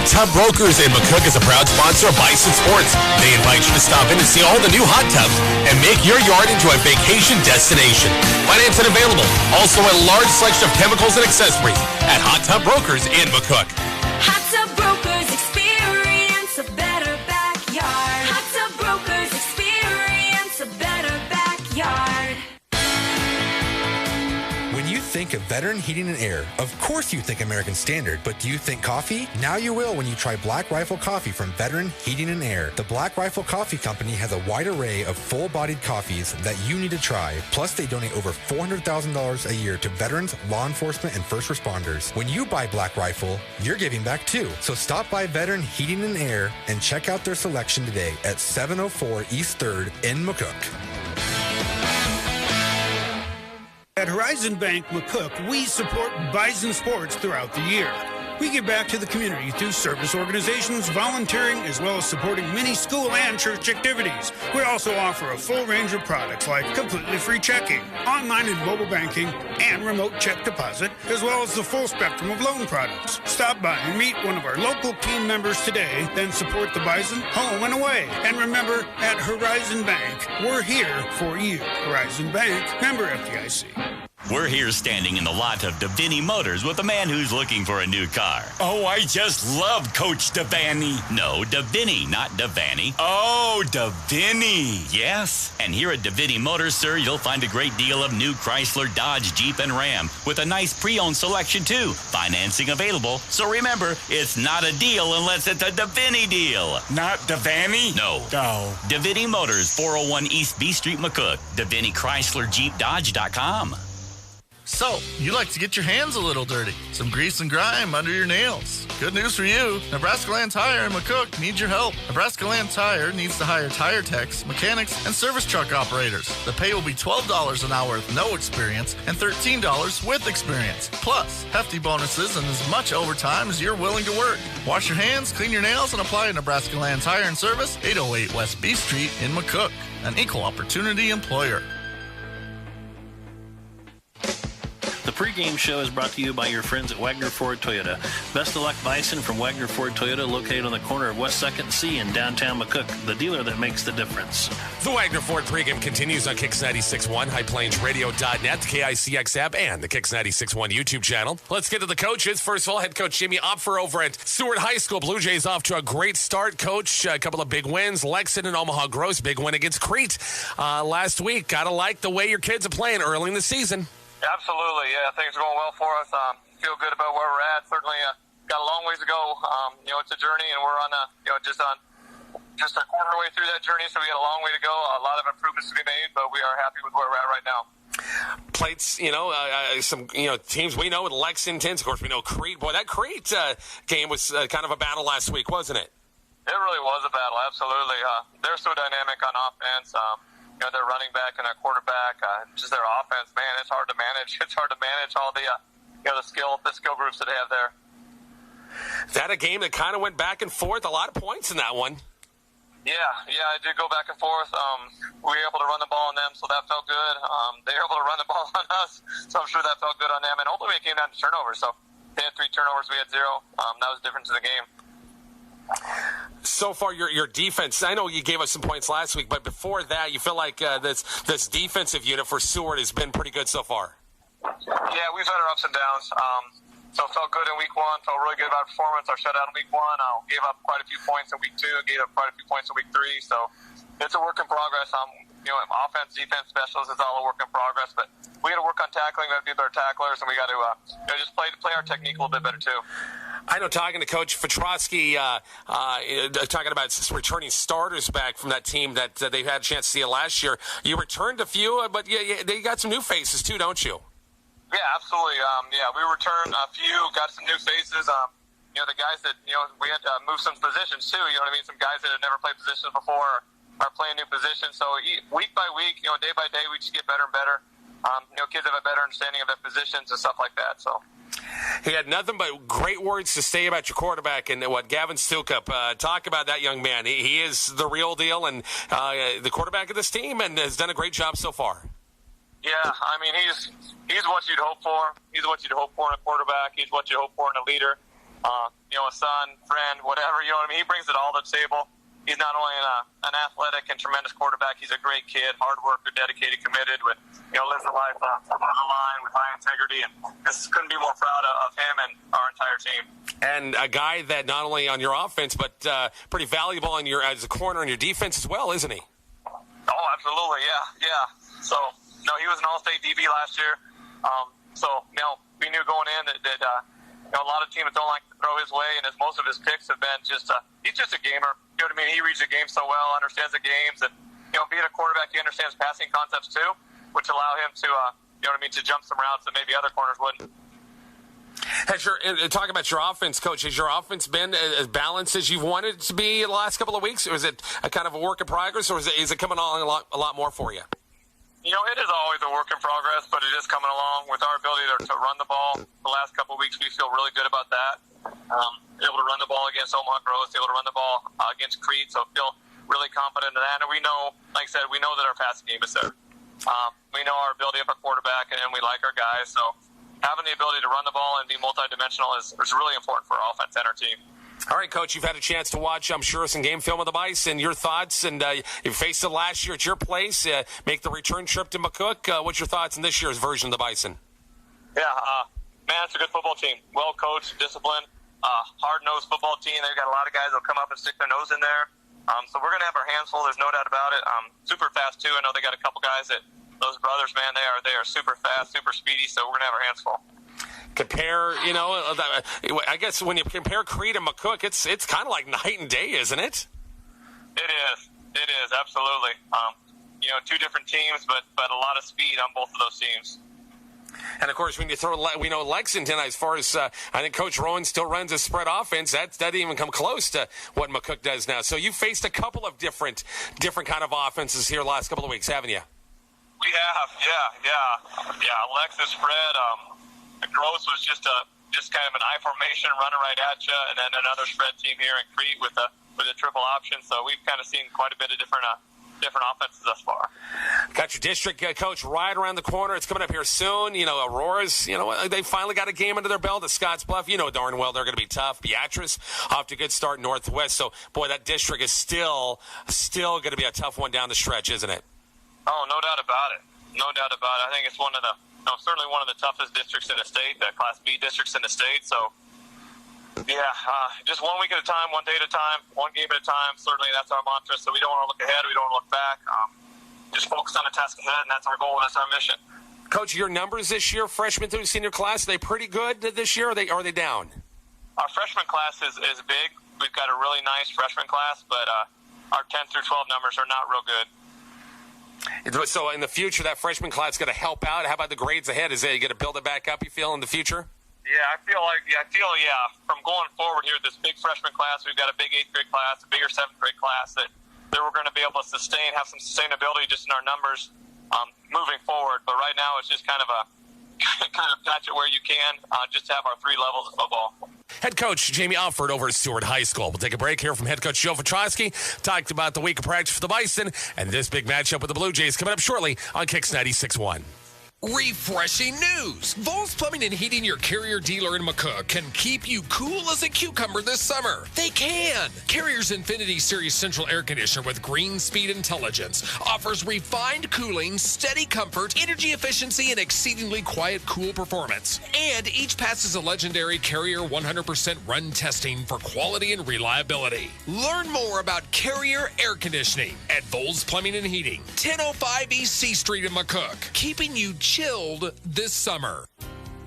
Tub Brokers in McCook is a proud sponsor of Bison Sports. They invite you to stop in to see all the new hot tubs and make your yard into a vacation destination. Financing available. Also a large selection of chemicals and accessories at Hot Tub Brokers in McCook. Hot Tub Brokers, experience a better backyard. Hot Tub Brokers, experience a better backyard. When you think of Veteran Heating and Air, of course you think American Standard, but do you think coffee? Now you will when you try Black Rifle Coffee from Veteran Heating and Air. The Black Rifle Coffee Company has a wide array of full-bodied coffees that you need to try. Plus, they donate over $400,000 a year to veterans, law enforcement, and first responders. When you buy Black Rifle, you're giving back too. So stop by Veteran Heating and Air and check out their selection today at 704 East 3rd in McCook. At Horizon Bank McCook, we support Bison Sports throughout the year. We give back to the community through service organizations, volunteering, as well as supporting many school and church activities. We also offer a full range of products like completely free checking, online and mobile banking, and remote check deposit, as well as the full spectrum of loan products. Stop by and meet one of our local team members today, then support the Bison home and away. And remember, at Horizon Bank, we're here for you. Horizon Bank, member FDIC. We're here standing in the lot of Davini Motors with a man who's looking for a new car. Oh, I just love Coach Davani. No, Davini, not Davani. Oh, Davini. Yes. And here at Davini Motors, sir, you'll find a great deal of new Chrysler, Dodge, Jeep, and Ram with a nice pre-owned selection, too. Financing available. So remember, it's not a deal unless it's a Davini deal. Not Davani? No. No. Davini Motors, 401 East B Street, McCook. Davini Chrysler, Jeep, Dodge.com. So, you like to get your hands a little dirty. Some grease and grime under your nails. Good news for you. Nebraska Land Tire in McCook needs your help. Nebraska Land Tire needs to hire tire techs, mechanics, and service truck operators. The pay will be $12 an hour with no experience and $13 with experience. Plus, hefty bonuses and as much overtime as you're willing to work. Wash your hands, clean your nails, and apply at Nebraska Land Tire and Service, 808 West B Street in McCook. An equal opportunity employer. The pregame show is brought to you by your friends at Wagner Ford Toyota. Best of luck, Bison, from Wagner Ford Toyota, located on the corner of West 2nd C in downtown McCook, the dealer that makes the difference. The Wagner Ford pregame continues on KICX 96.1, HighPlainsRadio.net, the KICX app, and the KICX 96.1 YouTube channel. Let's get to the coaches. First of all, head coach Jimmy Opfer over at Seward High School. Blue Jays off to a great start, coach. A couple of big wins. Lexington and Omaha Gross, big win against Crete last week. Got to like the way your kids are playing early in the season. Absolutely, yeah. Things are going well for us. Feel good about where we're at. Certainly got a long ways to go. It's a journey, and we're on just a quarter way through that journey, so we got a long way to go. A lot of improvements to be made, but we are happy with where we're at right now. Plates, some teams we know, Lexington. Of course, we know Crete. Boy, that Crete game was kind of a battle last week, wasn't it? It really was a battle, absolutely. They're so dynamic on offense. Their running back and their quarterback, just their offense, man, it's hard to manage. It's hard to manage all the skill groups that they have there. That a game that kind of went back and forth. A lot of points in that one. Yeah, it did go back and forth. We were able to run the ball on them, so that felt good. They were able to run the ball on us, so I'm sure that felt good on them. And ultimately, it came down to turnovers. So they had 3 turnovers, we had 0. That was the difference in the game. So far, your defense, I know you gave us some points last week, but before that, you feel like this defensive unit for Seward has been pretty good so far. Yeah, we've had our ups and downs. So it felt good in week 1, felt really good about our performance. Our shutout in week 1, gave up quite a few points in week 2, gave up quite a few points in week 3. So it's a work in progress. Offense, defense, specials, it's all a work in progress. But we got to work on tackling. We got to be better tacklers, and we got to just play our technique a little bit better too. I know, talking to Coach Petrosky, talking about returning starters back from that team that they've had a chance to see last year. You returned a few, but they got some new faces too, don't you? Yeah, absolutely. We returned a few, got some new faces. The guys that, we had to move some positions too, you know what I mean? Some guys that had never played positions before are playing new positions. So week by week, day by day, we just get better and better. Kids have a better understanding of their positions and stuff like that, so. He had nothing but great words to say about your quarterback and Gavin Stukup. Talk about that young man. He is the real deal and the quarterback of this team and has done a great job so far. Yeah, I mean, he's what you'd hope for. He's what you'd hope for in a quarterback. He's what you hope for in a leader. a son, friend, whatever. You know what I mean? He brings it all to the table. He's not only an athletic and tremendous quarterback, he's a great kid, hard worker, dedicated, committed, with lives a life on the line with high integrity, and just couldn't be more proud of him and our entire team. And a guy that not only on your offense, but pretty valuable on your as a corner in your defense as well, isn't he? Oh, absolutely, yeah. So, he was an All-State DB last year. We knew going in that a lot of teams don't like to throw his way, and most of his picks have been he's just a gamer. You know what I mean? He reads the game so well, understands the games, and being a quarterback, he understands passing concepts too, which allow him to to jump some routes that maybe other corners wouldn't. Talking about your offense, Coach, has your offense been as balanced as you've wanted it to be the last couple of weeks, or is it a kind of a work in progress, or is it coming along a lot more for you? It is always a work in progress, but it is coming along with our ability to run the ball. The last couple of weeks, we feel really good about that. Able to run the ball against Omaha Gross, able to run the ball against Crete, so feel really confident in that. And we know, like I said, we know that our passing game is there. We know our ability of a quarterback, and we like our guys. So having the ability to run the ball and be multidimensional is really important for our offense and our team. All right, Coach, you've had a chance to watch, I'm sure, some game film of the Bison. Your thoughts, and you faced it last year at your place, make the return trip to McCook. What's your thoughts on this year's version of the Bison? Yeah, man, it's a good football team. Well-coached, disciplined, hard-nosed football team. They've got a lot of guys that will come up and stick their nose in there. So we're going to have our hands full. There's no doubt about it. Super fast, too. I know they got a couple guys those brothers, man, they are super fast, super speedy, so we're going to have our hands full. Compare, I guess when you compare Crete and McCook, it's kind of like night and day, isn't it? It is, absolutely. Two different teams, but a lot of speed on both of those teams. And, of course, when you we know Lexington, as far as I think Coach Rowan still runs a spread offense, that didn't even come close to what McCook does now. So you faced a couple of different kind of offenses here the last couple of weeks, haven't you? We have, yeah. Lex is spread. Gross was just kind of an I formation running right at you, and then another spread team here in Crete with a triple option. So we've kind of seen quite a bit of different offenses thus far. Got your district coach right around the corner. It's coming up here soon. Aurora's, they finally got a game under their belt at Scotts Bluff. Darn well they're going to be tough. Beatrice off to a good start Northwest. So, boy, that district is still going to be a tough one down the stretch, isn't it? Oh, no doubt about it. I think it's certainly one of the toughest districts in the state, the Class B districts in the state. So, just 1 week at a time, 1 day at a time, one game at a time. Certainly that's our mantra. So we don't want to look ahead. We don't want to look back. Just focus on the task ahead, and that's our goal, and that's our mission. Coach, your numbers this year, freshman through senior class, are they pretty good this year, or are they down? Our freshman class is big. We've got a really nice freshman class, but our 10 through 12 numbers are not real good. So in the future, that freshman class is going to help out. How about the grades ahead? Is it going to build it back up, you feel, in the future? Yeah, I feel from going forward here, this big freshman class, we've got a big 8th grade class, a bigger 7th grade class that we're going to be able to have some sustainability just in our numbers moving forward. But right now, it's just kind of patch it where you can, just to have our 3 levels of football. Head coach Jamie Alford over at Stewart High School. We'll take a break here from head coach Joe Petrosky. Talked about the week of practice for the Bison and this big matchup with the Blue Jays coming up shortly on KICX 96.1. Refreshing news! Vols Plumbing and Heating, your Carrier dealer in McCook, can keep you cool as a cucumber this summer. They can! Carrier's Infinity Series Central Air Conditioner with Green Speed Intelligence offers refined cooling, steady comfort, energy efficiency, and exceedingly quiet, cool performance. And each passes a legendary Carrier 100% run testing for quality and reliability. Learn more about Carrier Air Conditioning at Vols Plumbing and Heating, 1005 East C Street in McCook, keeping you chilled this summer.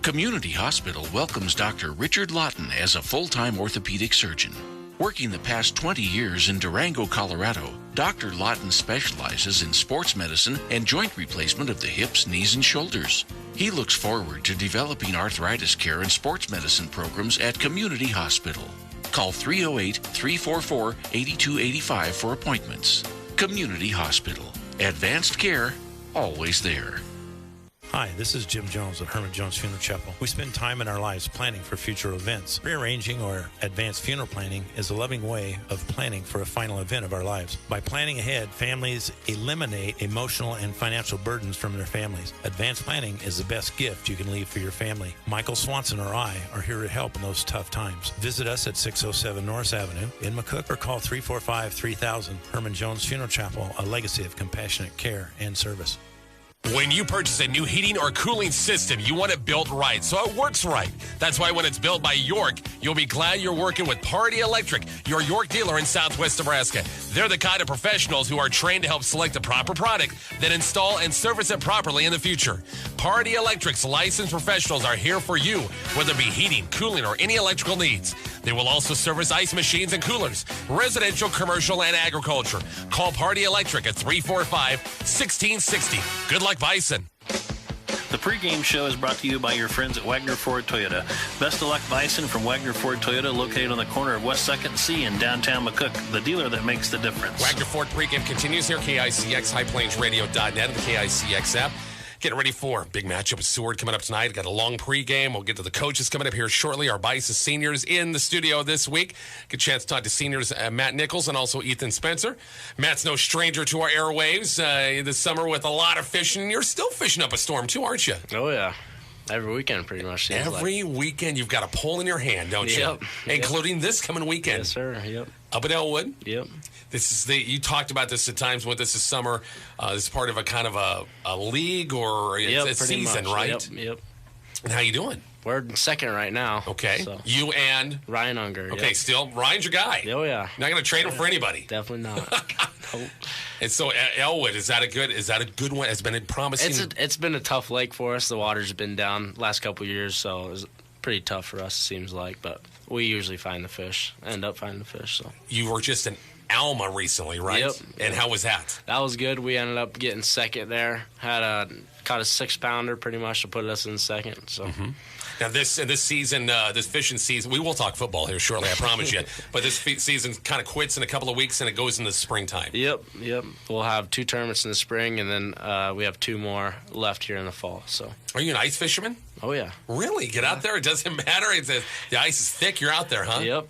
Community Hospital welcomes Dr. Richard Lawton as a full-time orthopedic surgeon. Working the past 20 years in Durango, Colorado, Dr. Lawton specializes in sports medicine and joint replacement of the hips, knees, and shoulders. He looks forward to developing arthritis care and sports medicine programs at Community Hospital. Call 308-344-8285 for appointments. Community Hospital. Advanced care, always there. Hi, this is Jim Jones at Herman Jones Funeral Chapel. We spend time in our lives planning for future events. Rearranging or advanced funeral planning is a loving way of planning for a final event of our lives. By planning ahead, families eliminate emotional and financial burdens from their families. Advanced planning is the best gift you can leave for your family. Michael Swanson or I are here to help in those tough times. Visit us at 607 Norris Avenue in McCook or call 345-3000. Herman Jones Funeral Chapel, a legacy of compassionate care and service. When you purchase a new heating or cooling system, you want it built right, so it works right. That's why when it's built by York, you'll be glad you're working with Party Electric, your York dealer in Southwest Nebraska. They're the kind of professionals who are trained to help select the proper product, then install and service it properly in the future. Party Electric's licensed professionals are here for you, whether it be heating, cooling, or any electrical needs. They will also service ice machines and coolers, residential, commercial, and agriculture. Call Party Electric at 345-1660. Good luck, Bison. The pregame show is brought to you by your friends at Wagner Ford Toyota. Best of luck, Bison from Wagner Ford Toyota, located on the corner of West 2nd C in downtown McCook, the dealer that makes the difference. Wagner Ford pregame continues here. KICX, HighPlainsRadio.net, and the KICX app. Getting ready for a big matchup with Seward coming up tonight. Got a long pregame. We'll get to the coaches coming up here shortly. Our Bison seniors in the studio this week. Good chance to talk to seniors Matt Nichols and also Ethan Spencer. Matt's no stranger to our airwaves this summer with a lot of fishing. You're still fishing up a storm too, aren't you? Oh, yeah. Every weekend, pretty much. Every weekend you've got a pole in your hand, don't you? Yep. Including this coming weekend. Yes, sir. Yep. Up at Elwood. Yep. This is you talked about this at times when this is summer. This is part of a kind of a league or a season, much. right? Yep. And how you doing? We're second right now. Okay. So. You and Ryan Unger. Okay, yep. Still Ryan's your guy. Oh yeah. Not going to trade him for anybody. Definitely not. Nope. And so Elwood, is that a good one? Has been promising. It's been a tough lake for us. The water's been down last couple of years, so it was pretty tough for us. It seems like, but we usually find the fish. End up finding the fish. So you were just in Alma recently, right? Yep. And how was that? That was good. We ended up getting second there. Caught a 6-pounder pretty much to put us in second. So. Mm-hmm. Now this season, this fishing season, we will talk football here shortly, I promise you. But this season kind of quits in a couple of weeks and it goes into springtime. Yep. We'll have 2 tournaments in the spring and then we have 2 more left here in the fall. So. Are you an ice fisherman? Oh yeah. Really? Get out there. It doesn't matter. The ice is thick. You're out there, huh? Yep.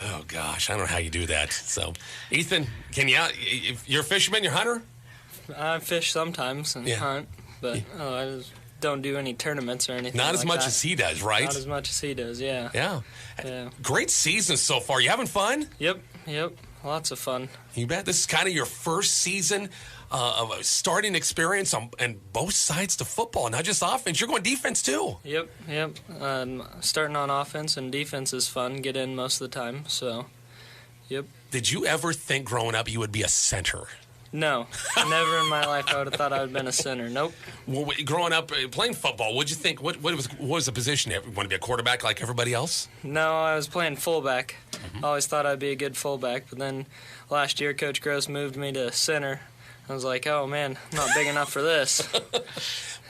Oh gosh, I don't know how you do that. So, Ethan, can you? If you're a fisherman, you're a hunter. I fish sometimes and hunt, but I just don't do any tournaments or anything. Not as like much that. as he does, right? Not as much as he does. Yeah. Yeah. Great season so far. You having fun? Yep. Lots of fun. You bet. This is kind of your first season of a starting experience on both sides to football, not just offense. You're going defense too. Yep. Starting on offense and defense is fun. Get in most of the time. So, yep. Did you ever think growing up you would be a center? No, never in my life I would have thought I would have been a center. Nope. Well, growing up playing football, what'd you think? What was the position? You want to be a quarterback like everybody else? No, I was playing fullback. I always thought I'd be a good fullback, but then last year Coach Gross moved me to center. I was like, oh man, I'm not big enough for this.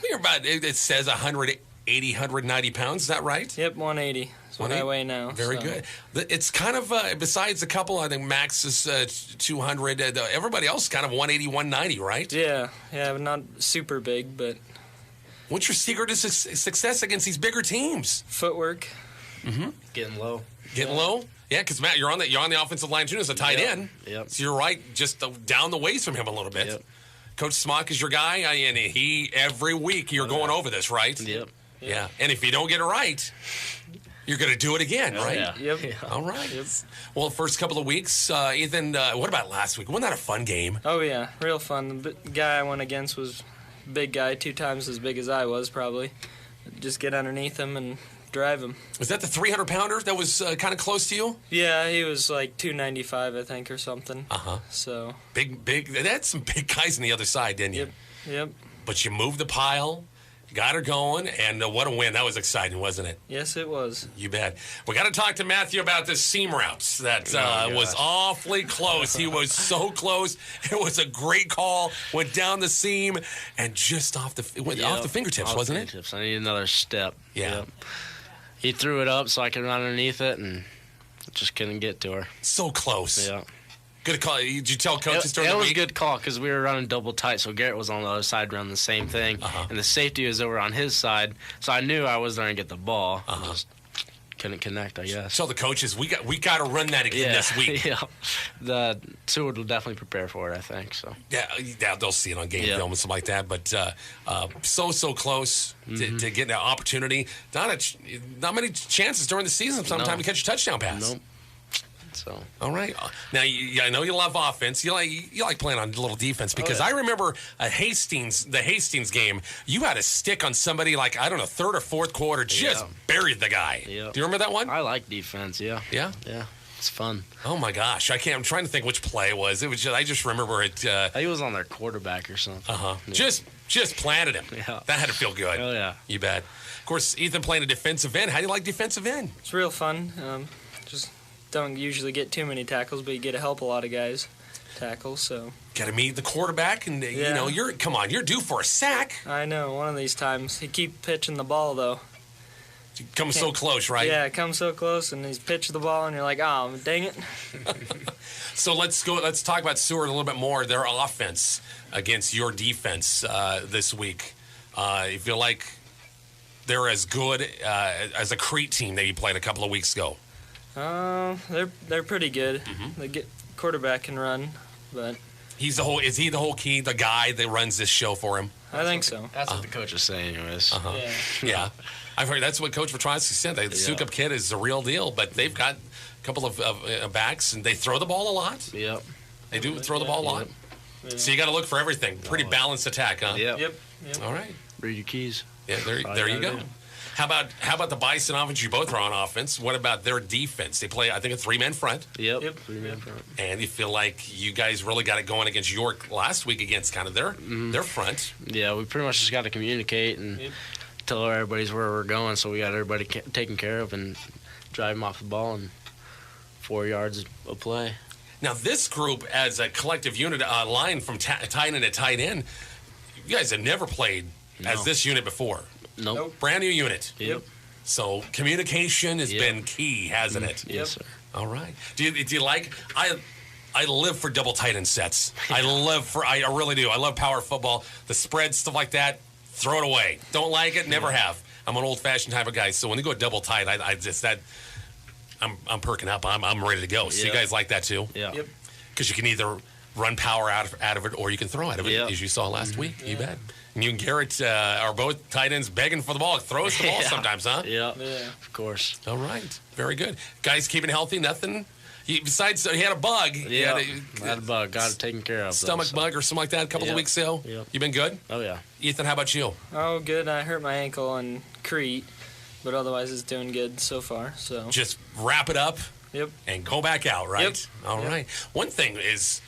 You're about, it says 180, 190 pounds, is that right? Yep, 180. That's what I weigh now. Very good. It's kind of, besides a couple, I think Max is 200. Everybody else is kind of 180, 190, right? Yeah, not super big, but... What's your secret to success against these bigger teams? Footwork. Mm-hmm. Getting low. Getting low? Yeah, because Matt, you're on the offensive line too as a tight end. Yep. So you're right, just down the ways from him a little bit. Yep. Coach Smock is your guy, and he every week you're going over this, right? Yep. Yeah, and if you don't get it right, you're going to do it again, right? Yeah. Yep. All right. Yep. Well, first couple of weeks, Ethan, what about last week? Wasn't that a fun game? Oh, yeah, real fun. The guy I went against was a big guy, 2 times as big as I was, probably. Just get underneath him and drive him. Was that the 300-pounder that was kind of close to you? Yeah, he was like 295, I think, or something. Uh-huh. So. Big. They had some big guys on the other side, didn't you? Yep. But you moved the pile. Got her going, and what a win. That was exciting, wasn't it? Yes, it was. You bet. We got to talk to Matthew about this seam routes. That was awfully close. He was so close. It was a great call. Went down the seam and just off the fingertips, wasn't it? I need another step. Yeah. Yep. He threw it up so I could run underneath it, and just couldn't get to her. So close. Yeah. Good call. Did you tell coaches during the week? It was week? a good call because we were running double tight, so Garrett was on the other side running the same thing, and the safety was over on his side, so I knew I was there to get the ball. Just couldn't connect, I guess. Tell the coaches we got to run that again this week. Yeah, the Seward will definitely prepare for it, I think. So yeah, they'll see it on game film and stuff like that. But so close to getting an opportunity. Not many chances during the season. Sometimes to catch a touchdown pass. Nope. So all right. Now I know you love offense. You like playing on a little defense because I remember the Hastings game. You had a stick on somebody like I don't know third or fourth quarter, just buried the guy. Yeah. Do you remember that one? I like defense. Yeah. Yeah. It's fun. Oh my gosh, I'm trying to think which play it was. I just remember it. He was on their quarterback or something. Yeah. Just planted him. Yeah. That had to feel good. Oh yeah. You bet. Of course, Ethan playing a defensive end. How do you like defensive end? It's real fun. Just don't usually get too many tackles, but you get to help a lot of guys tackle. So got to meet the quarterback, and you're due for a sack. I know. One of these times he keep pitching the ball though. Comes so close, right? Yeah, it comes so close, and he's pitched the ball, and you're like, oh, dang it. So let's talk about Seward a little bit more. Their offense against your defense this week. You feel like they're as good as a Crete team that you played a couple of weeks ago? They're pretty good. The quarterback can run, but is he the whole key, the guy that runs this show for him? I think so. That's what the coach is saying, anyways. Yeah. I've heard that's what Coach Petrosky said. The Sukup kid is the real deal, but they've got a couple of backs, and they throw the ball a lot. Yep. They do throw the ball a lot. Yep. So you got to look for everything. Pretty balanced attack, huh? Yep. All right. Read your keys. Yeah, there you go. How about the Bison offense? You both are on offense. What about their defense? They play, I think, a three-man front. Yep. 3-man front. And you feel like you guys really got it going against York last week against kind of their front. Yeah, we pretty much just got to communicate and tell everybody's where we're going, so we got everybody taken care of and drive them off the ball in 4 yards of play. Now, this group, as a collective unit, line from tight end to tight end, you guys have never played as this unit before. Nope. Brand new unit. Yep. So communication has been key, hasn't it? Yes, sir. All right. Do you like? I live for double tight end sets. I really do. I love power football, the spread stuff like that. Throw it away. Don't like it. Never have. I'm an old fashioned type of guy. So when you go double tight, I'm perking up. I'm ready to go. So you guys like that too? Yeah. Yep. Because you can either run power out of it or you can throw out of it, as you saw last week. You bet. And you and Garrett are both tight ends begging for the ball. Throws the ball sometimes, huh? Yeah, of course. All right. Very good. Guys keeping healthy, nothing? Besides, he had a bug. Yeah, had a bug. Got it taken care of. Stomach bug or something like that a couple of weeks ago? Yeah. You been good? Oh, yeah. Ethan, how about you? Oh, good. I hurt my ankle on Crete, but otherwise it's doing good so far. So just wrap it up and go back out, right? Yep. All right. One thing is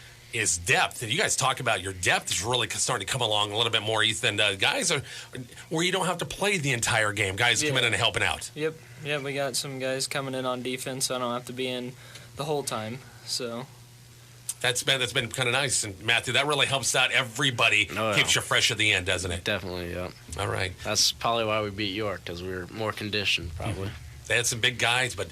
depth. And you guys talk about your depth is really starting to come along a little bit more, Ethan. Guys are where you don't have to play the entire game. Guys coming in and helping out. Yep. Yeah, we got some guys coming in on defense, so I don't have to be in the whole time. So that's been kind of nice. And Matthew, that really helps out everybody. Keeps you fresh at the end, doesn't it? Definitely, yeah. All right. That's probably why we beat York, because we were more conditioned, probably. They had some big guys, but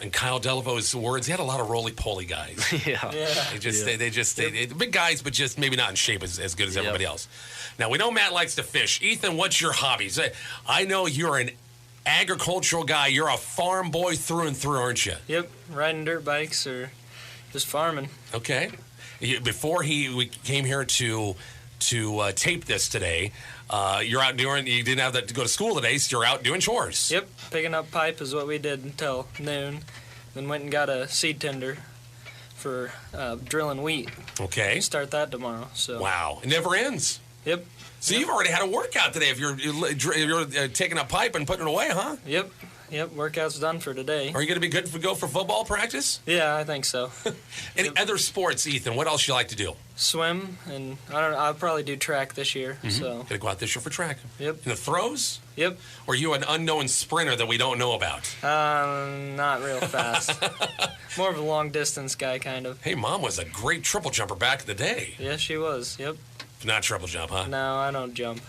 in Kyle Delavo's words, he had a lot of roly-poly guys. They big guys, but just maybe not in shape as good as everybody else. Now, we know Matt likes to fish. Ethan, what's your hobbies? I know you're an agricultural guy. You're a farm boy through and through, aren't you? Yep, riding dirt bikes or just farming. Okay. Before we came here to tape this today, you're out doing. You didn't have to go to school today, so you're out doing chores. Yep, picking up pipe is what we did until noon. Then went and got a seed tender for drilling wheat. Okay. Start that tomorrow. So. Wow, it never ends. Yep. So you've already had a workout today. If you're taking up pipe and putting it away, huh? Yep. Workout's done for today. Are you going to be good to go for football practice? Yeah, I think so. Any other sports, Ethan? What else you like to do? Swim, and I'll probably do track this year. So gonna go out this year for track. Yep. And the throws? Yep. Or are you an unknown sprinter that we don't know about? Not real fast. More of a long distance guy, kind of. Hey, Mom was a great triple jumper back in the day. Yes, she was. Yep. Not triple jump, huh? No, I don't jump.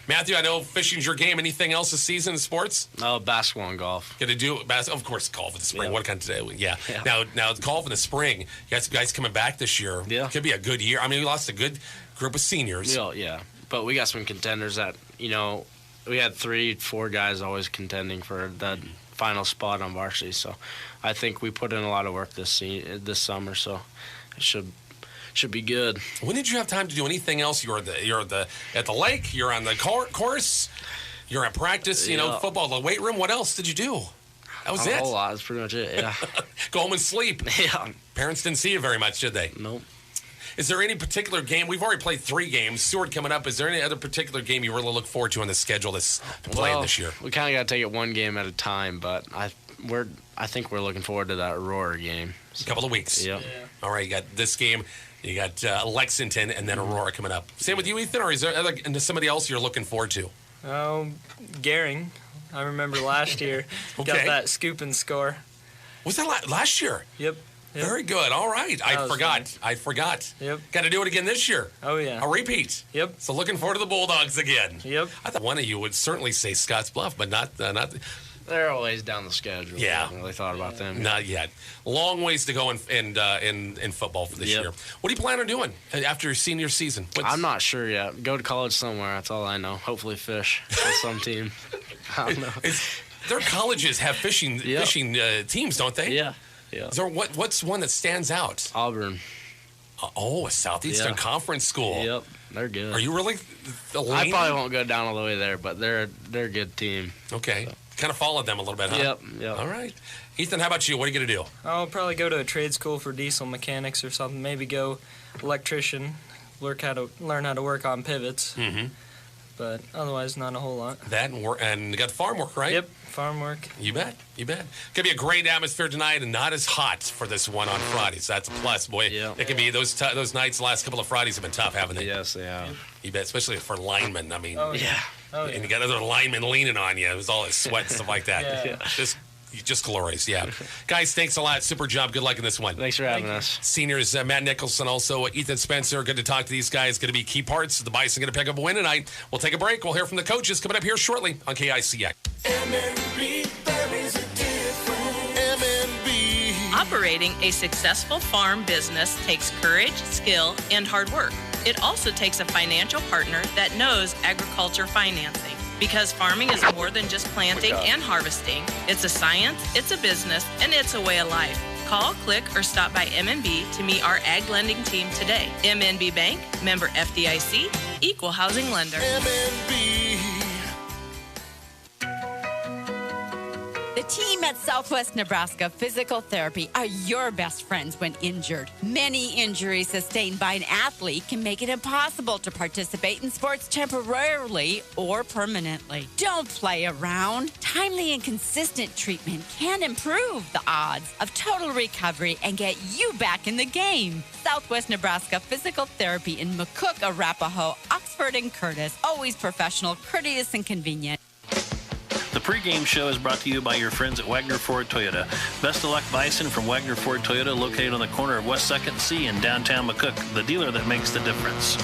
Matthew, I know fishing's your game. Anything else this season in sports? Oh, basketball and golf. Gonna do of course golf in the spring. Yeah. What kind of today? Yeah. Now golf in the spring. You guys coming back this year. Yeah. Could be a good year. I mean, we lost a good group of seniors. Yeah. But we got some contenders that, we had 3-4 guys always contending for the final spot on varsity. So I think we put in a lot of work this summer. So it should be good. When did you have time to do anything else? You're at the lake. You're on the course. You're at practice. Football, the weight room. What else did you do? That was Not it. A whole lot. That's pretty much it. Yeah. Go home and sleep. Yeah. Parents didn't see you very much, did they? Nope. Is there any particular game? We've already played 3 games. Seward coming up. Is there any other particular game you really look forward to on the schedule that's playing this year? We kind of got to take it one game at a time, but I think we're looking forward to that Aurora game. A couple of weeks. Yep. Yeah. All right, you got this game. You got Lexington and then Aurora coming up. Same with you, Ethan, or is there somebody else you're looking forward to? Garing. I remember last year got that scoop and score. Was that last year? Yep. Very good. All right. I forgot. Fun. I forgot. Yep. Got to do it again this year. Oh, yeah. A repeat. Yep. So looking forward to the Bulldogs again. Yep. I thought one of you would certainly say Scotts Bluff, but not. They're always down the schedule. Yeah. I haven't really thought about them. Not yet. Long ways to go in football for this year. What do you plan on doing after your senior season? I'm not sure yet. Go to college somewhere. That's all I know. Hopefully fish with some team. I don't know. Their colleges have fishing teams, don't they? Yeah. Yeah. Is there, what's one that stands out? Auburn. A Southeastern Conference school. Yep, they're good. Are you really? I probably won't go down all the way there, but they're a good team. Okay, kind of followed them a little bit, huh? Yep. All right, Ethan, how about you? What are you gonna do? I'll probably go to a trade school for diesel mechanics or something. Maybe go electrician, learn how to work on pivots. Mm-hmm. But otherwise, not a whole lot. That and you got farm work, right? Yep, farm work. You bet. Gonna be a great atmosphere tonight, and not as hot for this one on Fridays. That's a plus, boy. Yeah. It can be those nights. The last couple of Fridays have been tough, haven't they? Yes, they have. You bet, especially for linemen. I mean, yeah. And you got other linemen leaning on you. It was all his sweat and stuff like that. Yeah. Just glorious, yeah. Guys, thanks a lot. Super job. Good luck in this one. Thanks for having us. Seniors, Matt Nicholson, also Ethan Spencer. Good to talk to these guys. Going to be key parts. The Bison going to pick up a win tonight. We'll take a break. We'll hear from the coaches coming up here shortly on KICX. MNB, there is a difference. MNB. Operating a successful farm business takes courage, skill, and hard work. It also takes a financial partner that knows agriculture financing. Because farming is more than just planting and harvesting. It's a science, it's a business, and it's a way of life. Call, click, or stop by MNB to meet our ag lending team today. MNB Bank, member FDIC, equal housing lender. MNB. The team at Southwest Nebraska Physical Therapy are your best friends when injured. Many injuries sustained by an athlete can make it impossible to participate in sports temporarily or permanently. Don't play around. Timely and consistent treatment can improve the odds of total recovery and get you back in the game. Southwest Nebraska Physical Therapy in McCook, Arapahoe, Oxford, and Curtis. Always professional, courteous, and convenient. The pregame show is brought to you by your friends at Wagner Ford Toyota. Best of luck, Bison from Wagner Ford Toyota, located on the corner of West 2nd C in downtown McCook, the dealer that makes the difference.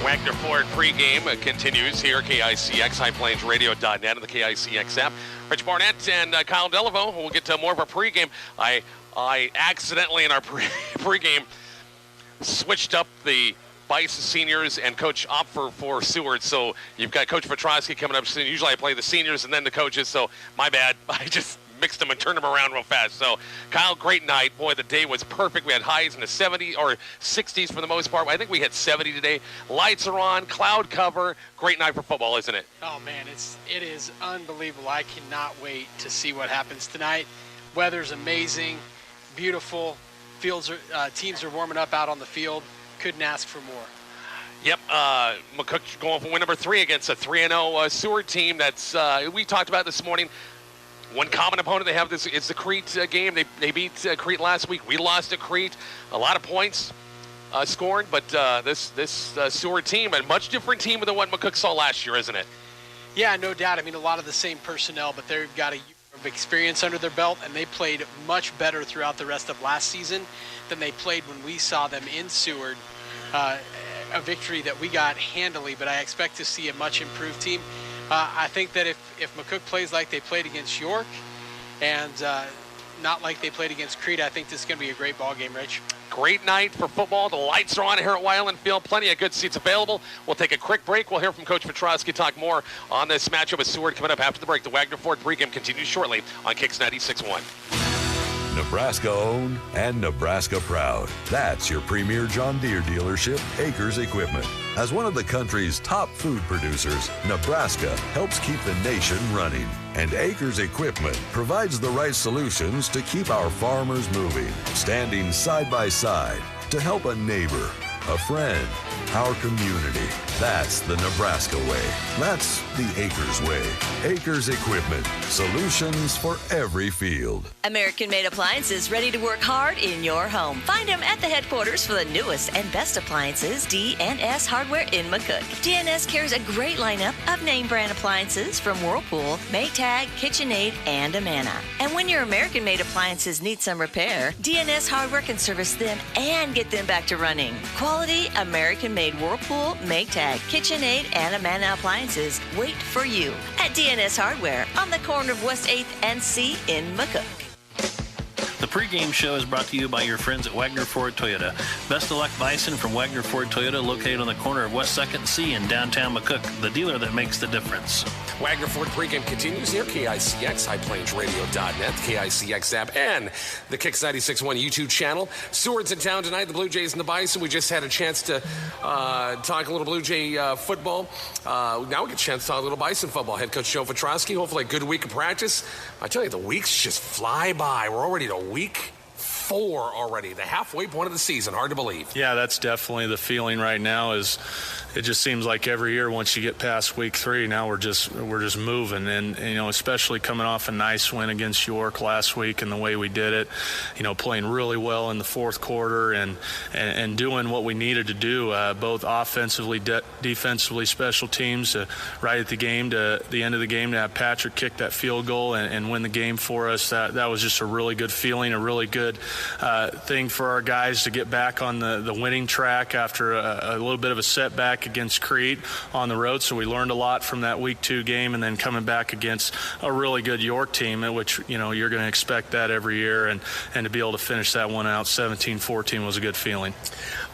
Wagner Ford pregame continues here, KICX, HighPlainsRadio.net, and the KICX app. Rich Barnett and Kyle Delaveau. We'll get to more of our pregame. I accidentally in our pregame switched up the Bison seniors and Coach Opfer for Seward. So you've got Coach Petrosky coming up soon. Usually I play the seniors and then the coaches, so my bad. I just mixed them and turned them around real fast. So Kyle, great night. Boy, the day was perfect. We had highs in the 70s or 60s for the most part. I think we hit 70 today. Lights are on, cloud cover. Great night for football, isn't it? Oh, man, it is unbelievable. I cannot wait to see what happens tonight. Weather's amazing, beautiful. Teams are warming up out on the field. Couldn't ask for more. Yep, McCook going for win number 3 against a 3-0 Seward team. That's we talked about this morning. One common opponent they have is the Crete game. They beat Crete last week. We lost to Crete. A lot of points scored, but this Seward team, a much different team than what McCook saw last year, isn't it? Yeah, no doubt. I mean, a lot of the same personnel, but they've got a year of experience under their belt, and they played much better throughout the rest of last season than they played when we saw them in Seward a victory that we got handily, but I expect to see a much improved team. I think that if McCook plays like they played against York and not like they played against Crete, I think this is going to be a great ball game, Rich. Great night for football. The lights are on here at Wyland Field. Plenty of good seats available. We'll take a quick break. We'll hear from Coach Petrosky, talk more on this matchup with Seward coming up after the break. The Wagner Ford pregame continues shortly on KICX 96.1. Nebraska owned and Nebraska proud. That's your premier John Deere dealership, Acres Equipment. As one of the country's top food producers, Nebraska helps keep the nation running. And Acres Equipment provides the right solutions to keep our farmers moving, standing side by side to help a neighbor, a friend, our community. That's the Nebraska way. That's the Acres way. Acres Equipment. Solutions for every field. American-made appliances ready to work hard in your home. Find them at the headquarters for the newest and best appliances, D&S Hardware in McCook. D&S carries a great lineup of name brand appliances from Whirlpool, Maytag, KitchenAid, and Amana. And when your American-made appliances need some repair, D&S Hardware can service them and get them back to running. Quality American-made Whirlpool, Maytag, KitchenAid, and Amana appliances wait for you at D&S Hardware on the corner of West 8th and C in McCook. The pregame show is brought to you by your friends at Wagner Ford Toyota. Best of luck, Bison from Wagner Ford Toyota, located on the corner of West 2nd and C in downtown McCook, the dealer that makes the difference. Wagner Ford pregame continues here, KICX, highplanesradio.net, KICX app, and the KICX 96.1 YouTube channel. Seward's in town tonight, the Blue Jays and the Bison. We just had a chance to talk a little Blue Jay football. Now we get a chance to talk a little Bison football. Head coach Joe Petrosky, hopefully a good week of practice. I tell you, the weeks just fly by. We're already to week 4 already, the halfway point of the season. Hard to believe. Yeah, that's definitely the feeling right now. Is it just seems like every year once you get past week 3, now we're just moving, and you know, especially coming off a nice win against York last week and the way we did it, you know, playing really well in the fourth quarter and doing what we needed to do, both offensively, defensively, special teams, right at the game to the end of the game to have Patrick kick that field goal and win the game for us. That was just a really good feeling, a really good thing for our guys to get back on the winning track after a little bit of a setback against Crete on the road. So we learned a lot from that week 2 game, and then coming back against a really good York team, which, you know, you're going to expect that every year, and to be able to finish that one out 17-14 was a good feeling.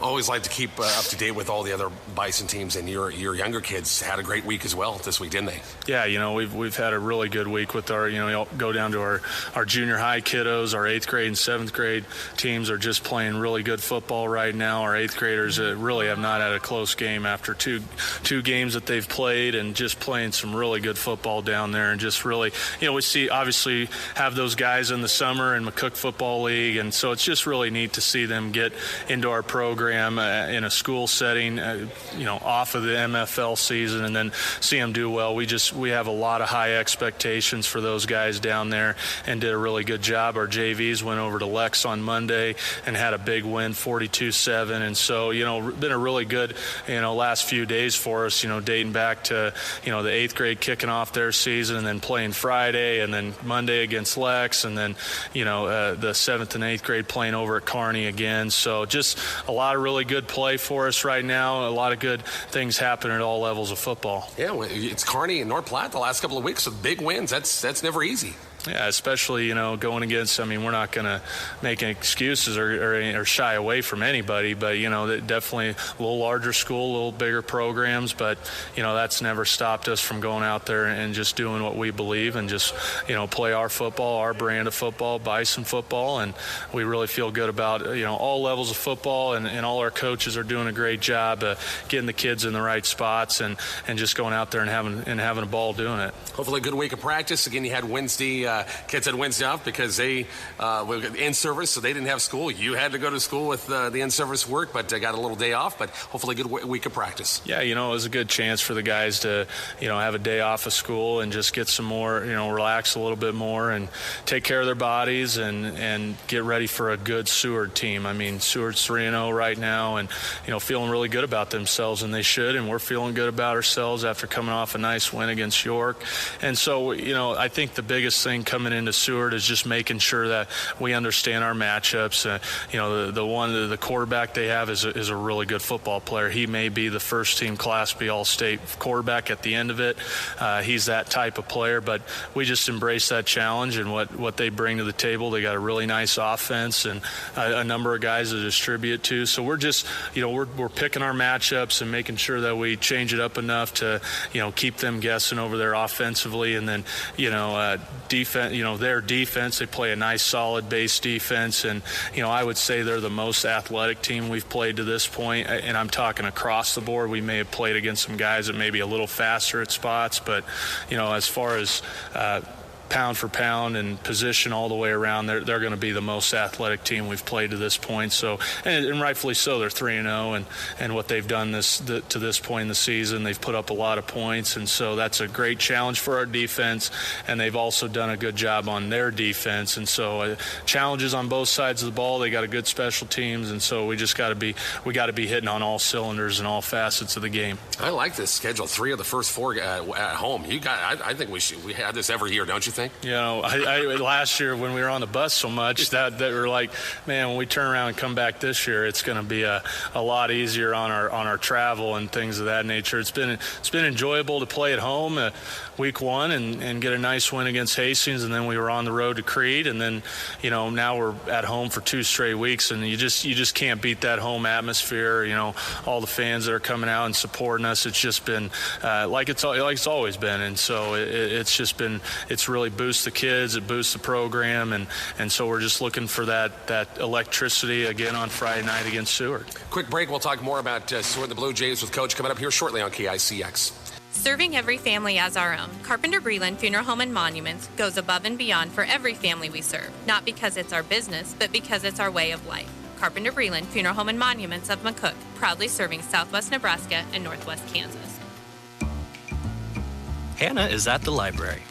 Always like to keep up to date with all the other Bison teams, and your younger kids had a great week as well this week, didn't they? Yeah, you know, we've had a really good week with our, you know, go down to our junior high kiddos. Our 8th grade and 7th grade teams are just playing really good football right now. Our 8th graders really have not had a close game after two games that they've played, and just playing some really good football down there. And just really, you know, we see obviously have those guys in the summer in McCook Football League, and so it's just really neat to see them get into our program in a school setting, you know, off of the MFL season, and then see them do well. We have a lot of high expectations for those guys down there, and did a really good job. Our JVs went over to Lex on Monday and had a big win, 42-7, and so, you know, been a really good, you know, last few days for us, you know, dating back to, you know, the 8th grade kicking off their season, and then playing Friday, and then Monday against Lex, and then, you know, the 7th and 8th grade playing over at Kearney again. So just a lot of really good play for us right now. A lot of good things happening at all levels of football. Yeah, it's Kearney and North Platte the last couple of weeks with big wins. That's never easy. Yeah, especially, you know, going against, I mean, we're not going to make any excuses or shy away from anybody, but, you know, definitely a little larger school, a little bigger programs, but, you know, that's never stopped us from going out there and just doing what we believe and just, you know, play our football, our brand of football, Bison football, and we really feel good about, you know, all levels of football, and all our coaches are doing a great job getting the kids in the right spots and just going out there and having a ball doing it. Hopefully a good week of practice. Again, you had Wednesday. Kids had Wednesday off because they were in service, so they didn't have school. You had to go to school with the in-service work, but got a little day off. But hopefully a good week of practice. Yeah, you know, it was a good chance for the guys to, you know, have a day off of school and just get some more, you know, relax a little bit more and take care of their bodies and get ready for a good Seward team. I mean, Seward's 3-0 right now, and, you know, feeling really good about themselves, and they should, and we're feeling good about ourselves after coming off a nice win against York. And so, you know, I think the biggest thing coming into Seward is just making sure that we understand our matchups. The quarterback they have is a really good football player. He may be the first team Class B All-State quarterback at the end of it. He's that type of player, but we just embrace that challenge and what they bring to the table. They got a really nice offense and a number of guys to distribute to. So we're just, we're picking our matchups and making sure that we change it up enough to, keep them guessing over there offensively. And then, defense, their defense, they play a nice solid base defense. And, I would say they're the most athletic team we've played to this point. And I'm talking across the board. We may have played against some guys that may be a little faster at spots, but, as far as pound for pound and position all the way around, they're going to be the most athletic team we've played to this point. So, and rightfully so, they're 3-0, and what they've done to this point in the season, they've put up a lot of points, and so that's a great challenge for our defense. And they've also done a good job on their defense, and so challenges on both sides of the ball. They got a good special teams, and so we just got to be hitting on all cylinders and all facets of the game. I like this schedule. 3 of the first 4 at home. I think we have this every year, don't you think? I last year when we were on the bus so much that we're like, man, when we turn around and come back this year, it's going to be a lot easier on our travel and things of that nature. It's been enjoyable to play at home week 1 and get a nice win against Hastings, and then we were on the road to Creed, and then now we're at home for 2 straight weeks, and you just can't beat that home atmosphere. All the fans that are coming out and supporting us. It's just been like it's always been, and so it's really boosted the kids, it boosts the program, and so we're just looking for that electricity again on Friday night against Seward. Quick break. We'll talk more about Seward the Blue Jays with Coach coming up here shortly on KICX. Serving every family as our own, Carpenter Breland Funeral Home and Monuments goes above and beyond for every family we serve, not because it's our business, but because it's our way of life. Carpenter Breland Funeral Home and Monuments of McCook, proudly serving Southwest Nebraska and Northwest Kansas. Hannah is at the library,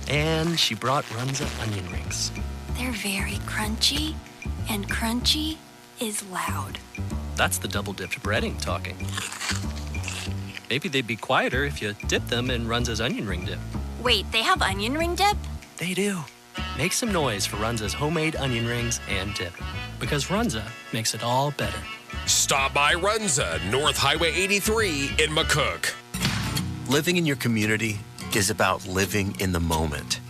and she brought Runza onion rings. They're very crunchy, and crunchy is loud. That's the double-dipped breading talking. Maybe they'd be quieter if you dip them in Runza's onion ring dip. Wait, they have onion ring dip? They do. Make some noise for Runza's homemade onion rings and dip, because Runza makes it all better. Stop by Runza, North Highway 83 in McCook. Living in your community is about living in the moment.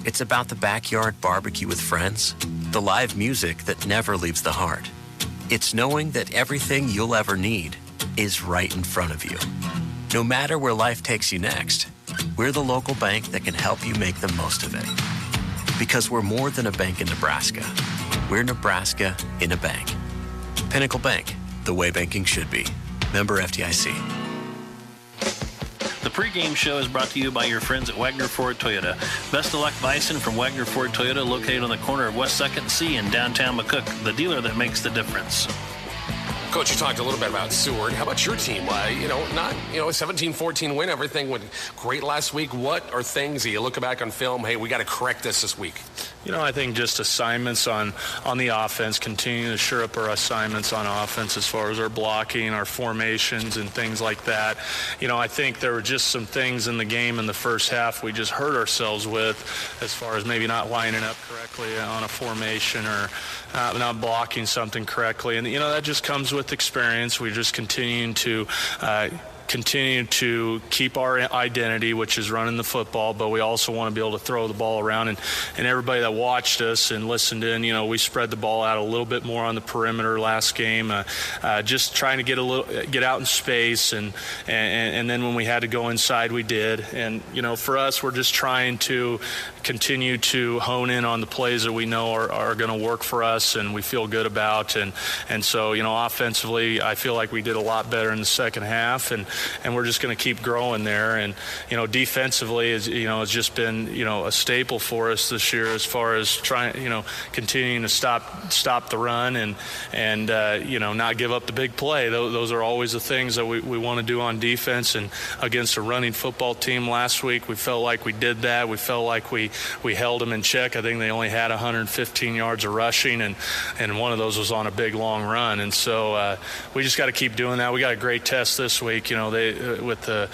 It's about the backyard barbecue with friends, the live music that never leaves the heart. It's knowing that everything you'll ever need is right in front of you. No matter where life takes you next, we're the local bank that can help you make the most of it. Because we're more than a bank in Nebraska. We're Nebraska in a bank. Pinnacle Bank, the way banking should be. Member FDIC. The pregame show is brought to you by your friends at Wagner Ford Toyota. Best of luck, Bison from Wagner Ford Toyota, located on the corner of West 2nd and C in downtown McCook, the dealer that makes the difference. Coach, you talked a little bit about Seward. How about your team? A 17-14 win. Everything went great last week. What are things that you look back on film? Hey, we got to correct this week. I think just assignments on the offense, continuing to shore up our assignments on offense as far as our blocking, our formations, and things like that. I think there were just some things in the game in the first half we just hurt ourselves with as far as maybe not lining up correctly on a formation or not blocking something correctly. And, that just comes with experience. We're just continuing to keep our identity, which is running the football, but we also want to be able to throw the ball around. And everybody that watched us and listened in, we spread the ball out a little bit more on the perimeter last game, just trying to get out in space. And then when we had to go inside, we did. And, for us, we're just trying to continue to hone in on the plays that we know are going to work for us and we feel good about. And so, offensively, I feel like we did a lot better in the second half. And we're just going to keep growing there. And, defensively, it's just been, a staple for us this year as far as trying, continuing to stop the run and not give up the big play. Those are always the things that we want to do on defense. And against a running football team last week, we felt like we did that. We felt like we held them in check. I think they only had 115 yards of rushing, and one of those was on a big, long run. And so we just got to keep doing that. We got a great test this week. with the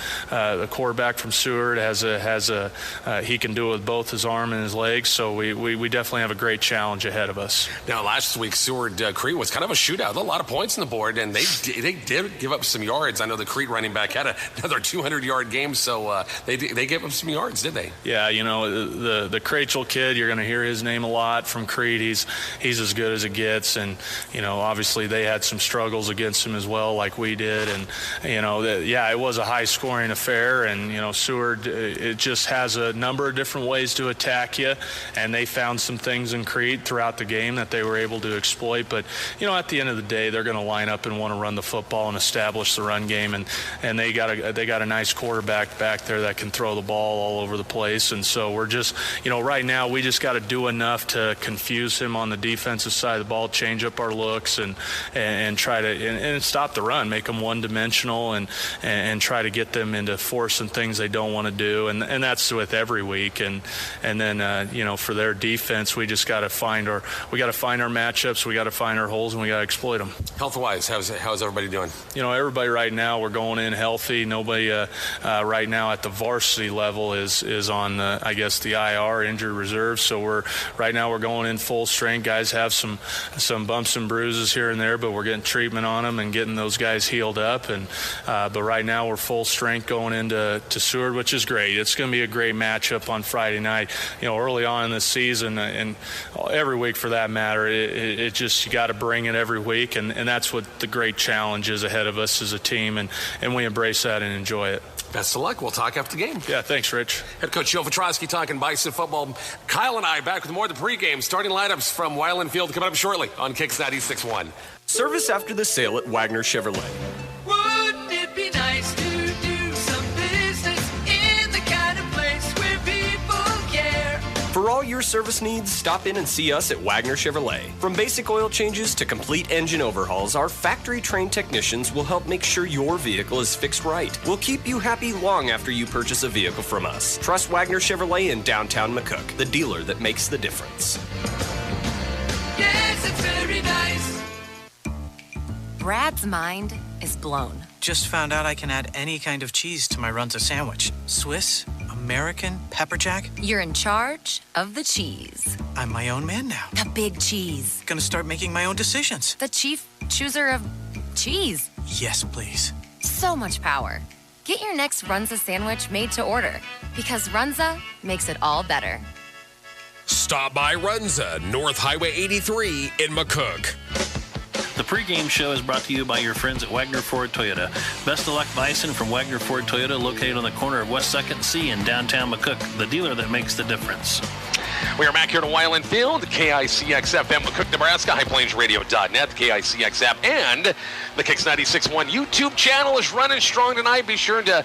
quarterback from Seward he can do it with both his arm and his legs. So we definitely have a great challenge ahead of us. Now, last week, Seward Crete was kind of a shootout. A lot of points on the board, and they did give up some yards. I know the Crete running back had another 200-yard game, so they gave up some yards, did they? Yeah, the Krachel kid, you're going to hear his name a lot from Crete. He's as good as it gets, and obviously they had some struggles against him as well, like we did, and it was a high-scoring affair, and Seward it just has a number of different ways to attack you, and they found some things in Crete throughout the game that they were able to exploit. But at the end of the day, they're going to line up and want to run the football and establish the run game, and they got a nice quarterback back there that can throw the ball all over the place. And so we're just right now we just got to do enough to confuse him on the defensive side of the ball, change up our looks, and try to and stop the run, make them one-dimensional, and try to get them into forcing things they don't want to do, and that's with every week. And then for their defense, we just got to find our matchups, we got to find our holes, and we got to exploit them. Health-wise, how's everybody doing? Everybody right now, we're going in healthy. Nobody right now at the varsity level is on the IR, injured reserve. So we're going in full strength. Guys have some bumps and bruises here and there, but we're getting treatment on them and getting those guys healed up. And but right now we're full strength going into Seward, which is great. It's going to be a great matchup on Friday night. Early on in the season and every week for that matter, it just you got to bring it every week, and that's what the great challenge is ahead of us as a team, and we embrace that and enjoy it. Best of luck. We'll talk after the game. Yeah, thanks, Rich. Head coach Joe Petrosky talking Bison football. Kyle and I back with more of the pregame starting lineups from Weiland Field coming up shortly on KICX 96.1. Service after the sale at Wagner Chevrolet. Wouldn't it be nice to do some business in the kind of place where people care? For all your service needs, stop in and see us at Wagner Chevrolet. From basic oil changes to complete engine overhauls, our factory-trained technicians will help make sure your vehicle is fixed right. We'll keep you happy long after you purchase a vehicle from us. Trust Wagner Chevrolet in downtown McCook, the dealer that makes the difference. Yes, it's very nice. Brad's mind is blown. Just found out I can add any kind of cheese to my Runza sandwich. Swiss, American, pepper jack. You're in charge of the cheese. I'm my own man now. The big cheese. Gonna start making my own decisions. The chief chooser of cheese. Yes, please. So much power. Get your next Runza sandwich made to order, because Runza makes it all better. Stop by Runza, North Highway 83 in McCook. The pregame show is brought to you by your friends at Wagner Ford Toyota. Best of luck, Bison from Wagner Ford Toyota, located on the corner of West 2nd C in downtown McCook, the dealer that makes the difference. We are back here to Weiland Field, KICX FM, McCook, Nebraska, highplanesradio.net, the KICX app, and the KICX 96.1 YouTube channel is running strong tonight. Be sure to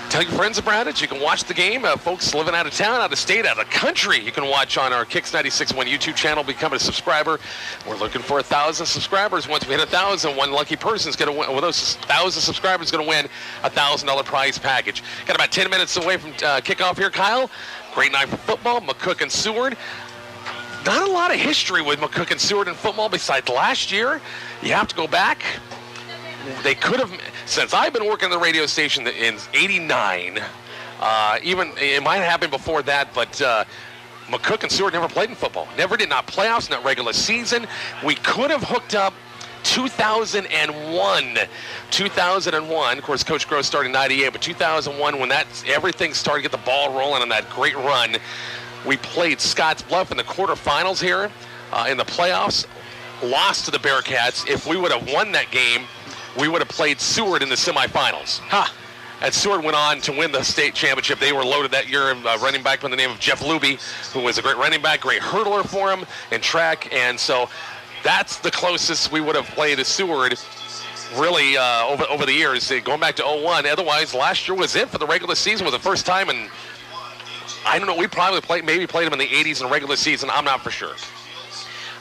tell your friends about it. You can watch the game. Folks living out of town, out of state, out of the country, you can watch on our KICX 96.1 YouTube channel. Become a subscriber. We're looking for 1,000 subscribers. Once we hit 1,000, one lucky person is going to win. Well, those 1,000 subscribers is going to win a $1,000 prize package. Got about 10 minutes away from kickoff here, Kyle. Great night for football. McCook and Seward. Not a lot of history with McCook and Seward in football besides last year. You have to go back. They could have, since I've been working at the radio station in '89, even it might have happened before that, but McCook and Seward never played in football. Never did, not playoffs, not regular season. We could have hooked up 2001. 2001, of course, Coach Gross started in '98, but 2001, when everything started to get the ball rolling on that great run, we played Scotts Bluff in the quarterfinals here in the playoffs, lost to the Bearcats. If we would have won that game, we would have played Seward in the semifinals. And Seward went on to win the state championship. They were loaded that year, running back by the name of Jeff Luby, who was a great running back, great hurdler for him in track. And so that's the closest we would have played to Seward, really, over the years, going back to '01. Otherwise, last year was it for the regular season. Was the first time, and I don't know, we probably played them in the '80s in the regular season. I'm not for sure.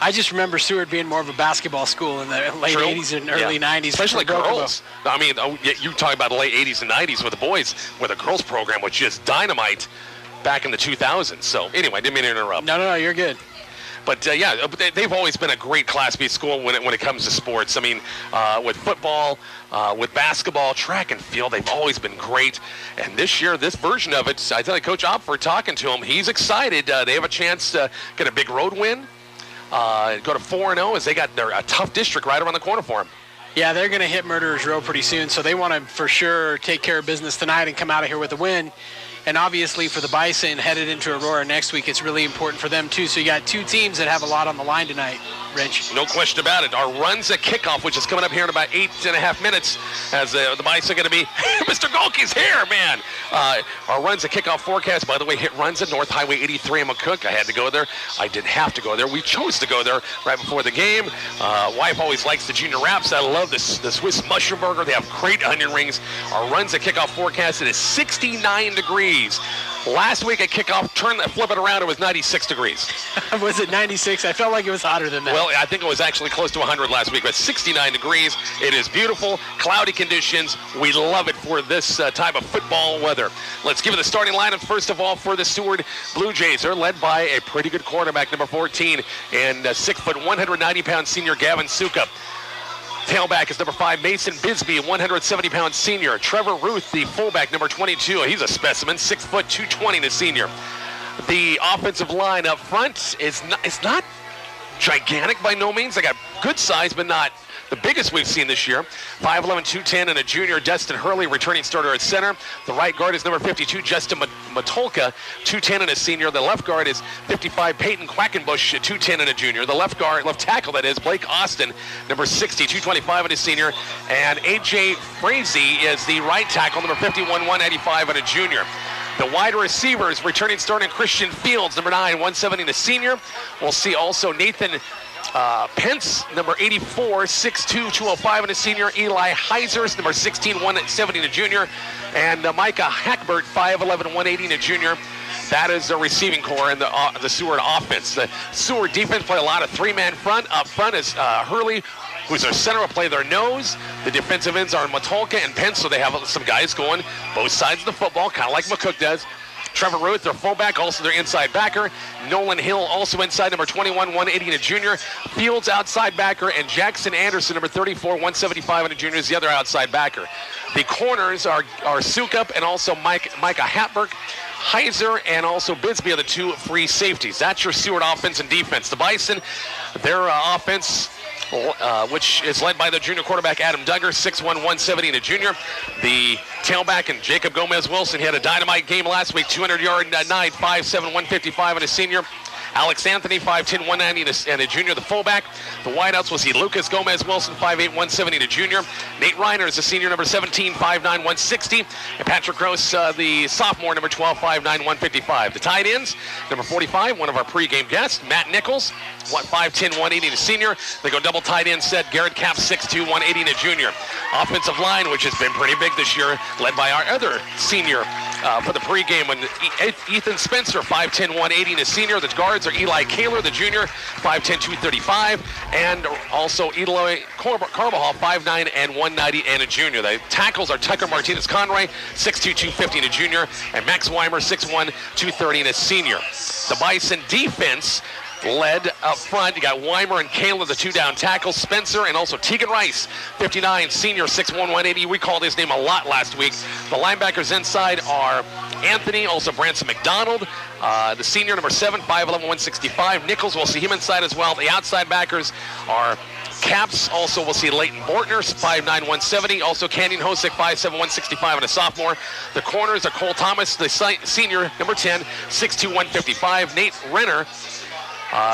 I just remember Seward being more of a basketball school in the late 80s and early 90s. Especially girls. I mean, you talk about the late 80s and 90s with the boys, where the girls program was just dynamite back in the 2000s. So, anyway, didn't mean to interrupt. No, you're good. But they've always been a great Class B school when it comes to sports. I mean, with football, with basketball, track and field, they've always been great. And this year, this version of it, I tell you, Coach Opfer, talking to him, he's excited. They have a chance to get a big road win, go to 4-0, as they got a tough district right around the corner for them. Yeah, they're going to hit Murderers Row pretty soon, so they want to for sure take care of business tonight and come out of here with a win. And obviously for the Bison headed into Aurora next week, it's really important for them too. So you got two teams that have a lot on the line tonight, Rich. No question about it. Our runs at kickoff, which is coming up here in about 8.5 minutes, as the Bison are going to be, Mr. Golke's here, man. Our runs at kickoff forecast, by the way, hit runs at North Highway 83 in McCook. I had to go there. I didn't have to go there. We chose to go there right before the game. Wife always likes the junior wraps. I love the Swiss mushroom burger. They have great onion rings. Our runs at kickoff forecast, it is 69 degrees. Last week at kickoff, flip it around, it was 96 degrees. Was it 96? I felt like it was hotter than that. Well, I think it was actually close to 100 last week, but 69 degrees. It is beautiful, cloudy conditions. We love it for this type of football weather. Let's give it the starting lineup, first of all, for the Seward Blue Jays. They're led by a pretty good quarterback, number 14, and 6 foot, 190-pound senior Gavin Suka. Tailback is number 5, Mason Bisbee, 170-pound senior. Trevor Ruth, the fullback, number 22. He's a specimen, 6 foot, 220, the senior. The offensive line up front is not gigantic by no means. They got good size, but not the biggest we've seen this year. 5'11", 210, and a junior, Destin Hurley, returning starter at center. The right guard is number 52, Justin Matolka, 210 and a senior. The left guard is 55, Peyton Quackenbush, 210 and a junior. The left tackle, that is, Blake Austin, number 60, 225 and a senior. And A.J. Frazee is the right tackle, number 51, 185 and a junior. The wide receivers, returning starter Christian Fields, number 9, 170 and a senior. We'll see also Nathan Pence, number 84, 6'2", 205 and a senior. Eli Heisers, number 16, 170 and a junior. And Micah Hackbert, 5'11", 180 and a junior. That is the receiving core in the Seward offense. The Seward defense play a lot of three-man front. Up front is Hurley, who's their center, will play their nose. The defensive ends are Matolka and Pence, so they have some guys going both sides of the football, kind of like McCook does. Trevor Ruth, their fullback, also their inside backer. Nolan Hill, also inside, number 21, 180 and a junior. Fields, outside backer, and Jackson Anderson, number 34, 175 and a junior, is the other outside backer. The corners are Sukup and also Micah Hatberg. Heiser and also Bisbee are the two free safeties. That's your Seward offense and defense. The Bison, their offense, which is led by the junior quarterback Adam Duggar, 6'1", 170 and a junior. The tailback and Jacob Gomez-Wilson, he had a dynamite game last week, 200-yard night, 5'7", 155 and a senior. Alex Anthony, 5'10", 190 and a junior, the fullback. The wideouts will see Lucas Gomez-Wilson, 5'8", 170 and a junior. Nate Reiner is the senior, number 17, 5'9", 160. And Patrick Gross, the sophomore, number 12, 5'9", 155. The tight ends, number 45, one of our pregame guests, Matt Nichols, 5'10", 180 and a senior. They go double tight end set, Garrett Cap, 6'2", 180 and a junior. Offensive line, which has been pretty big this year, led by our other senior for the pregame, and Ethan Spencer, 5'10", 180 and a senior. The guards are Eli Kaler, the junior, 5'10", 235, and also Eloy Carbajal, 5'9", and 190 and a junior. The tackles are Tucker Martinez-Conroy, 6'2", 250 and a junior, and Max Weimer, 6'1", 230 and a senior. The Bison defense led up front. You got Weimer and Kaler, the two down tackles. Spencer and also Tegan Rice, 59, senior, 6'1", 180. We called his name a lot last week. The linebackers inside are Anthony, also Branson McDonald, the senior, number 7, 5'11", 165. Nichols, we'll see him inside as well. The outside backers are Caps. Also, we'll see Leighton Bortner, 5'9", 170. Also, Canyon Hosick, 5'7", 165, and a sophomore. The corners are Cole Thomas, the senior, number 10, 6'2", 155. Nate Renner,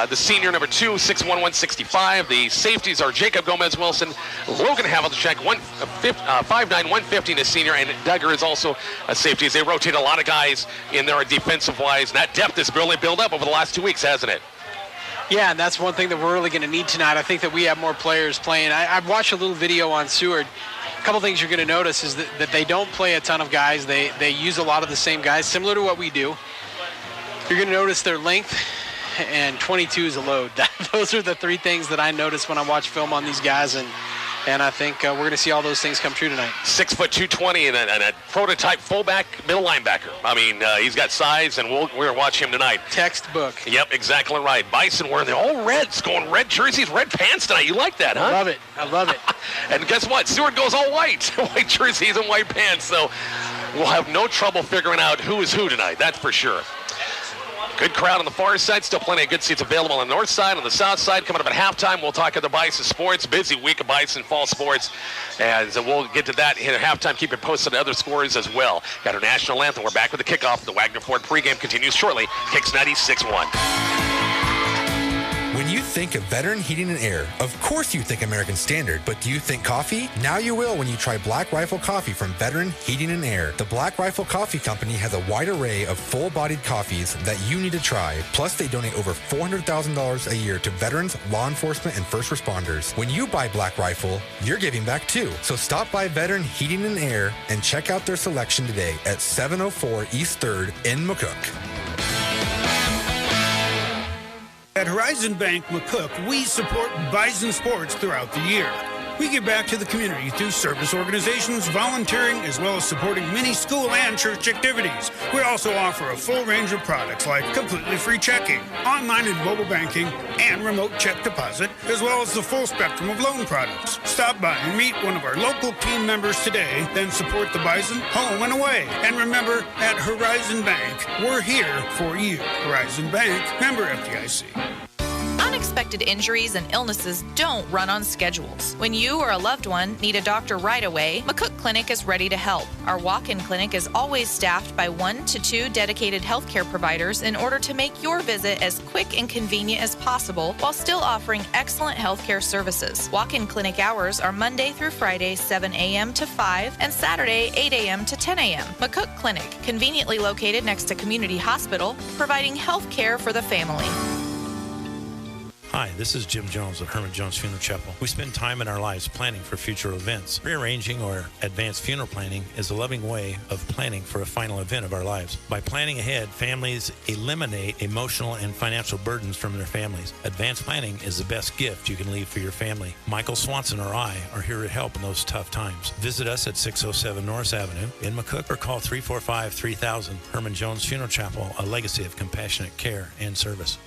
the senior, number 2, 6'1", 165. The safeties are Jacob Gomez-Wilson, Logan Havlicek, 5'9", 150, and a senior, and Duggar is also a safety. They rotate a lot of guys in there defensive-wise, and that depth has really built up over the last 2 weeks, hasn't it? Yeah, and that's one thing that we're really going to need tonight. I think that we have more players playing. I've watched a little video on Seward. A couple things you're going to notice is that they don't play a ton of guys. They use a lot of the same guys, similar to what we do. You're going to notice their length, and 22 is a load. Those are the three things that I notice when I watch film on these guys. And And I think we're going to see all those things come true tonight. 6 foot 220 and a prototype fullback, middle linebacker. I mean, he's got size, and we're going to watch him tonight. Textbook. Yep, exactly right. Bison wearing all reds, going red jerseys, red pants tonight. You like that, huh? I love it. I love it. And guess what? Seward goes all white. White jerseys and white pants. So we'll have no trouble figuring out who is who tonight. That's for sure. Good crowd on the far side. Still plenty of good seats available on the north side. On the south side, coming up at halftime, we'll talk about Bison sports. Busy week of Bison fall sports. And so we'll get to that at halftime. Keep it posted on other scores as well. Got our national anthem. We're back with the kickoff. The Wagner Ford pregame continues shortly. Kicks 96.1. When you think of Veteran Heating and Air, of course you think American Standard, but do you think coffee? Now you will when you try Black Rifle Coffee from Veteran Heating and Air. The Black Rifle Coffee Company has a wide array of full-bodied coffees that you need to try. Plus, they donate over $400,000 a year to veterans, law enforcement, and first responders. When you buy Black Rifle, you're giving back too. So stop by Veteran Heating and Air and check out their selection today at 704 East 3rd in McCook. At Horizon Bank McCook, we support Bison sports throughout the year. We give back to the community through service organizations, volunteering, as well as supporting many school and church activities. We also offer a full range of products like completely free checking, online and mobile banking, and remote check deposit, as well as the full spectrum of loan products. Stop by and meet one of our local team members today, then support the Bison home and away. And remember, at Horizon Bank, we're here for you. Horizon Bank, member FDIC. Unexpected injuries and illnesses don't run on schedules. When you or a loved one need a doctor right away, McCook Clinic is ready to help. Our walk-in clinic is always staffed by 1 to 2 dedicated healthcare providers in order to make your visit as quick and convenient as possible while still offering excellent healthcare services. Walk-in clinic hours are Monday through Friday, 7 a.m. to 5, and Saturday, 8 a.m. to 10 a.m. McCook Clinic, conveniently located next to Community Hospital, providing healthcare for the family. Hi, this is Jim Jones at Herman Jones Funeral Chapel. We spend time in our lives planning for future events. Rearranging or advanced funeral planning is a loving way of planning for a final event of our lives. By planning ahead, families eliminate emotional and financial burdens from their families. Advanced planning is the best gift you can leave for your family. Michael Swanson or I are here to help in those tough times. Visit us at 607 Norris Avenue in McCook or call 345-3000. Herman Jones Funeral Chapel, a legacy of compassionate care and service.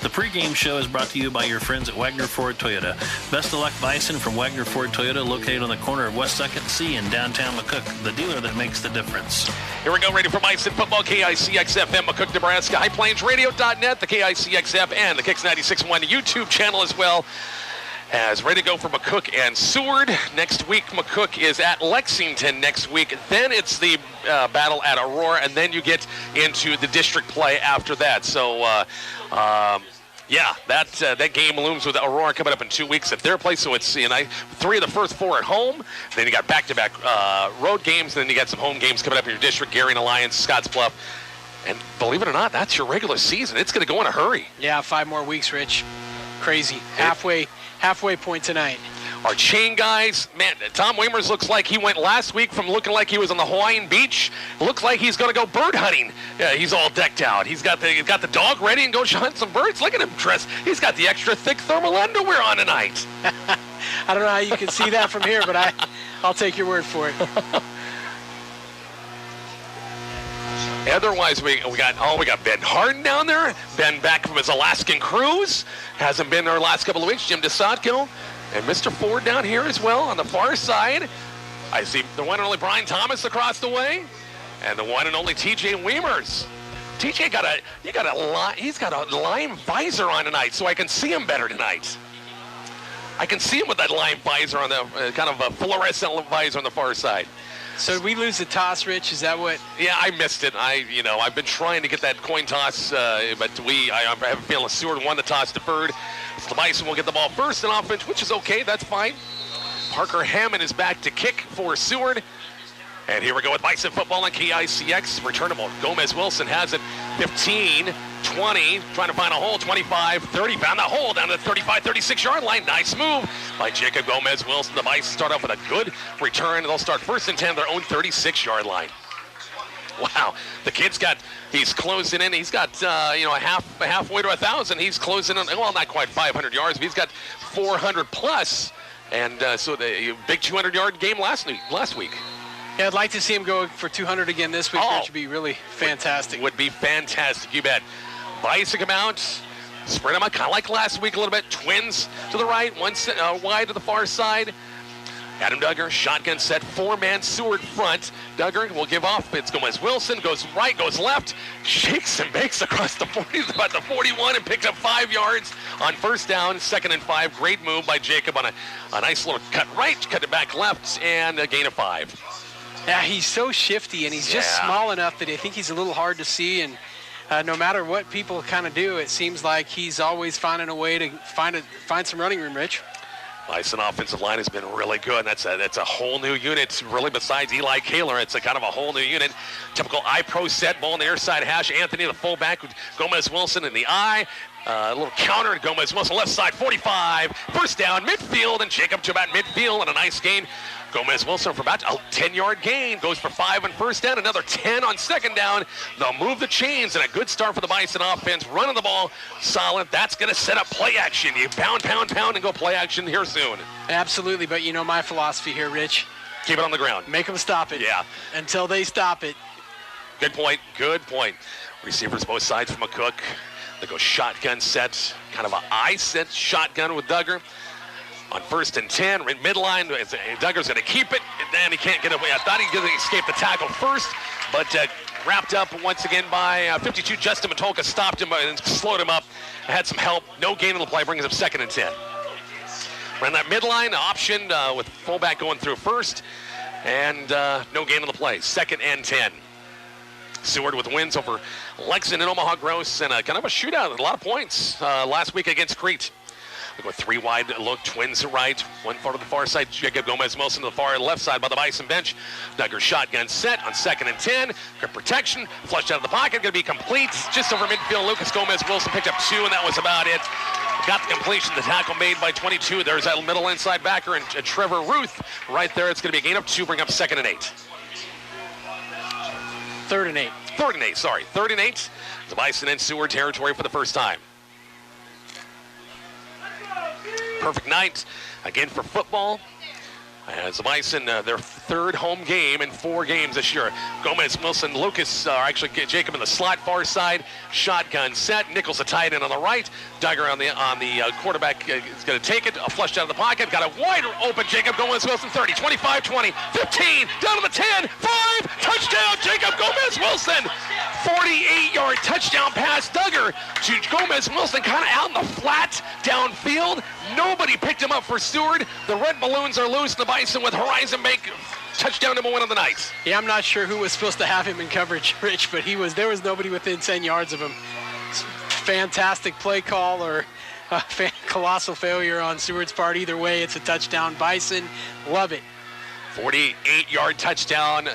The pregame show is brought to you by your friends at Wagner Ford Toyota. Best of luck, Bison, from Wagner Ford Toyota, located on the corner of West 2nd and C in downtown McCook, the dealer that makes the difference. Here we go, ready for Bison football, KICX FM, McCook, Nebraska, HighPlainsRadio.net, the KICX app, and the Kicks 96.1 YouTube channel as well. As ready to go for McCook and Seward. Next week, McCook is at Lexington next week. Then it's the battle at Aurora, and then you get into the district play after that. So, that game looms with Aurora coming up in 2 weeks at their place. So it's 3 of the first 4 at home. Then you got back-to-back road games. Then you got some home games coming up in your district, Gary and Alliance, Scottsbluff. And believe it or not, that's your regular season. It's going to go in a hurry. Yeah, 5 more weeks, Rich. Crazy. Halfway point tonight. Our chain guys, man, Tom Weimers looks like he went last week from looking like he was on the Hawaiian beach. Looks like he's going to go bird hunting. Yeah, he's all decked out. He's got the dog ready and go hunt some birds. Look at him dressed. He's got the extra thick thermal underwear on tonight. I don't know how you can see that from here, but I'll take your word for it. Otherwise, we got Ben Harden down there. Ben back from his Alaskan cruise. Hasn't been there the last couple of weeks. Jim DeSatko and Mr. Ford down here as well on the far side. I see the one and only Brian Thomas across the way, and the one and only TJ Weimers. TJ he's got a lime visor on tonight, so I can see him better tonight. I can see him with that lime visor on the kind of a fluorescent visor on the far side. So did we lose the toss, Rich? Is that what? Yeah, I missed it. I've been trying to get that coin toss, but I have a feeling Seward won the toss deferred. So the Bison will get the ball first in offense, which is okay. That's fine. Parker Hammond is back to kick for Seward. And here we go with Bison football on KICX. Returnable. Gomez Wilson has it. 15, 20, trying to find a hole. 25, 30. Found the hole down to the 35, 36-yard line. Nice move by Jacob Gomez Wilson. The Bison start off with a good return. They'll start first and 10, their own 36-yard line. Wow, the kid's he's closing in. He's got, halfway to 1,000. He's closing in, well, not quite 500 yards, but he's got 400 plus. And so the big 200-yard game last week. Yeah, I'd like to see him go for 200 again this week. Which would be really fantastic. Would be fantastic, you bet. Bison come out, spread them out, kind of like last week a little bit. Twins to the right, one wide to the far side. Adam Duggar, shotgun set, 4-man Seward front. Duggar will give off. It's Gomez Wilson, goes right, goes left, shakes and bakes across the 40, about the 41, and picked up 5 yards on first down, 2nd and 5. Great move by Jacob on a nice little cut right, cut it back left, and a gain of 5. Yeah, he's so shifty, and he's just small enough that I think he's a little hard to see, and no matter what people kind of do, it seems like he's always finding a way to find some running room, Rich. Bison offensive line has been really good. That's a whole new unit, really, besides Eli Kaler. It's a kind of a whole new unit. Typical I-pro set, ball on the air side hash. Anthony, the fullback, with Gomez Wilson in the I. A little counter to Gomez Wilson, left side, 45. First down, midfield, and Jacob to about midfield, and a nice gain. Gomez Wilson for about a 10-yard gain. Goes for 5 on first down, another 10 on second down. They'll move the chains, and a good start for the Bison offense. Running the ball solid. That's going to set up play action. You pound, and go play action here soon. Absolutely, but you know my philosophy here, Rich. Keep it on the ground. Make them stop it. Yeah. Until they stop it. Good point. Receivers both sides from McCook. They go shotgun set, kind of an I set shotgun with Duggar. On 1st and 10, midline, Duggar's going to keep it, and he can't get away. I thought he was going to escape the tackle first, but wrapped up once again by 52. Justin Matulka stopped him and slowed him up. Had some help. No gain on the play, brings up 2nd and 10. Ran that midline option with fullback going through first, and no gain on the play. 2nd and 10. Seward with wins over Lexington and Omaha Gross, and kind of a shootout, a lot of points last week against Crete. We go 3 wide look, twins to right, one far to the far side. Jacob Gomez Wilson to the far left side by the Bison bench. Duggar shotgun set on 2nd and 10. Good protection, flushed out of the pocket, going to be complete. Just over midfield, Lucas Gomez Wilson picked up 2, and that was about it. Got the completion, the tackle made by 22. There's that middle inside backer, and Trevor Ruth right there. It's going to be a gain of 2, bring up 2nd and 8. 3rd and 8. 3rd and 8, sorry. 3rd and 8. The Bison in Seward territory for the first time. Perfect night again for football. As the Bison, their 3rd home game in 4 games this year. Gomez, Wilson, Lucas, actually Jacob in the slot far side. Shotgun set. Nichols a tight end on the right. Duggar on the quarterback is going to take it. Flushed out of the pocket. Got a wide open Jacob Gomez Wilson. 30, 25, 20, 15. Down to the 10. 5. Touchdown Jacob Gomez Wilson. 48-yard touchdown pass. Duggar to Gomez Wilson, kind of out in the flat downfield. Nobody picked him up for Seward. The red balloons are loose. The Bison with Horizon Bank touchdown number 1 of the night. Yeah, I'm not sure who was supposed to have him in coverage, Rich, but there was nobody within 10 yards of him. Fantastic play call or colossal failure on Seward's part. Either way, it's a touchdown. Bison, love it. 48-yard touchdown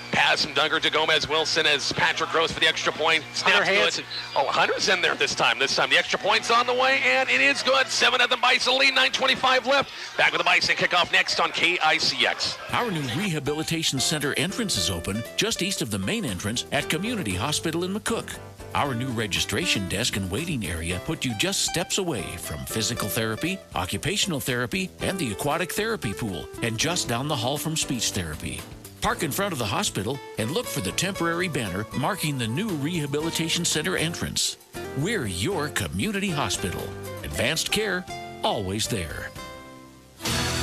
pass from Duggar to Gomez Wilson as Patrick Gross for the extra point. Snaps good. Hunter's in there this time. The extra point's on the way, and it is good. 7-0 Bison lead, 9:25 left. Back with the Bison kickoff next on KICX. Our new Rehabilitation Center entrance is open just east of the main entrance at Community Hospital in McCook. Our new registration desk and waiting area put you just steps away from physical therapy, occupational therapy, and the aquatic therapy pool, and just down the hall from speech therapy. Park in front of the hospital and look for the temporary banner marking the new Rehabilitation Center entrance. We're your community hospital. Advanced care, always there.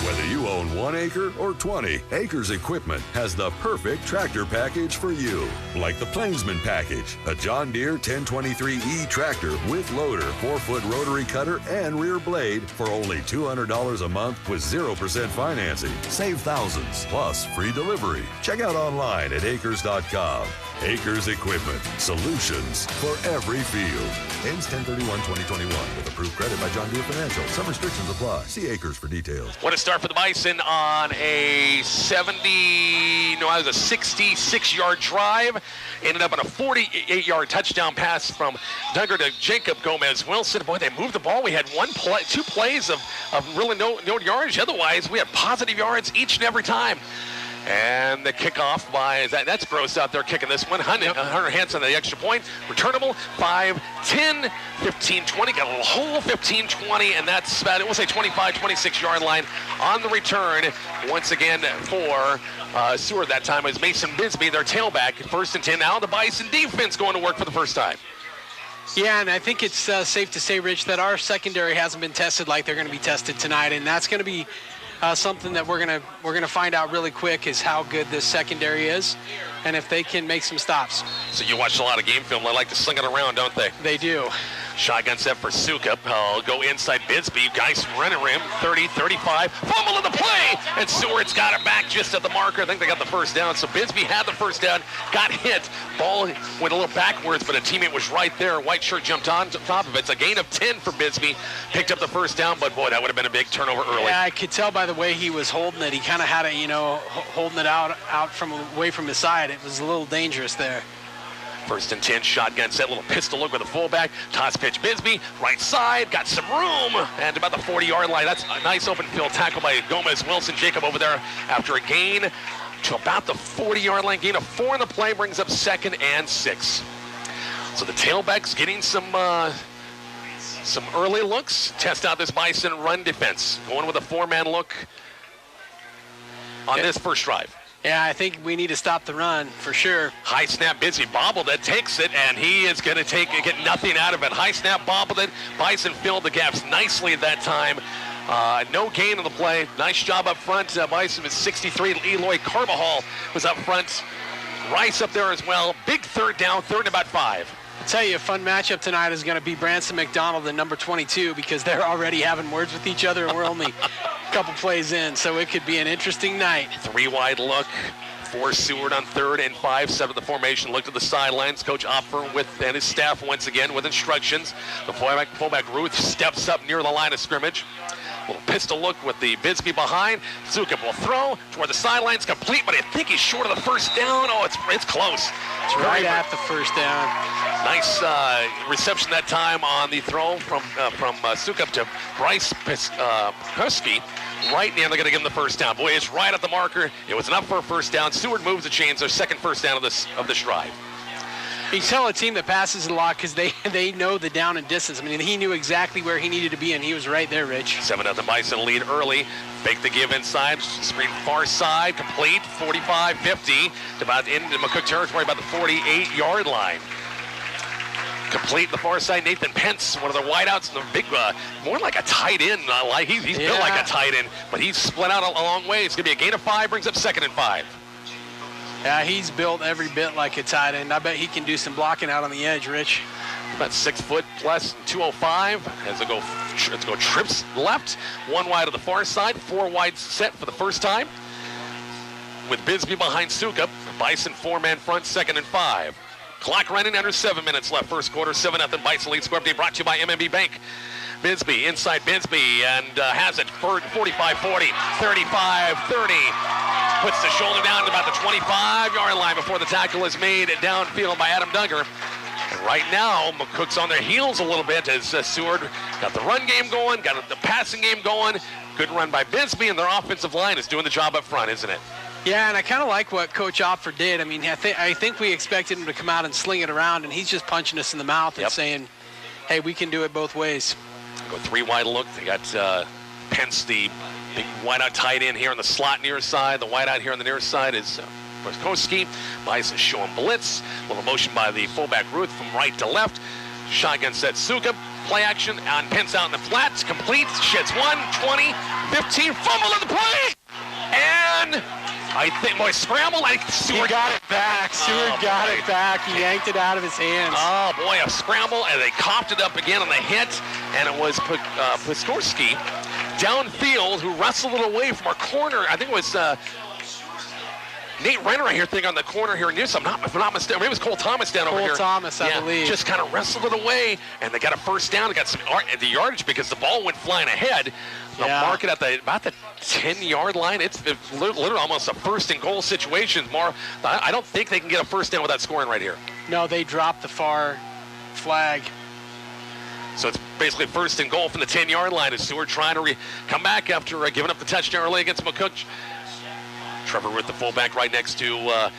Whether you own 1 acre or 20, Acres Equipment has the perfect tractor package for you. Like the Plainsman package, a John Deere 1023E tractor with loader, 4-foot rotary cutter, and rear blade for only $200 a month with 0% financing. Save thousands, plus free delivery. Check out online at acres.com. Acres Equipment, solutions for every field. Ends 10/31/2021 with approved credit by John Deere Financial. Some restrictions apply. See Acres for details. What a start for the Bison on a 66-yard drive. Ended up on a 48-yard touchdown pass from Duggar to Jacob Gomez Wilson. Boy, they moved the ball. We had 2 plays of really no yardage. Otherwise, we had positive yards each and every time. And the kickoff by, that's gross out there kicking this one. Hunter Hansen, the extra point. Returnable, 5, 10, 15, 20. Got a little hole, 15, 20. And that's about, we'll say 25, 26-yard line on the return. Once again for Seward that time is Mason Bisbee, their tailback. 1st and 10 now. The Bison defense going to work for the first time. Yeah, and I think it's safe to say, Rich, that our secondary hasn't been tested like they're going to be tested tonight, and that's going to be something that we're gonna find out really quick is how good this secondary is, and if they can make some stops. So you watched a lot of game film. They like to sling it around, don't they? They do. Shotgun set for Sukup. Go inside Bisbee. Guys running him. 30, 35. Fumble in the play. And Seward's got it back just at the marker. I think they got the first down. So Bisbee had the first down. Got hit. Ball went a little backwards, but a teammate was right there. White shirt jumped on top of it. It's a gain of 10 for Bisbee. Picked up the first down, but boy, that would have been a big turnover early. Yeah, I could tell by the way he was holding it. He kind of had it, holding it out from away from his side. It was a little dangerous there. 1st and 10, shotgun set, little pistol look with the fullback. Toss pitch, Bisbee, right side, got some room, and about the 40-yard line. That's a nice open field tackle by Gomez. Wilson Jacob over there after a gain to about the 40-yard line. Gain of 4 in the play brings up 2nd and 6. So the tailback's getting some early looks. Test out this Bison run defense. Going with a 4-man look on this first drive. Yeah, I think we need to stop the run for sure. High snap, Bisbee bobbled it, takes it, and he is going to get nothing out of it. High snap, bobbled it. Bison filled the gaps nicely at that time. No gain on the play. Nice job up front. Bison is 63. Eloy Carbajal was up front. Rice up there as well. Big 3rd down, 3rd and about 5. I'll tell you, a fun matchup tonight is going to be Branson McDonald and number 22 because they're already having words with each other, and we're only a couple plays in, so it could be an interesting night. 3 wide look for Seward on 3rd and 5. 7 the formation. Look to the sidelines. Coach Opfer and his staff once again with instructions. The fullback Ruth steps up near the line of scrimmage. Little pistol look with the Bisbee behind. Sukup will throw toward the sidelines, complete, but I think he's short of the first down. Oh, it's close. It's right at the first down. Nice reception that time on the throw from Sukup to Bryce Husky. Right in, they're going to give him the first down. Boy, it's right at the marker. It was enough for a first down. Seward moves the chains. Their 2nd first down of this drive. You can tell a team that passes a lot because they know the down and distance. I mean, he knew exactly where he needed to be, and he was right there, Rich. 7-0 Bison lead early. Fake the give inside. Screen far side. Complete. 45-50. About into McCook territory, about the 48-yard line. Complete the far side. Nathan Pence, one of the wideouts, and the big, more like a tight end. He's built like a tight end, but he's split out a long way. It's going to be a gain of 5. Brings up 2nd and 5. Yeah, he's built every bit like a tight end. I bet he can do some blocking out on the edge, Rich. About 6 foot plus 205 as they go trips left, 1 wide to the far side, 4 wide set for the first time. With Bisbee behind Sukup, Bison 4-man front, 2nd and 5. Clock running under 7 minutes left, first quarter, 7-0 Bison lead. Score update brought to you by MMB Bank. Bisbee, inside Bisbee, and has it 45-40, 35-30. Puts the shoulder down at about the 25-yard line before the tackle is made downfield by Adam Duggar. And right now, McCook's on their heels a little bit as Seward got the run game going, got the passing game going. Good run by Bisbee, and their offensive line is doing the job up front, isn't it? Yeah, and I kind of like what Coach Opfer did. I mean, I think we expected him to come out and sling it around, and he's just punching us in the mouth and saying, hey, we can do it both ways. Go 3 wide look. They got Pence, the big wideout tight end here on the slot near side. The wideout here on the near side is Koski. Bison showing blitz. Little motion by the fullback Ruth from right to left. Shotgun set Sukup. Play action on Pence out in the flats. Complete. Sheds 1, 20, 15. Fumble in the play. And I think, scramble. Seward got it back. Seward got it back. He yanked it out of his hands. Oh, boy, a scramble, and they coughed it up again on the hit, and it was Piskorski downfield who wrestled it away from our corner. I think it was Nate Renner right here, on the corner here. If I'm not mistaken, maybe it was Cole Thomas down over here. Cole Thomas, I believe. Just kind of wrestled it away, and they got a first down. They got some the yardage because the ball went flying ahead. They'll mark it at about the 10-yard line. It's literally almost a first and goal situation. I don't think they can get a first down without scoring right here. No, they dropped the far flag. So it's basically first and goal from the 10-yard line as Seward trying to come back after giving up the touchdown early against McCook. Trevor with the fullback right next to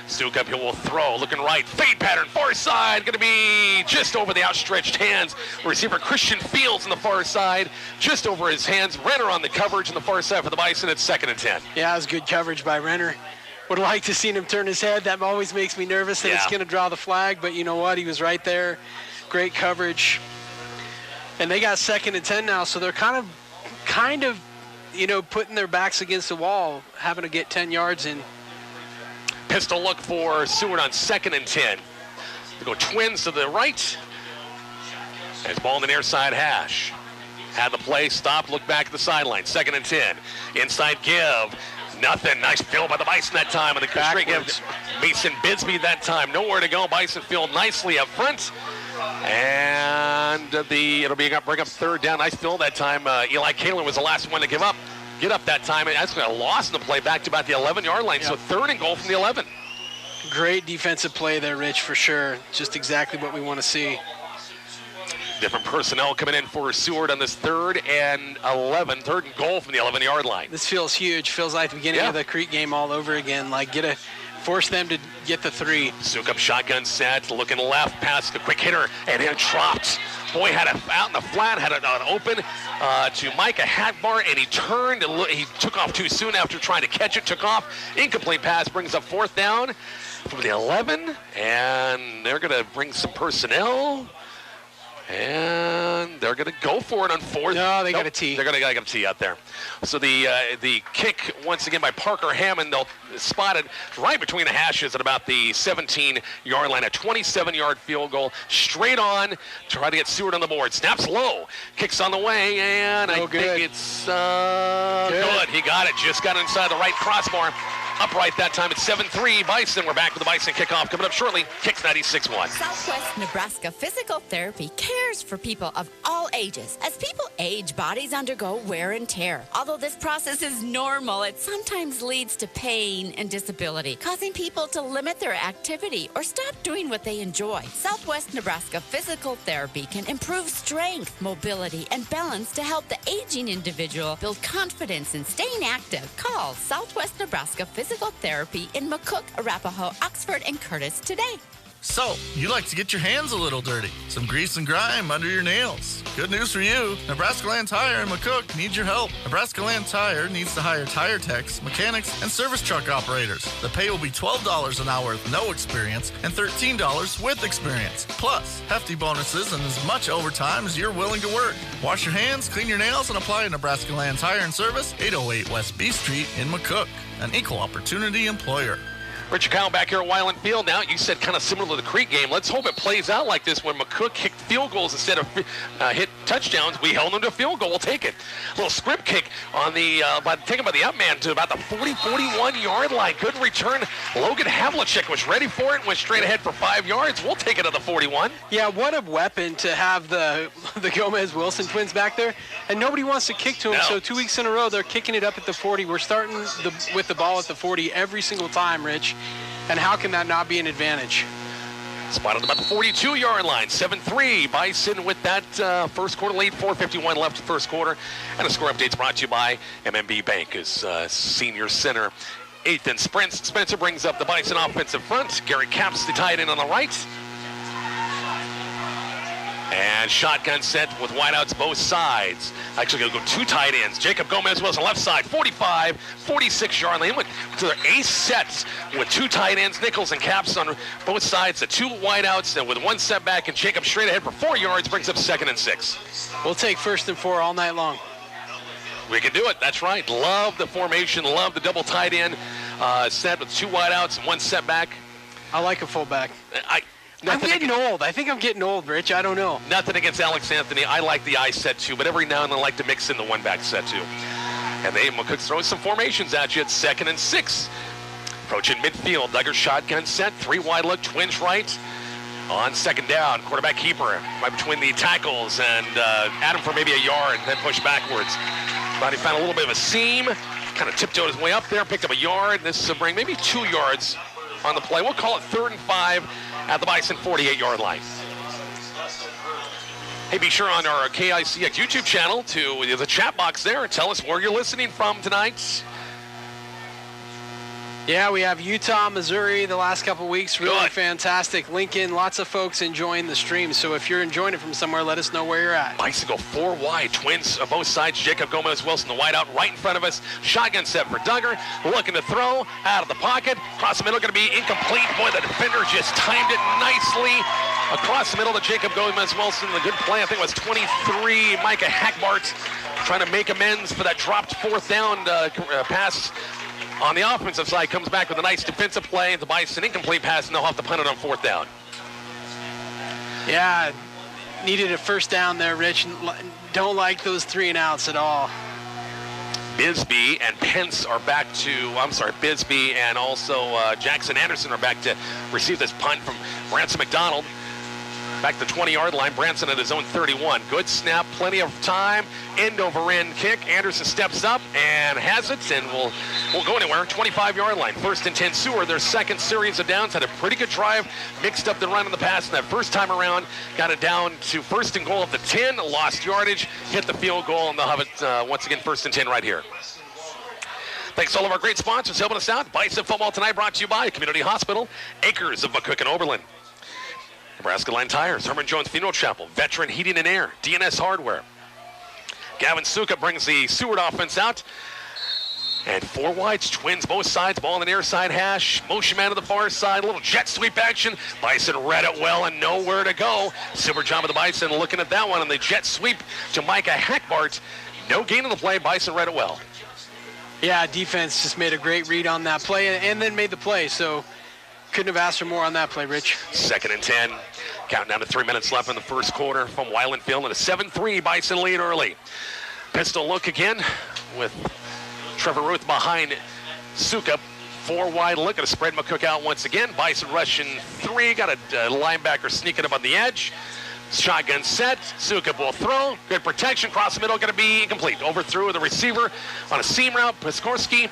Stukup. He will throw, looking right, fade pattern, far side, going to be just over the outstretched hands. Receiver Christian Fields on the far side, just over his hands. Renner on the coverage on the far side for the Bison. It's 2nd and 10. Yeah, it was good coverage by Renner. Would like to see him turn his head. That always makes me nervous that it's going to draw the flag, but you know what? He was right there. Great coverage. And they got 2nd and 10 now, so they're kind of, you know, putting their backs against the wall, having to get 10 yards in. Pistol look for Seward on 2nd and 10. They go twins to the right. There's ball in the near side hash. Had the play, stopped, look back at the sideline. 2nd and 10. Inside give. Nothing. Nice field by the Bison that time. And the straight give Mason Bidsby that time. Nowhere to go. Bison field nicely up front. And it'll bring up 3rd down. Nice field that time. Eli Kalen was the last one to get up that time. And that's a loss in the play back to about the 11-yard line. Yep. So 3rd and goal from the 11. Great defensive play there, Rich, for sure. Just exactly what we want to see. Different personnel coming in for Seward on this 3rd and 11. 3rd and goal from the 11-yard line. This feels huge. Feels like the beginning of the Creek game all over again. Like force them to get the 3. Stukup shotgun set, looking left, past the quick hitter, and then dropped. Boy had it out in the flat, had it open to Micah Hatbar, and he turned. He took off too soon after trying to catch it. Took off. Incomplete pass brings up 4th down from the 11, and they're going to bring some personnel. And they're going to go for it on 4th. No, they got a tee. They're going to get a tee out there. So the kick, once again, by Parker Hammond, they'll spot it right between the hashes at about the 17-yard line. A 27-yard field goal straight on to try to get Seward on the board. Snaps low. Kicks on the way, and I think it's good. He got it. Just got inside the right crossbar. Upright that time at 7-3. Bison. We're back with the Bison kickoff coming up shortly. Kicks 96.1. Southwest Nebraska Physical Therapy cares for people of all ages. As people age, bodies undergo wear and tear. Although this process is normal, it sometimes leads to pain and disability, causing people to limit their activity or stop doing what they enjoy. Southwest Nebraska Physical Therapy can improve strength, mobility, and balance to help the aging individual build confidence in staying active. Call Southwest Nebraska Physical Therapy in McCook, Arapahoe, Oxford, and Curtis today. So, you like to get your hands a little dirty. Some grease and grime under your nails. Good news for you. Nebraska Land Tire in McCook needs your help. Nebraska Land Tire needs to hire tire techs, mechanics, and service truck operators. The pay will be $12 an hour with no experience and $13 with experience. Plus, hefty bonuses and as much overtime as you're willing to work. Wash your hands, clean your nails, and apply at Nebraska Land Tire and Service, 808 West B Street in McCook. An equal opportunity employer. Richard Kyle back here at Weiland Field. Now, you said kind of similar to the Creek game. Let's hope it plays out like this when McCook kicked field goals instead of hit touchdowns. We held them to a field goal. We'll take it. A little script kick on taken by the up man to about the 41-yard line. Good return. Logan Havlicek was ready for it and went straight ahead for 5 yards. We'll take it at the 41. Yeah, what a weapon to have the Gomez-Wilson twins back there. And nobody wants to kick to them, so 2 weeks in a row, they're kicking it up at the 40. We're starting with the ball at the 40 every single time, Rich. And how can that not be an advantage? Spotted about the 42-yard line. 7-3. Bison with that first quarter lead. 4:51 left in the first quarter. And the score update's brought to you by MMB Bank as senior center. 8th and sprints. Spencer brings up the Bison offensive front. Gary Capps the tight end on the right. And shotgun set with wideouts both sides. Actually going to go 2 tight ends. Jacob Gomez was on the left side, 45, 46-yard line. Went to their ace sets with 2 tight ends, Nichols and Caps on both sides. The 2 wideouts and with 1 setback, and Jacob straight ahead for 4 yards, brings up 2nd and 6. We'll take 1st and 4 all night long. We can do it. That's right. Love the formation. Love the double tight end set with 2 wideouts and 1 setback. I like a fullback. I'm getting old. I think I'm getting old, Rich. I don't know. Nothing against Alex Anthony. I like the I set too, but every now and then I like to mix in the 1-back set too. And McCook's throwing some formations at you at 2nd and 6. Approaching midfield. Duggar shotgun set. 3 wide look. Twins right. On 2nd down. Quarterback keeper right between the tackles and Adam for maybe a yard, then push backwards. But he found a little bit of a seam. Kind of tiptoed his way up there. Picked up a yard. This will bring maybe 2 yards on the play. We'll call it 3rd and 5. At the Bison 48-yard line. Hey, be sure on our KICX YouTube channel to the chat box there and tell us where you're listening from tonight. Yeah, we have Utah, Missouri the last couple weeks. Really fantastic. Lincoln, lots of folks enjoying the stream. So if you're enjoying it from somewhere, let us know where you're at. Bicycle 4 wide. Twins on both sides. Jacob Gomez-Wilson, the wide out right in front of us. Shotgun set for Duggar. Looking to throw out of the pocket. Across the middle, going to be incomplete. Boy, the defender just timed it nicely. Across the middle to Jacob Gomez-Wilson. The good play, I think it was 23. Micah Hackbart trying to make amends for that dropped fourth down pass. On the offensive side, comes back with a nice defensive play. The Bison incomplete pass, and they'll have to punt it on fourth down. Yeah, needed a first down there, Rich. Don't like those 3 and outs at all. Bisbee and Pence are back to, Bisbee and also Jackson Anderson are back to receive this punt from Branson McDonald. Back to the 20-yard line. Branson at his own 31. Good snap, plenty of time. End over end kick. Anderson steps up and has it, and will go anywhere. 25-yard line. 1st and 10 Seward. Their second series of downs. Had a pretty good drive. Mixed up the run and the pass. And that first time around, got it down to 1st and goal of the 10. Lost yardage. Hit the field goal, and they'll have it once again 1st and 10 right here. Thanks to all of our great sponsors helping us out. Bison Football tonight brought to you by Community Hospital, Acres of McCook and Oberlin. Nebraska Line Tires, Herman Jones Funeral Chapel, Veteran Heating and Air, DNS Hardware. Gavin Suka brings the Seward offense out. And 4 wides, Twins both sides, ball on the near side hash. Motion man to the far side, a little jet sweep action. Bison read it well and nowhere to go. Super job of the Bison looking at that one on the jet sweep to Micah Hackbart. No gain in the play, Bison read it well. Yeah, defense just made a great read on that play and then made the play, so couldn't have asked for more on that play, Rich. 2nd and 10. Counting down to 3 minutes left in the first quarter from Weiland Field, and a 7-3 Bison lead early. Pistol look again with Trevor Ruth behind Suka. 4 wide look at a spread McCook out once again. Bison rushing 3. Got a linebacker sneaking up on the edge. Shotgun set. Suka will throw. Good protection. Cross the middle. Going to be incomplete. Overthrew the receiver on a seam route. Piskorski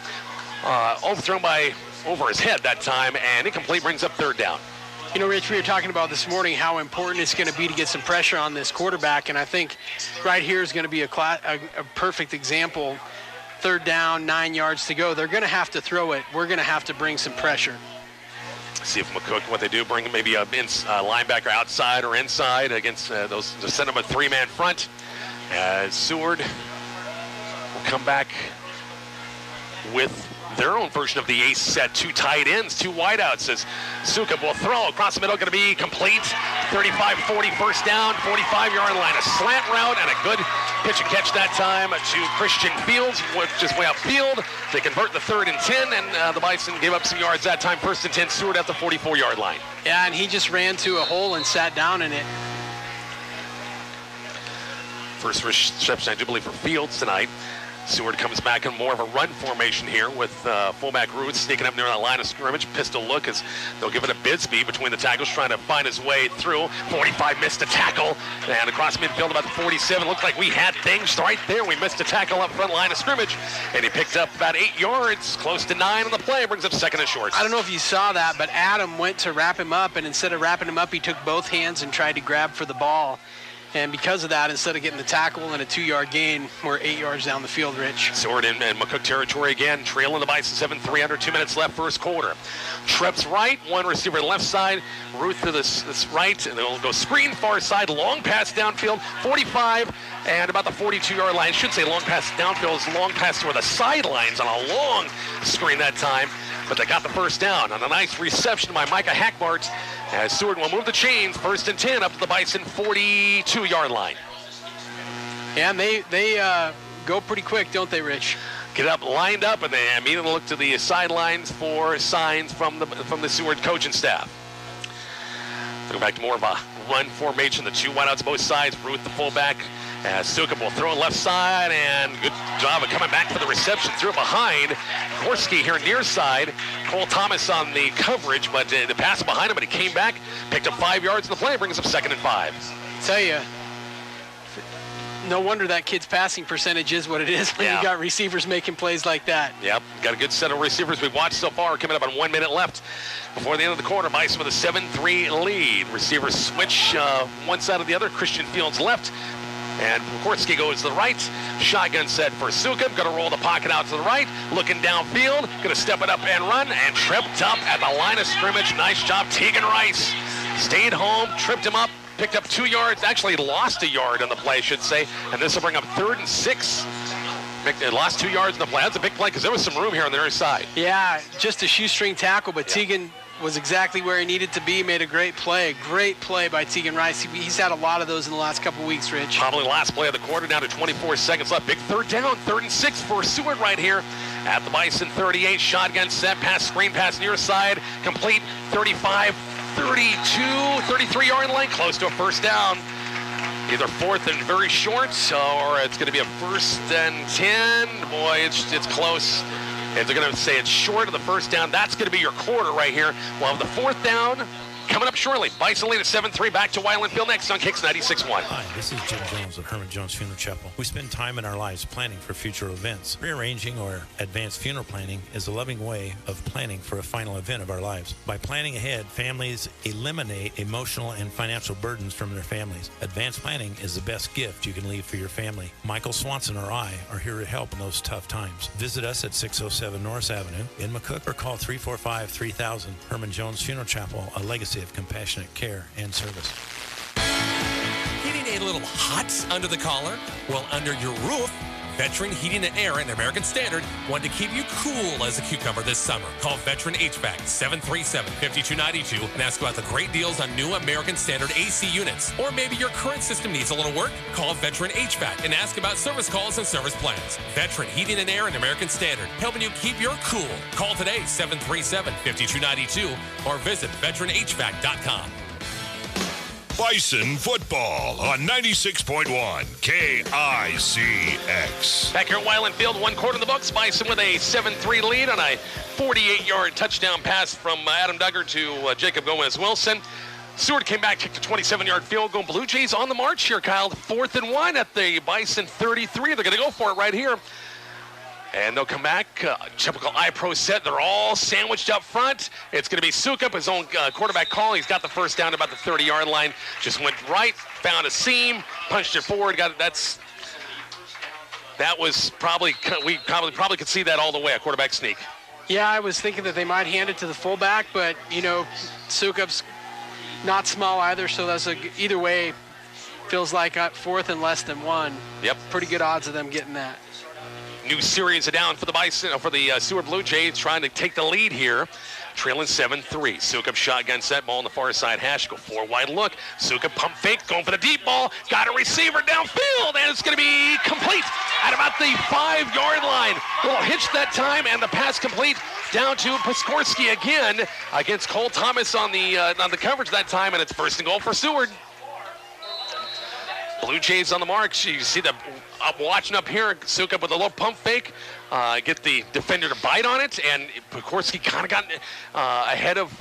overthrown by over his head that time, and incomplete, brings up 3rd down. You know, Rich, we were talking about this morning how important it's going to be to get some pressure on this quarterback, and I think right here is going to be a perfect example. 3rd down, 9 yards to go. They're going to have to throw it. We're going to have to bring some pressure. See if McCook, what they do, bring maybe a linebacker outside or inside against those, to send them a 3-man front. Seward will come back with their own version of the ace set. 2 tight ends, 2 wideouts as Suka will throw across the middle, going to be complete. 35-40 first down, 45-yard line. A slant route and a good pitch and catch that time to Christian Fields, which is way upfield. They convert the 3rd and 10, and the Bison gave up some yards that time. 1st and 10, Seward at the 44-yard line. Yeah, and he just ran to a hole and sat down in it. First reception, I do believe, for Fields tonight. Seward comes back in more of a run formation here with fullback Ruth sneaking up near the line of scrimmage. Pistol look as they'll give it a Bisbee between the tackles, trying to find his way through. 45 missed a tackle, and across midfield about the 47. Looked like we had things right there. We missed a tackle up front line of scrimmage, and he picked up about 8 yards, close to 9 on the play. Brings up 2nd and short. I don't know if you saw that, but Adam went to wrap him up, and instead of wrapping him up, he took both hands and tried to grab for the ball. And because of that, instead of getting the tackle and a 2-yard gain, we're 8 yards down the field, Rich. Seward in McCook territory again, trailing the Bison 7-3 under 2 minutes left first quarter. Trips right, 1 receiver left side, Ruth to this right, and they'll go screen far side, long pass downfield, 45, and about the 42-yard line. I should say long pass downfield is long pass toward the sidelines on a long screen that time. But they got the first down on a nice reception by Micah Hackbart as Seward will move the chains. 1st and 10 up to the Bison 42-yard line. Yeah, and they go pretty quick, don't they, Rich? Get up, lined up, and they immediately look to the sidelines for signs from the Seward coaching staff. Go back to more of a run formation. The 2 wideouts both sides. Ruth, the fullback. Suka will throw left side, and good job of coming back for the reception. Threw it behind. Gorski here near side. Cole Thomas on the coverage, but the pass behind him, but he came back, picked up 5 yards in the play, brings up 2nd and 5. Tell you, no wonder that kid's passing percentage is what it is when you got receivers making plays like that. Yep, got a good set of receivers we've watched so far. Coming up on 1 minute left before the end of the quarter. Bison with a 7-3 lead. Receivers switch one side or the other. Christian Fields left. And Kokorski goes to the right. Shotgun set for Sukup. Going to roll the pocket out to the right. Looking downfield. Going to step it up and run. And tripped up at the line of scrimmage. Nice job, Tegan Rice. Stayed home, tripped him up, picked up 2 yards. Actually lost a yard on the play, I should say. And this will bring up 3rd and 6. Lost 2 yards in the play. That's a big play because there was some room here on the other side. Yeah, just a shoestring tackle, but Tegan was exactly where he needed to be, made a great play. Great play by Tegan Rice. He's had a lot of those in the last couple weeks, Rich. Probably last play of the quarter, down to 24 seconds left. Big 3rd down, 3rd and 6 for Seward right here at the Bison 38. Shotgun set, pass, screen pass near side, complete 35, 32, 33-yard line, close to a 1st down. Either 4th and very short, or it's going to be a 1st and 10. Boy, it's close. If they're going to say it's short of the 1st down, that's going to be your quarter right here. We'll have the 4th down coming up shortly. Bison lead at 7-3. Back to Wyland Field next on Kicks 96.1. Hi, this is Jim Jones at Herman Jones Funeral Chapel. We spend time in our lives planning for future events. Rearranging or advanced funeral planning is a loving way of planning for a final event of our lives. By planning ahead, families eliminate emotional and financial burdens from their families. Advanced planning is the best gift you can leave for your family. Michael Swanson or I are here to help in those tough times. Visit us at 607 Norris Avenue in McCook or call 345-3000. Herman Jones Funeral Chapel, a legacy of compassionate care and service. Getting a little hot under the collar? Well, under your roof, Veteran Heating and Air and American Standard want to keep you cool as a cucumber this summer. Call Veteran HVAC 737-5292 and ask about the great deals on new American Standard AC units. Or maybe your current system needs a little work? Call Veteran HVAC and ask about service calls and service plans. Veteran Heating and Air and American Standard, helping you keep your cool. Call today 737-5292 or visit veteranhvac.com. Bison football on 96.1 KICX. Back here at Wyland Field, 1 quarter in the books. Bison with a 7-3 lead on a 48-yard touchdown pass from Adam Duggar to Jacob Gomez-Wilson. Seward came back, kicked a 27-yard field goal. Blue Jays on the march here, Kyle. 4th and 1 at the Bison 33. They're going to go for it right here. And they'll come back, typical iPro set. They're all sandwiched up front. It's going to be Sukup, his own quarterback call. He's got the 1st down to about the 30-yard line. Just went right, found a seam, punched it forward. That was probably, we probably could see that all the way, a quarterback sneak. Yeah, I was thinking that they might hand it to the fullback, but, Sukup's not small either, so that's either way, feels like 4th and less than 1. Yep. Pretty good odds of them getting that. New series of down for the Bison, for the Seward Blue Jays, trying to take the lead here. Trailing 7-3. Sukup shotgun set, ball on the far side hash. Go 4 wide look. Sukup pump fake, going for the deep ball. Got a receiver downfield, and it's going to be complete at about the 5-yard line. A little hitch that time, and the pass complete down to Piskorski again against Cole Thomas on the coverage that time, and it's 1st and goal for Seward. Blue Jays on the mark. You see the watching up here, Sukup with a little pump fake, get the defender to bite on it, and Piskorski kind of got ahead of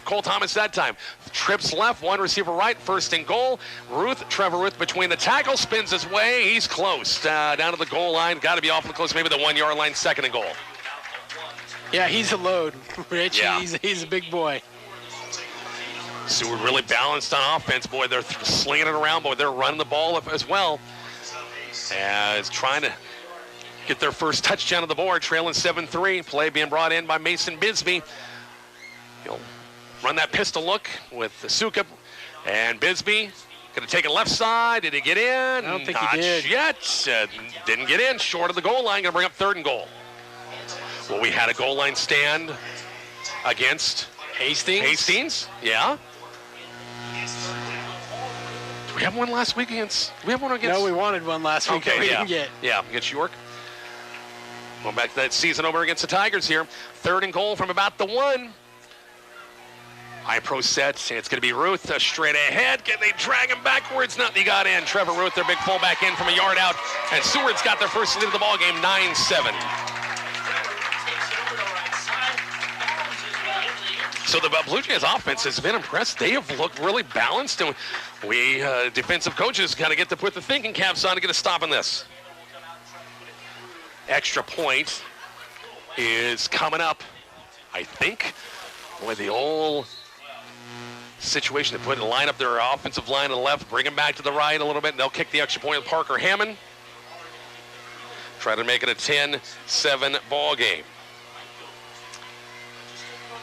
Cole Thomas that time. Trips left, 1 receiver right, 1st and goal. Trevor Ruth between the tackle, spins his way. He's close, down to the goal line. Got to be awfully close, maybe the 1-yard line, 2nd and goal. Yeah, he's a load, Rich. Yeah. He's a big boy. Seward really balanced on offense. Boy, they're slinging it around. Boy, they're running the ball as well. As trying to get their first touchdown on the board, trailing 7-3. Play being brought in by Mason Bisbee. He'll run that pistol look with the Sukup. And Bisbee going to take it left side. Did he get in? I don't think he did. Not yet. Didn't get in. Short of the goal line. Going to bring up 3rd and goal. Well, we had a goal line stand against Hastings. Yeah. Did we have one last week against? Did we have one against? No, we wanted one last week. Okay, we yeah. didn't get. Yeah, against York. Going back to that season over against the Tigers here. 3rd and goal from about the 1. iPro set. It's going to be Ruth straight ahead. Can they drag him backwards? Nothing. He got in. Trevor Ruth, their big fullback, in from a yard out. And Seward's got their first lead of the ball game, 9-7. So the Blue Jays offense has been impressed. They have looked really balanced, and we defensive coaches kind of get to put the thinking caps on to get a stop on this. Extra point is coming up, I think, with the old situation. They line up their offensive line to the left, bring them back to the right a little bit, and they'll kick the extra point with Parker Hammond. Try to make it a 10-7 ball game.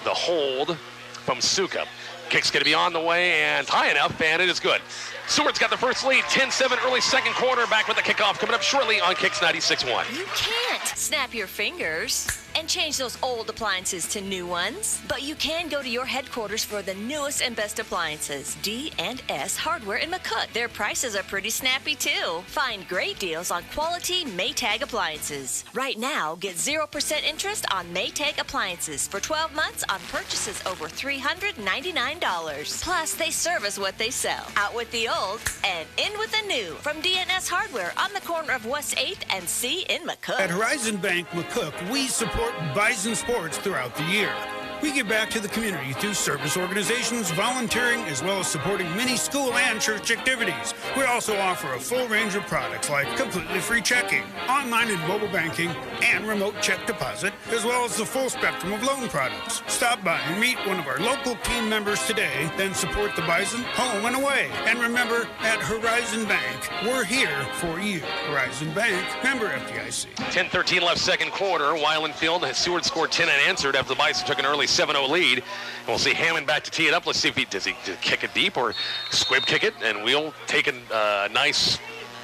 The hold from Suka. Kick's going to be on the way and high enough, and it is good. Seward's got the first lead, 10-7 early second quarter. Back with the kickoff coming up shortly on Kicks 96.1. You can't snap your fingers and change those old appliances to new ones, but you can go to your headquarters for the newest and best appliances, D&S Hardware in McCook. Their prices are pretty snappy too. Find great deals on quality Maytag appliances. Right now, get 0% interest on Maytag appliances for 12 months on purchases over $399. Plus, they service what they sell. Out with the old and in with the new. From D&S Hardware on the corner of West 8th and C in McCook. At Horizon Bank McCook, we support Bison sports throughout the year. We give back to the community through service organizations, volunteering, as well as supporting many school and church activities. We also offer a full range of products like completely free checking, online and mobile banking, and remote check deposit, as well as the full spectrum of loan products. Stop by and meet one of our local team members today, then support the Bison home and away. And remember, at Horizon Bank, we're here for you. Horizon Bank, member FDIC. 10-13 left second quarter. Weiland Field, Seward scored 10 unanswered after the Bison took an early 7-0 lead. We'll see Hammond back to tee it up. Let's see if does he kick it deep or squib kick it, and we'll take a nice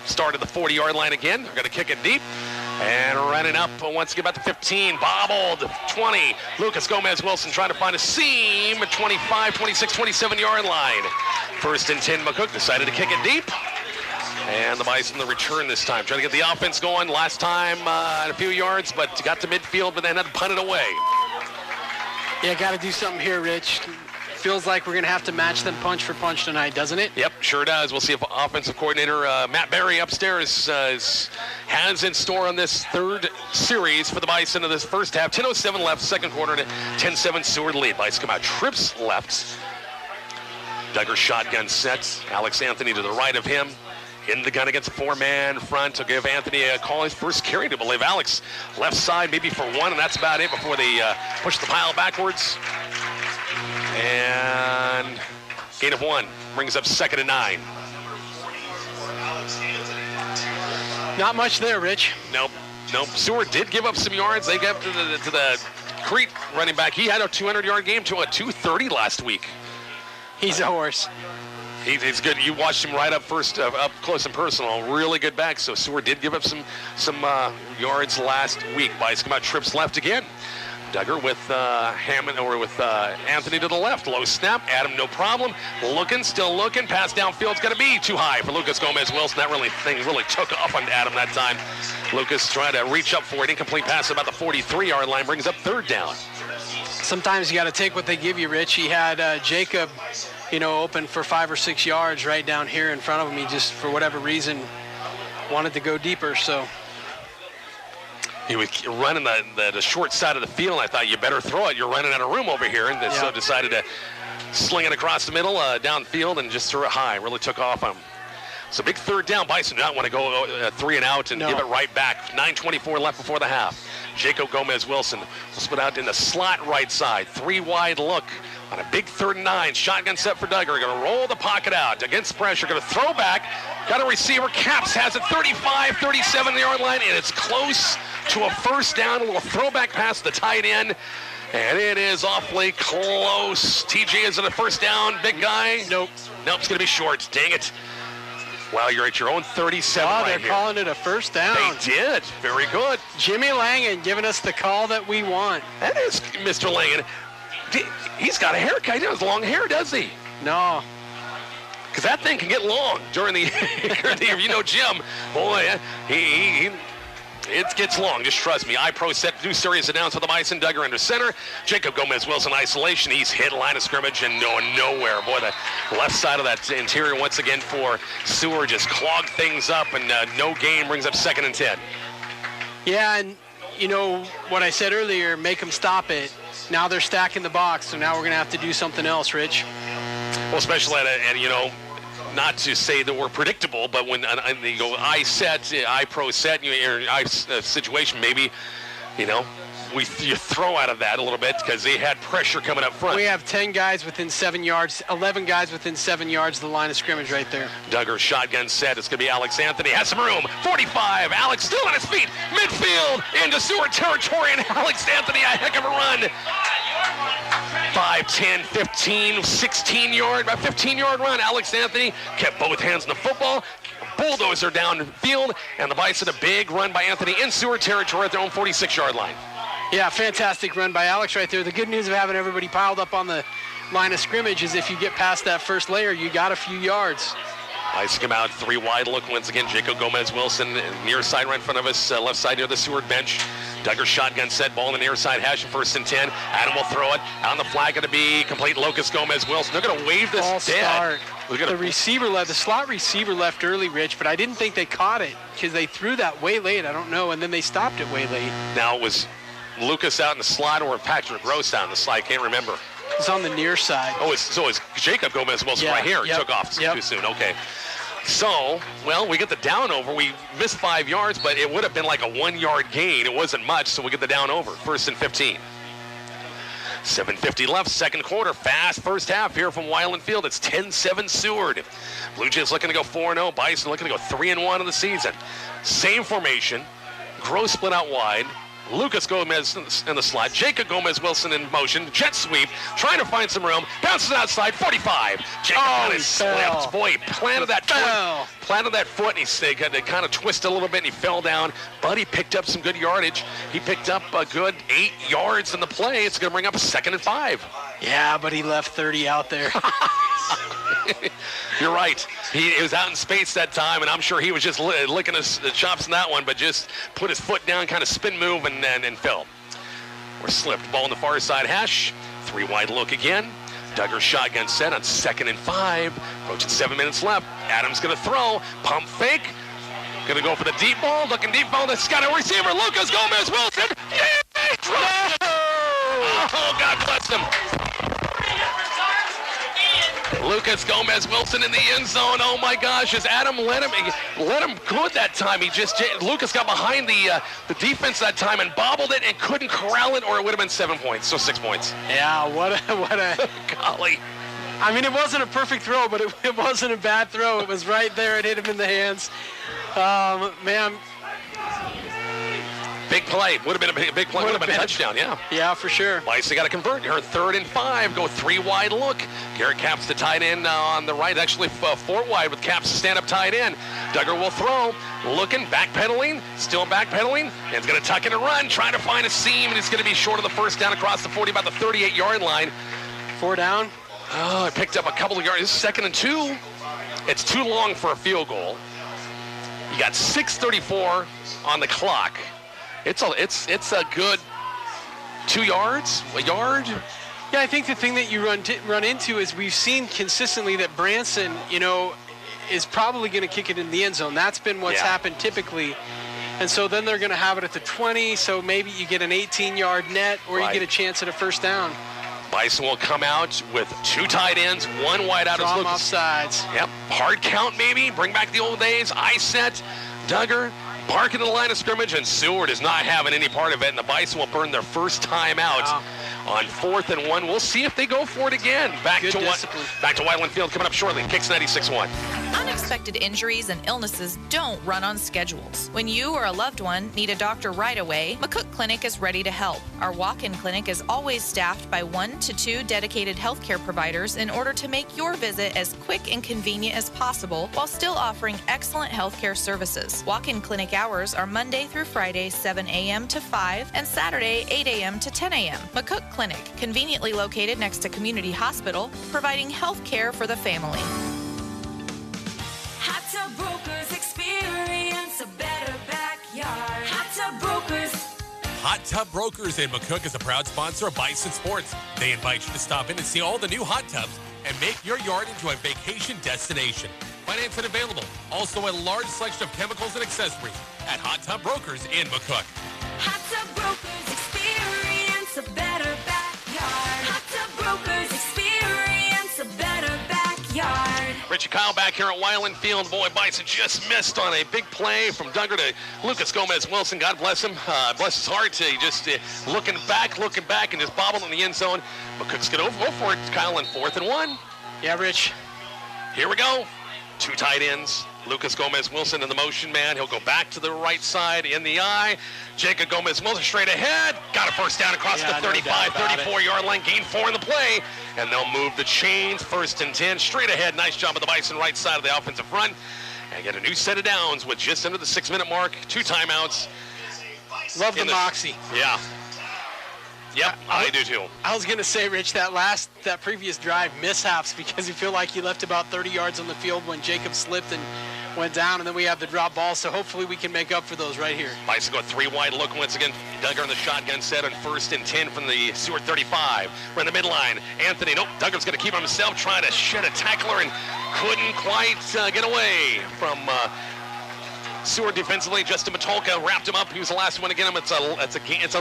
start at the 40-yard line again. We're going to kick it deep and running up once again about the 15. Bobbled 20. Lucas Gomez-Wilson trying to find a seam at 25, 26, 27-yard line. First and 10, McCook decided to kick it deep. And the Bison the return this time. Trying to get the offense going. Last time at a few yards, but got to midfield, but then had to punt it away. Yeah, got to do something here, Rich. Feels like we're going to have to match them punch for punch tonight, doesn't it? Yep, sure does. We'll see if offensive coordinator Matt Berry upstairs has in store on this third series for the Bison of this first half. 10:07 left, second quarter, and a 10-7 Seward lead. Bison come out trips left. Duggar shotgun sets. Alex Anthony to the right of him. In the gun against a four-man front to give Anthony a call. His first carry to believe. Alex left side maybe for one, and that's about it before they push the pile backwards. And gain of 1 brings up 2nd and 9. Not much there, Rich. Nope. Seward did give up some yards. They got to the Crete running back. He had a 200-yard game to a 230 last week. He's a horse. He's good. You watched him right up close and personal. Really good back. So Seward did give up some yards last week. Bison come out trips left again. Duggar with Hammond or with Anthony to the left. Low snap. Adam no problem. Still looking. Pass downfield's going to be too high for Lucas Gomez-Wilson. That thing really took off on Adam that time. Lucas trying to reach up for it. Incomplete pass about the 43-yard line brings up 3rd down. Sometimes you got to take what they give you, Rich. He had Jacob, open for 5 or 6 yards right down here in front of him. He just, for whatever reason, wanted to go deeper, so. He was running the short side of the field, and I thought, you better throw it. You're running out of room over here, and so decided to sling it across the middle, downfield, and just threw it high. Really took off on him. So big 3rd down. Bison do not want to go 3 and out and give it right back. 9:24 left before the half. Jacob Gomez-Wilson will split out in the slot right side. 3 wide look on a big 3rd and 9. Shotgun set for Duggar. Going to roll the pocket out against pressure. Going to throw back. Got a receiver. Caps has it 35, 37-yard line, and it's close to a 1st down. A little throwback pass to the tight end. And it is awfully close. TJ, is it a 1st down, big guy? Nope, it's going to be short. Dang it. Well, you're at your own 37 right here. They're calling it a 1st down. They did. Very good. Jimmy Langan giving us the call that we want. That is Mr. Langan. He's got a haircut. He doesn't have long hair, does he? No. Because that thing can get long during the year. Jim, boy, it gets long. Just trust me. iPro set new series announced for the Bison. Duggar under center. Jacob Gomez-Wilson isolation. He's hit line of scrimmage and going nowhere. Boy, the left side of that interior once again for Seward just clogged things up, and no gain brings up 2nd and 10. Yeah, and what I said earlier, make them stop it. Now they're stacking the box, so now we're going to have to do something else, Rich. Well, especially not to say that we're predictable, but when you go I pro set, situation, maybe, you throw out of that a little bit because they had pressure coming up front. We have 10 guys within 7 yards, 11 guys within 7 yards of the line of scrimmage right there. Duggar shotgun set. It's going to be Alex Anthony. Has some room. 45. Alex still on his feet. Midfield into Seward territory, and Alex Anthony, a heck of a run. 5, 10, 15, 16-yard, about 15-yard run. Alex Anthony kept both hands on the football. Bulldozer downfield, and the Bison, a big run by Anthony in Seward territory at their own 46-yard line. Yeah, fantastic run by Alex right there. The good news of having everybody piled up on the line of scrimmage is if you get past that first layer, you got a few yards. Bison come out, 3 wide look once again. Jacob Gomez-Wilson, near side right in front of us, left side near the Seward bench. Duggar shotgun set, ball in the near side hash, 1st and 10. Adam will throw it. On the flag, going to be complete. Lucas Gomez-Wilson. They're going to wave this dead. The receiver left, the slot receiver left early, Rich, but I didn't think they caught it because they threw that way late. I don't know, and then they stopped it way late. Now it was Lucas out in the slot or Patrick Gross out in the slot. I can't remember. It's on the near side. Oh, so it's Jacob Gomez-Wilson right here. He took off too soon. Okay. So, well, we get the down over. We missed 5 yards, but it would have been like a 1-yard gain. It wasn't much, so we get the down over. 1st and 15. 7:50 left, second quarter. Fast first half here from Weiland Field. It's 10-7 Seward. Blue Jays looking to go 4-0. Bison looking to go 3-1 in the season. Same formation. Gross split out wide. Lucas Gomez in the slot. Jacob Gomez-Wilson in motion. Jet sweep. Trying to find some room. Bounces outside. 45. Jacob kind of slipped. Boy, he planted that foot, and he kind of twisted a little bit, and he fell down. But he picked up some good yardage. He picked up a good 8 yards in the play. It's going to bring up a 2nd and 5. Yeah, but he left 30 out there. You're right. He was out in space that time, and I'm sure he was just licking his chops in that one, but just put his foot down, kind of spin move, and fell. Or slipped. Ball on the far side hash. 3 wide look again. Duggar shotgun set on 2nd and 5. Approaching 7 minutes left. Adams going to throw. Pump fake. Going to go for the deep ball. Looking deep ball. That's got a receiver. Lucas Gomez-Wilson. Yeah! Oh, God bless him. Lucas Gomez-Wilson in the end zone. Oh my gosh! As Adam let him good that time. Lucas got behind the defense that time and bobbled it and couldn't corral it, or it would have been 7 points. So 6 points. Yeah, what a golly. I mean, it wasn't a perfect throw, but it wasn't a bad throw. It was right there. It hit him in the hands. Man. Big play. Would have been a big play. Would have been a touchdown, yeah. Yeah, for sure. Bison got to convert here. 3rd and 5. Go 3 wide look. Garrett Capps the tight end on the right. Actually 4 wide with Capps to stand up tight end. Duggar will throw. Looking, backpedaling. Still backpedaling. And he's going to tuck in and run. Trying to find a seam. And he's going to be short of the first down across the 40, about the 38-yard line. 4 down. Oh, it picked up a couple of yards. This is 2nd and 2. It's too long for a field goal. You got 6:34 on the clock. It's a good 2 yards, a yard. Yeah, I think the thing that you run into is we've seen consistently that Branson, is probably going to kick it in the end zone. That's been what's happened typically. And so then they're going to have it at the 20, so maybe you get an 18-yard net or you get a chance at a first down. Bison will come out with 2 tight ends, 1 wide out. Draw them off sides. Yep, hard count maybe, bring back the old days, I set, Duggar. Parking the line of scrimmage, and Seward is not having any part of it, and the Bison will burn their first time out on 4th and 1. We'll see if they go for it again. Back to Weiland Field coming up shortly. KICX 96.1. Unexpected injuries and illnesses don't run on schedules. When you or a loved one need a doctor right away, McCook Clinic is ready to help. Our walk-in clinic is always staffed by 1 to 2 dedicated healthcare providers in order to make your visit as quick and convenient as possible while still offering excellent healthcare services. Walk-in clinic hours are Monday through Friday, 7 a.m. to 5, and Saturday, 8 a.m. to 10 a.m. McCook Clinic, conveniently located next to Community Hospital, providing health care for the family. Hot Tub Brokers, experience a better backyard. Hot Tub Brokers. Hot Tub Brokers in McCook is a proud sponsor of Bison Sports. They invite you to stop in and see all the new hot tubs and make your yard into a vacation destination. Financing available. Also a large selection of chemicals and accessories at Hot Tub Brokers in McCook. Hot Tub Brokers, experience a better backyard. Hot Tub Brokers, experience a better backyard. Richie Kyle back here at Weiland Field. Boy, Bison just missed on a big play from Duggar to Lucas Gomez-Wilson. God bless him. Bless his heart. He just looking back, and just bobbled in the end zone. McCook's going to go for it. Kyle in 4th and 1. Yeah, Rich. Here we go. 2 tight ends. Lucas Gomez-Wilson in the motion man. He'll go back to the right side in the eye. Jacob Gomez-Wilson straight ahead. Got a first down across the 35, 34-yard line. Gain 4 in the play. And they'll move the chains. 1st and 10. Straight ahead. Nice job of the Bison right side of the offensive front. And get a new set of downs with just under the 6-minute mark. 2 timeouts. Love the moxie. Yeah. Yep, I do too. I was going to say, Rich, that previous drive mishaps because you feel like he left about 30 yards on the field when Jacob slipped and went down, and then we have the drop ball, so hopefully we can make up for those right here. Bison go 3 wide look once again. Duggar in the shotgun set on 1st and 10 from the Seward 35. We're in the midline. Anthony, nope, Duggar's going to keep himself trying to shed a tackler and couldn't quite get away from Seward defensively. Justin Matulka wrapped him up. He was the last one to get him. It's a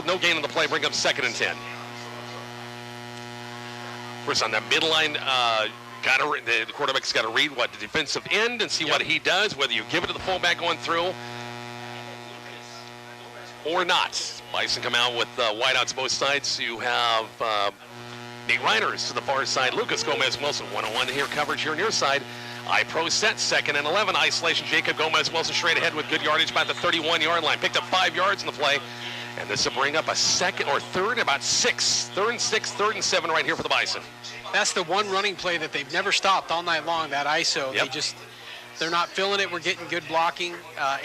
no gain on the play. Bring up 2nd and 10. First on that midline, the quarterback's got to read what the defensive end and see what he does, whether you give it to the fullback going through or not. Bison come out with wideouts both sides. You have Nate Reiners to the far side. Lucas Gomez-Wilson, 1-on-1 here coverage here near side. I-Pro set, 2nd and 11. Isolation, Jacob Gomez-Wilson straight ahead with good yardage about the 31-yard line. Picked up 5 yards in the play. And this will bring up a 2nd or 3rd, about 6. 3rd and 6, 3rd and 7 right here for the Bison. That's the one running play that they've never stopped all night long, that ISO. Yep. They're not feeling it. We're getting good blocking.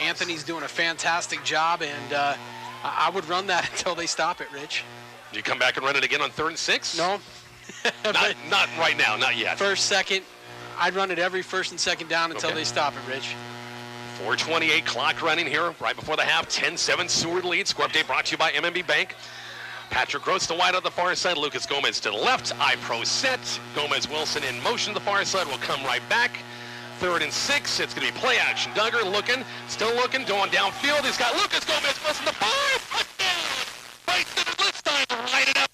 Anthony's doing a fantastic job, and I would run that until they stop it, Rich. Do you come back and run it again on 3rd and 6? No. not right now, not yet. 1st, 2nd. I'd run it every 1st and 2nd down until they stop it, Rich. 4:28 clock running here right before the half. 10-7 Seward lead. Score update brought to you by MMB Bank. Patrick Gross to wide on the far side. Lucas Gomez to the left. I-Pro set. Gomez-Wilson in motion to the far side. Will come right back. 3rd and 6. It's going to be play action. Duggar looking. Still looking. Going downfield. He's got Lucas Gomez-Wilson to 5. Touchdown. Right to the left side. Right it up.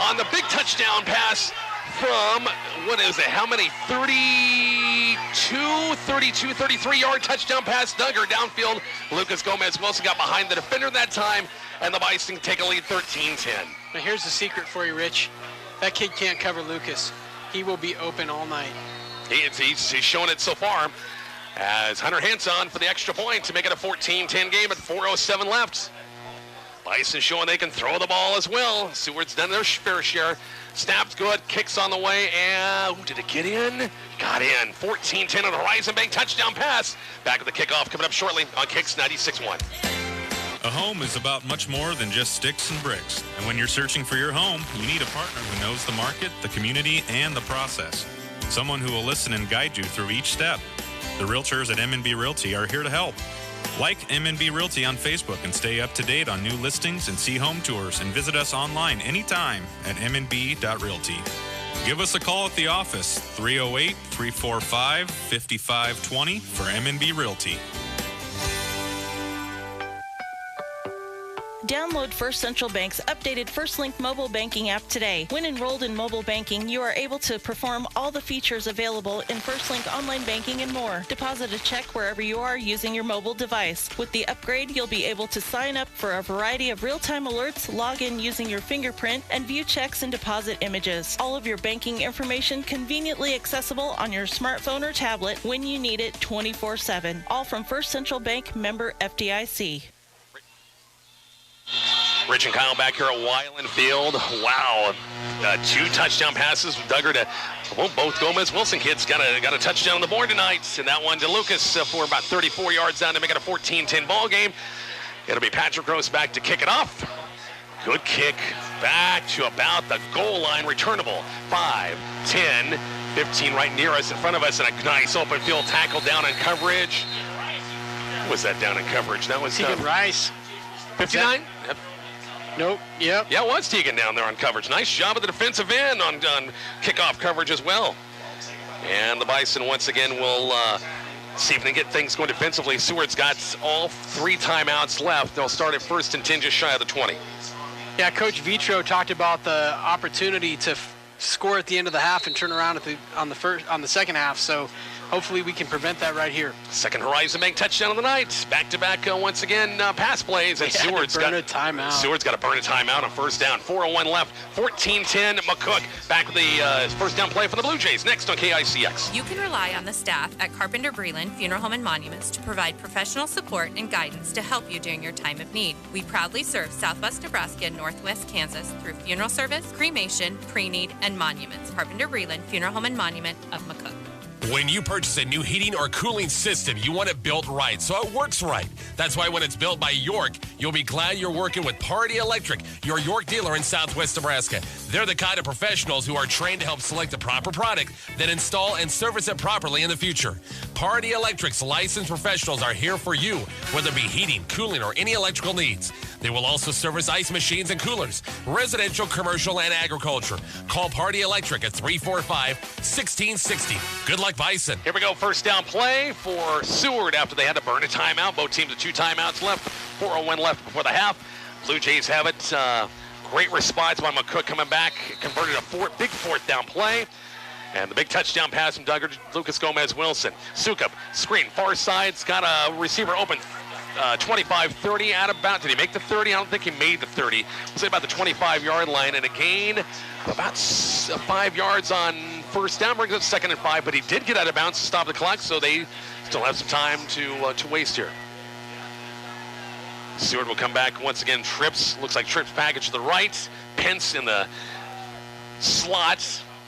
On the big touchdown pass from, what is it, how many, 33-yard touchdown pass. Duggar downfield. Lucas Gomez-Wilson got behind the defender that time, and the Bison take a lead 13-10. Now here's the secret for you, Rich. That kid can't cover Lucas. He will be open all night. He's shown it so far, as Hunter Hanson for the extra point to make it a 14-10 game at 4:07 left. Bison showing they can throw the ball as well. Seward's done their fair share. Snapped good, kicks on the way, and did it get in? Got in. 14-10 on the Horizon Bank touchdown pass. Back at the kickoff coming up shortly on Kicks 96.1. A home is about much more than just sticks and bricks. And when you're searching for your home, you need a partner who knows the market, the community, and the process. Someone who will listen and guide you through each step. The realtors at M&B Realty are here to help. Like M&B Realty on Facebook and stay up to date on new listings and see home tours, and visit us online anytime at mnb.realty. Give us a call at the office, 308-345-5520 for M&B Realty. Download First Central Bank's updated First Link mobile banking app today. When enrolled in mobile banking, you are able to perform all the features available in First Link online banking and more. Deposit a check wherever you are using your mobile device. With the upgrade, you'll be able to sign up for a variety of real-time alerts, log in using your fingerprint, and view checks and deposit images. All of your banking information conveniently accessible on your smartphone or tablet when you need it 24/7. All from First Central Bank, member FDIC. Rich and Kyle back here at Weiland Field. Wow. 2 touchdown passes from Duggar to both Gomez-Wilson kids got a touchdown on the board tonight. And that one to Lucas for about 34 yards down to make it a 14-10 ball game. It'll be Patrick Gross back to kick it off. Good kick back to about the goal line. Returnable. 5, 10, 15 right near us, in front of us, and a nice open field tackle down in coverage. What was that down in coverage? That was Tegan Rice. 59? Yep. Nope. Yep. Yeah, it was Tegan down there on coverage. Nice job of the defensive end on kickoff coverage as well. And the Bison once again will see if they can get things going defensively. Seward's got all 3 timeouts left. They'll start at 1st and 10, just shy of the 20. Yeah, Coach Vitro talked about the opportunity to score at the end of the half and turn around on the second half. So hopefully we can prevent that right here. Second Horizon Bank touchdown of the night. Back-to-back, once again, pass plays. And Seward's got a timeout. Seward's got to burn a timeout on first down. 4:01 left. 14-10. McCook back with the first down play for the Blue Jays. Next on KICX. You can rely on the staff at Carpenter Breland Funeral Home and Monuments to provide professional support and guidance to help you during your time of need. We proudly serve Southwest Nebraska and Northwest Kansas through funeral service, cremation, pre-need, and monuments. Carpenter Breland Funeral Home and Monument of McCook. When you purchase a new heating or cooling system, you want it built right, so it works right. That's why when it's built by York, you'll be glad you're working with Party Electric, your York dealer in Southwest Nebraska. They're the kind of professionals who are trained to help select the proper product, then install and service it properly in the future. Party Electric's licensed professionals are here for you, whether it be heating, cooling, or any electrical needs. They will also service ice machines and coolers, residential, commercial, and agriculture. Call Party Electric at 345-1660. Good luck, Bison. Here we go. First down play for Seward after they had to burn a timeout. Both teams with 2 timeouts left. 4:01 left before the half. Blue Jays have it. Great response by McCook coming back. Converted a big fourth down play. And the big touchdown pass from Lucas Gomez-Wilson. Sukup, screen, far side's got a receiver open. 25-30 out of bounds. Did he make the 30? I don't think he made the 30. We'll say about the 25-yard line, and a gain about 5 yards on first down. Brings up 2nd and 5, but he did get out of bounds to stop the clock, so they still have some time to waste here. Seward will come back once again. Trips, looks like Trips package to the right. Pence in the slot,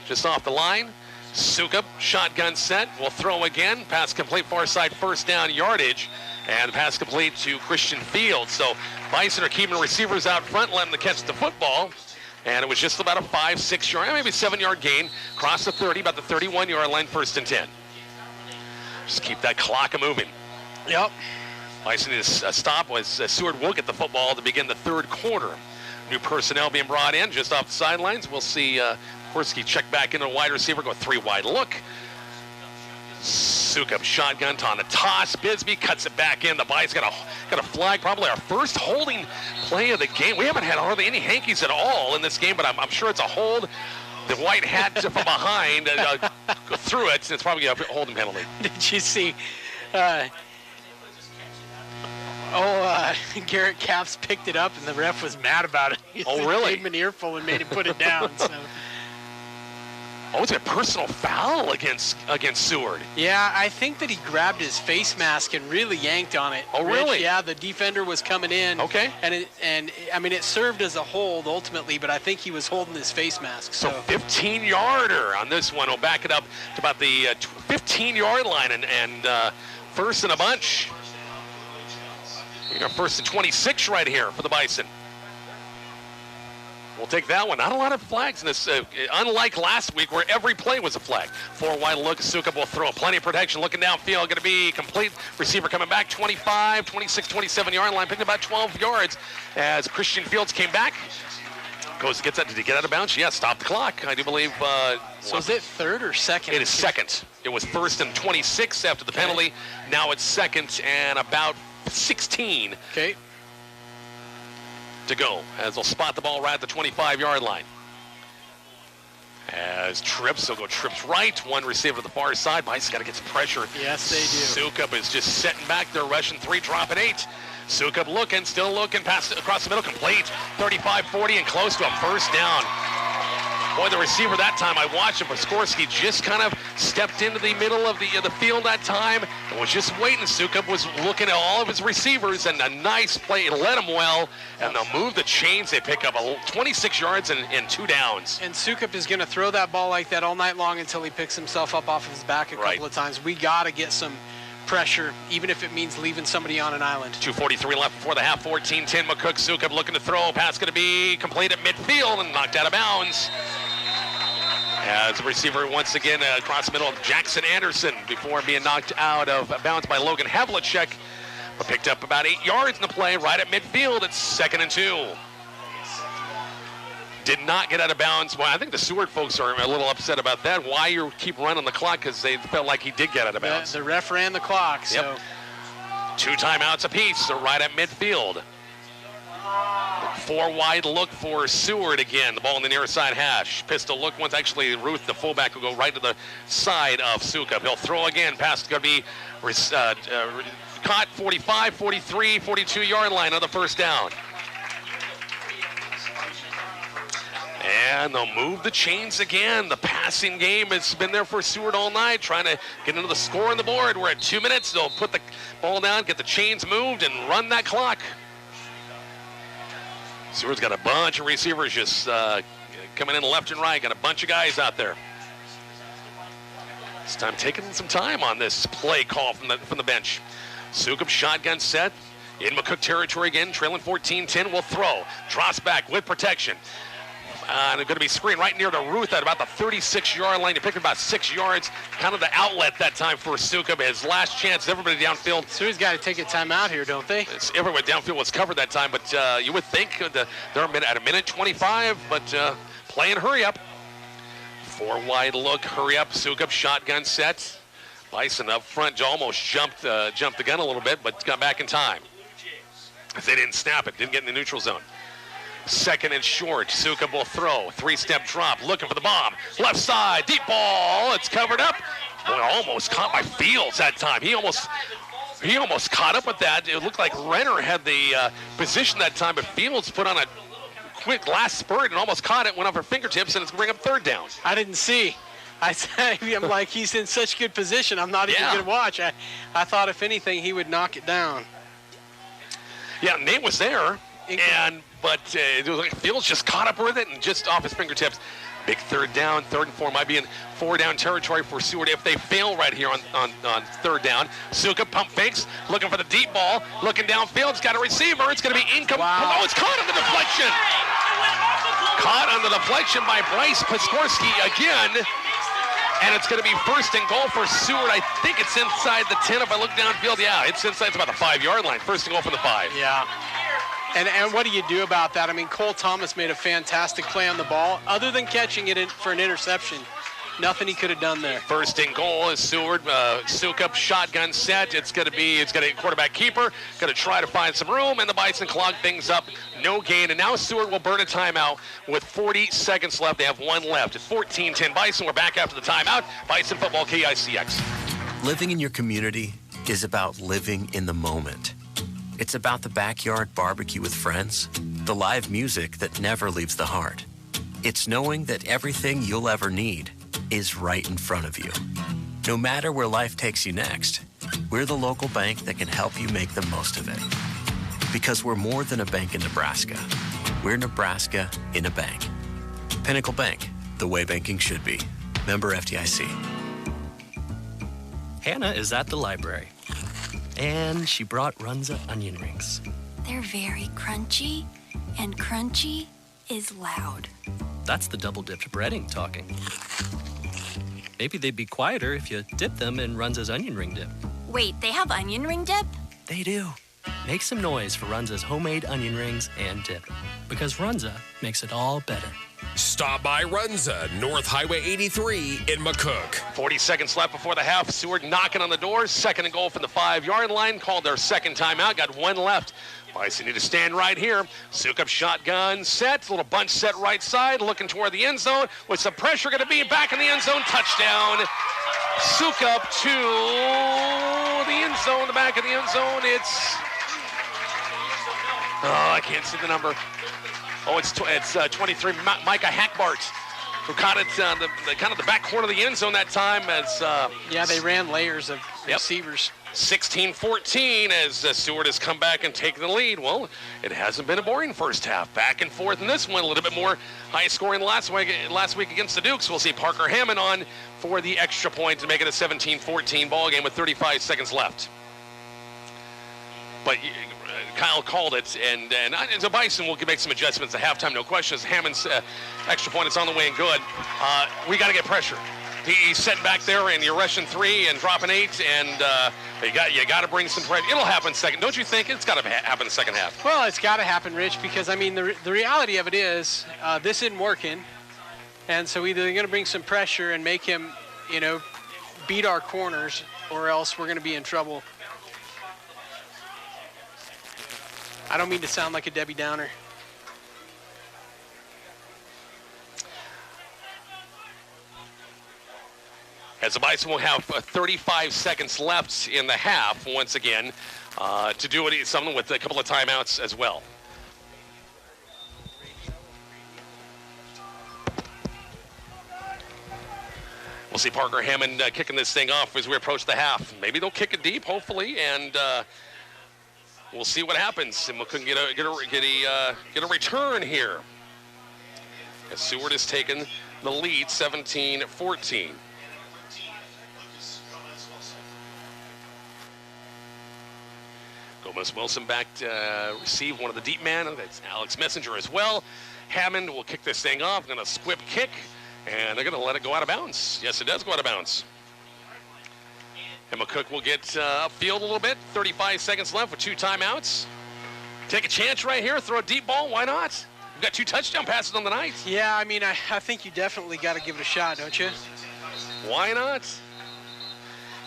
just off the line. Sukup, shotgun set, will throw again. Pass complete, far side, first down yardage. And pass complete to Christian Fields. So Bison are keeping receivers out front, letting them catch the football. And it was just about a 5-6 yard, maybe 7-yard gain. Cross the 30, about the 31-yard line, 1st and 10. Just keep that clock moving. Yep. Bison is a stop as Seward will get the football to begin the 3rd quarter. New personnel being brought in just off the sidelines. We'll see Korsky check back into a wide receiver, go 3 wide look. Sukup shotgun on the toss. Bisbee cuts it back in. The Bison got a flag, probably our first holding play of the game. We haven't had hardly any hankies at all in this game, but I'm sure it's a hold. The white hat from behind go through it. It's probably a holding penalty. Did you see? Garrett Capps picked it up, and the ref was mad about it. Oh, really? Gave him an earful and made him put it down. So. Oh, it's a personal foul against Seward. Yeah, I think that he grabbed his face mask and really yanked on it. Oh, really? Rich, yeah, the defender was coming in. Okay. And it served as a hold ultimately, but I think he was holding his face mask. So 15-yarder on this one. We'll back it up to about the 15-yard line and first in a bunch. We got 1st and 26 right here for the Bison. We'll take that one. Not a lot of flags in this, unlike last week where every play was a flag. 4 wide look. Sukup will throw. Plenty of protection. Looking downfield. Going to be complete. Receiver coming back. 25, 26, 27-yard line. Picking about 12 yards as Christian Fields came back. Gets that. Did he get out of bounds? Yeah, stop the clock. I do believe. So is it 3rd or 2nd? It is 2nd. It was 1st and 26 after the penalty. Now it's 2nd and about 16. Okay. To go as they'll spot the ball right at the 25-yard line. As Trips, they'll go Trips right. One receiver to the far side. Bison got to get some pressure. Yes, they do. Sukup is just setting back. They're rushing 3, dropping 8. Sukup looking, still looking, pass across the middle, complete. 35-40 and close to a first down. Boy, the receiver that time, I watched him. Poskorsky just kind of stepped into the middle of the field that time and was just waiting. Sukup was looking at all of his receivers, and a nice play. It led him well, and they'll move the chains. They pick up 26 yards and 2 downs. And Sukup is going to throw that ball like that all night long until he picks himself up off of his back a couple of times. We got to get some pressure, even if it means leaving somebody on an island. 2:43 left before the half. 14-10. McCook. Sukup looking to throw. Pass going to be complete at midfield and knocked out of bounds. As the receiver once again across the middle of Jackson Anderson before being knocked out of bounds by Logan Havlicek. But picked up about 8 yards in the play right at midfield. It's 2nd and 2. Did not get out of bounds. Well, I think the Seward folks are a little upset about that. Why you keep running the clock? Because they felt like he did get out of bounds. The ref ran the clock. So. Yep. 2 timeouts apiece. They're right at midfield. Four wide look for Seward again. The ball in the near side hash. Pistol look once. Actually, Ruth, the fullback, will go right to the side of Sukup. He'll throw again. Pass is going to be caught 45, 43, 42-yard line on the first down. And they'll move the chains again. The passing game has been there for Seward all night, trying to get into the score on the board. We're at 2 minutes. They'll put the ball down, get the chains moved, and run that clock. Seward's got a bunch of receivers just coming in left and right. Got a bunch of guys out there. This time taking some time on this play call from the bench. Sukup shotgun set. In McCook territory again, trailing 14-10. Will throw. Drops back with protection. And they're going to be screened right near to Ruth at about the 36-yard line. He picked about 6 yards. Kind of the outlet that time for Sukup. His last chance. Everybody downfield. So he's got to take a timeout here, don't they? Everyone downfield was covered that time, but you would think they're at a minute 25, but playing hurry up. Four wide look, hurry up. Sukup shotgun set. Bison up front. Almost jumped the gun a little bit, but got back in time. They didn't snap it. Didn't get in the neutral zone. Second and short. Sukup will throw. Three-step drop. Looking for the bomb. Left side. Deep ball. It's covered up. Boy, almost caught by Fields that time. He almost caught up with that. It looked like Renner had the position that time, but Fields put on a quick last spurt and almost caught it. Went off her fingertips, and it's going to bring up third down. I didn't see. I'm like, he's in such good position. I'm not even going to watch. I thought, if anything, he would knock it down. Yeah, Nate was there, but it was like Fields just caught up with it and just off his fingertips. Big third down, 3rd and 4 might be in 4-down territory for Seward if they fail right here on third down. Sukup pump fakes, looking for the deep ball, looking downfield. It's got a receiver. It's going to be incomplete. Wow. Oh, it's caught on the deflection. Caught on the deflection by Bryce Piskorski again. And it's going to be 1st and goal for Seward. I think it's inside the 10 if I look downfield. Yeah, it's inside. It's about the 5-yard line. 1st and goal from the 5. Yeah. And what do you do about that? I mean, Cole Thomas made a fantastic play on the ball. Other than catching it for an interception, nothing he could have done there. 1st and goal is Seward. Sukup shotgun set. It's going to a quarterback keeper. Going to try to find some room, and the Bison clog things up. No gain, and now Seward will burn a timeout with 40 seconds left. They have one left. It's 14-10 Bison. We're back after the timeout. Bison football, KICX. Living in your community is about living in the moment. It's about the backyard barbecue with friends, the live music that never leaves the heart. It's knowing that everything you'll ever need is right in front of you. No matter where life takes you next, we're the local bank that can help you make the most of it. Because we're more than a bank in Nebraska. We're Nebraska in a bank. Pinnacle Bank, the way banking should be. Member FDIC. Hannah is at the library. And she brought Runza onion rings. They're very crunchy, and crunchy is loud. That's the double-dipped breading talking. Maybe they'd be quieter if you dip them in Runza's onion ring dip. Wait, they have onion ring dip? They do. Make some noise for Runza's homemade onion rings and dip. Because Runza makes it all better. Stop by Runza, North Highway 83 in McCook. 40 seconds left before the half. Seward knocking on the door. 2nd and goal from the 5-yard line. Called their 2nd timeout. Got 1 left. Bison need to stand right here. Sukup shotgun set. Little bunch set right side. Looking toward the end zone. With some pressure going to be back in the end zone. Touchdown. Sukup to the end zone. The back of the end zone. It's... Oh, I can't see the number. Oh, it's 23. Micah Hackbart, who caught it the back corner of the end zone that time. As they ran layers of receivers. 16-14 as Seward has come back and taken the lead. Well, it hasn't been a boring first half. Back and forth in this one. A little bit more high scoring last week against the Dukes. We'll see Parker Hammond on for the extra point to make it a 17-14 ball game with 35 seconds left. But Kyle called it, and the Bison will make some adjustments at halftime, no questions. Hammond's extra point is on the way and good. We got to get pressure. He's sitting back there, and you're rushing 3 and dropping 8, and you got to bring some pressure. It'll happen second. Don't you think? It's got to happen the second half. Well, it's got to happen, Rich, because, I mean, the reality of it is this isn't working, and so either they're going to bring some pressure and make him, beat our corners, or else we're going to be in trouble. I don't mean to sound like a Debbie Downer. As the Bison will have 35 seconds left in the half, once again, to do something with a couple of timeouts as well. We'll see Parker Hammond kicking this thing off as we approach the half. Maybe they'll kick it deep, hopefully, and we'll see what happens. And we couldn't get a return here. As Seward has taken the lead, 17-14. Gomez Wilson back to receive one of the deep man. That's Alex Messenger as well. Hammond will kick this thing off. Going to squib kick. And they're going to let it go out of bounds. Yes, it does go out of bounds. And McCook will get upfield a little bit. 35 seconds left with 2 timeouts. Take a chance right here. Throw a deep ball. Why not? You've got 2 touchdown passes on the night. Yeah, I mean, I think you definitely got to give it a shot, don't you? Why not?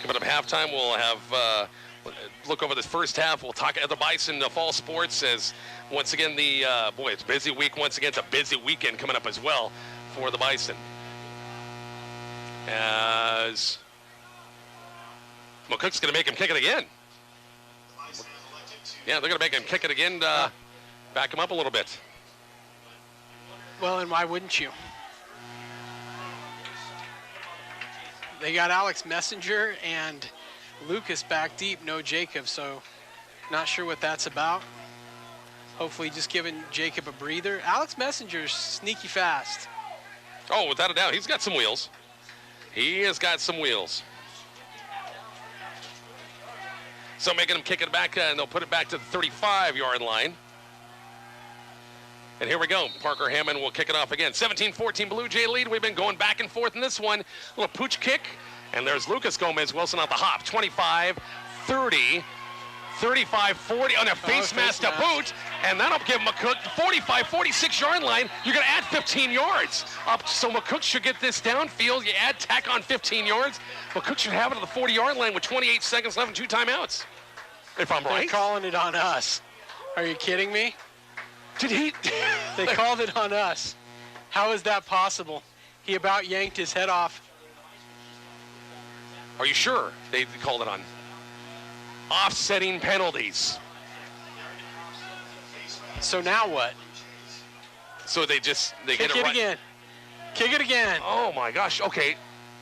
Coming up halftime, we'll have look over this first half. We'll talk other Bison fall sports as once again it's a busy week. Once again, it's a busy weekend coming up as well for the Bison. As McCook's going to make him kick it again. Yeah, they're going to make him kick it again to back him up a little bit. Well, and why wouldn't you? They got Alex Messenger and Lucas back deep, no Jacob, so not sure what that's about. Hopefully just giving Jacob a breather. Alex Messenger's sneaky fast. Oh, without a doubt, he's got some wheels. He has got some wheels. So making him kick it back, and they'll put it back to the 35-yard line. And here we go. Parker Hammond will kick it off again. 17-14 Blue Jay lead. We've been going back and forth in this one. A little pooch kick. And there's Lucas Gomez Wilson on the hop. 25, 30, 35, 40 on a face mask to boot. And that'll give McCook 45, 46-yard line. You're going to add 15 yards. So McCook should get this downfield. You add tack on 15 yards. McCook should have it at the 40-yard line with 28 seconds left and 2 timeouts. If I'm right. They're calling it on us. Are you kidding me? They called it on us. How is that possible? He about yanked his head off. Are you sure they called it on? Offsetting penalties. So now what? So they get it right. Again. Kick it again. Oh my gosh. Okay.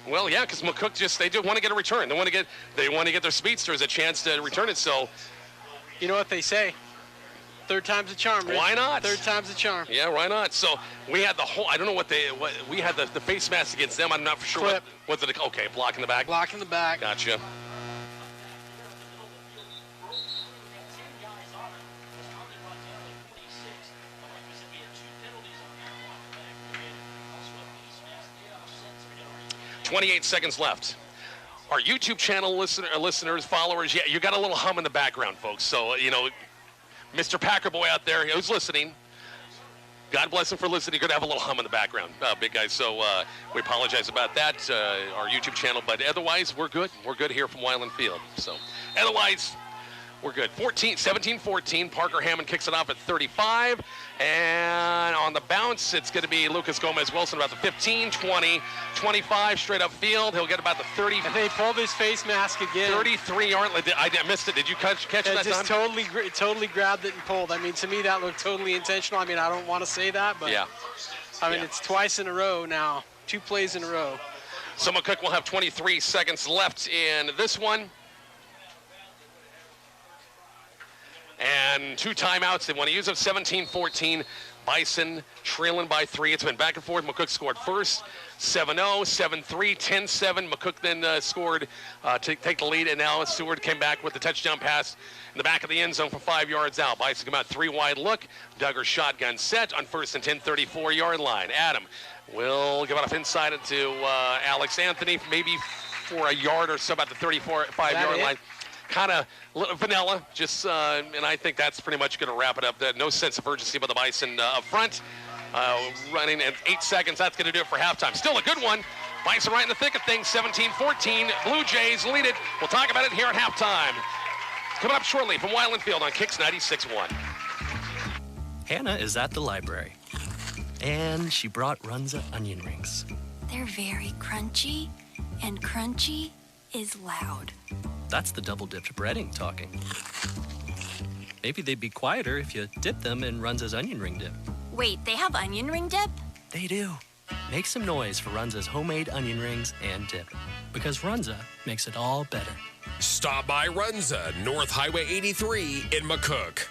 Well, yeah, because McCook they do want to get a return. They want to get their speedsters a chance to return it. So, you know what they say? Third time's a charm, Rich. Why not? Third time's a charm. Yeah, why not? So we had I don't know what we had the face mask against them. I'm not for sure. Clip. Okay, block in the back. Block in the back. Gotcha. $28 seconds left. Our YouTube channel listeners, followers, yeah, you got a little hum in the background, folks. So, Mr. Packer Boy out there who's listening, God bless him for listening. You're going to have a little hum in the background, big guys. So we apologize about that, our YouTube channel. But otherwise, we're good. We're good here from Weiland Field. So otherwise, we're good. 17-14. Parker Hammond kicks it off at 35. And on the bounce, it's going to be Lucas Gomez Wilson about the 15, 20, 25 straight up field. He'll get about the 30. And they pulled his face mask again. 33-yard line. I missed it. Did you catch it that just time? Totally grabbed it and pulled. I mean, to me, that looked totally intentional. I mean, I don't want to say that, but yeah. I mean, it's twice in a row now. 2 plays in a row. So McCook will have 23 seconds left in this one. And 2 timeouts. They want to use them. 17-14. Bison trailing by 3. It's been back and forth. McCook scored first. 7-0, 7-3, 10-7. McCook then scored to take the lead. And now Seward came back with the touchdown pass in the back of the end zone for 5 yards out. Bison come out 3 wide look. Duggar shotgun set on 1st and 10, 34-yard line. Adam will give it off inside to Alex Anthony, maybe for a yard or so, about the 35-yard line. Kind of vanilla, just, and I think that's pretty much going to wrap it up. No sense of urgency by the Bison up front. Running at 8 seconds, that's going to do it for halftime. Still a good one. Bison right in the thick of things, 17-14. Blue Jays lead it. We'll talk about it here at halftime. Coming up shortly from Weiland Field on KICX 96.1. Hannah is at the library. And she brought Runza onion rings. They're very crunchy, and crunchy is loud. That's the double-dipped breading talking. Maybe they'd be quieter if you dip them in Runza's onion ring dip. Wait, they have onion ring dip? They do. Make some noise for Runza's homemade onion rings and dip. Because Runza makes it all better. Stop by Runza, North Highway 83 in McCook.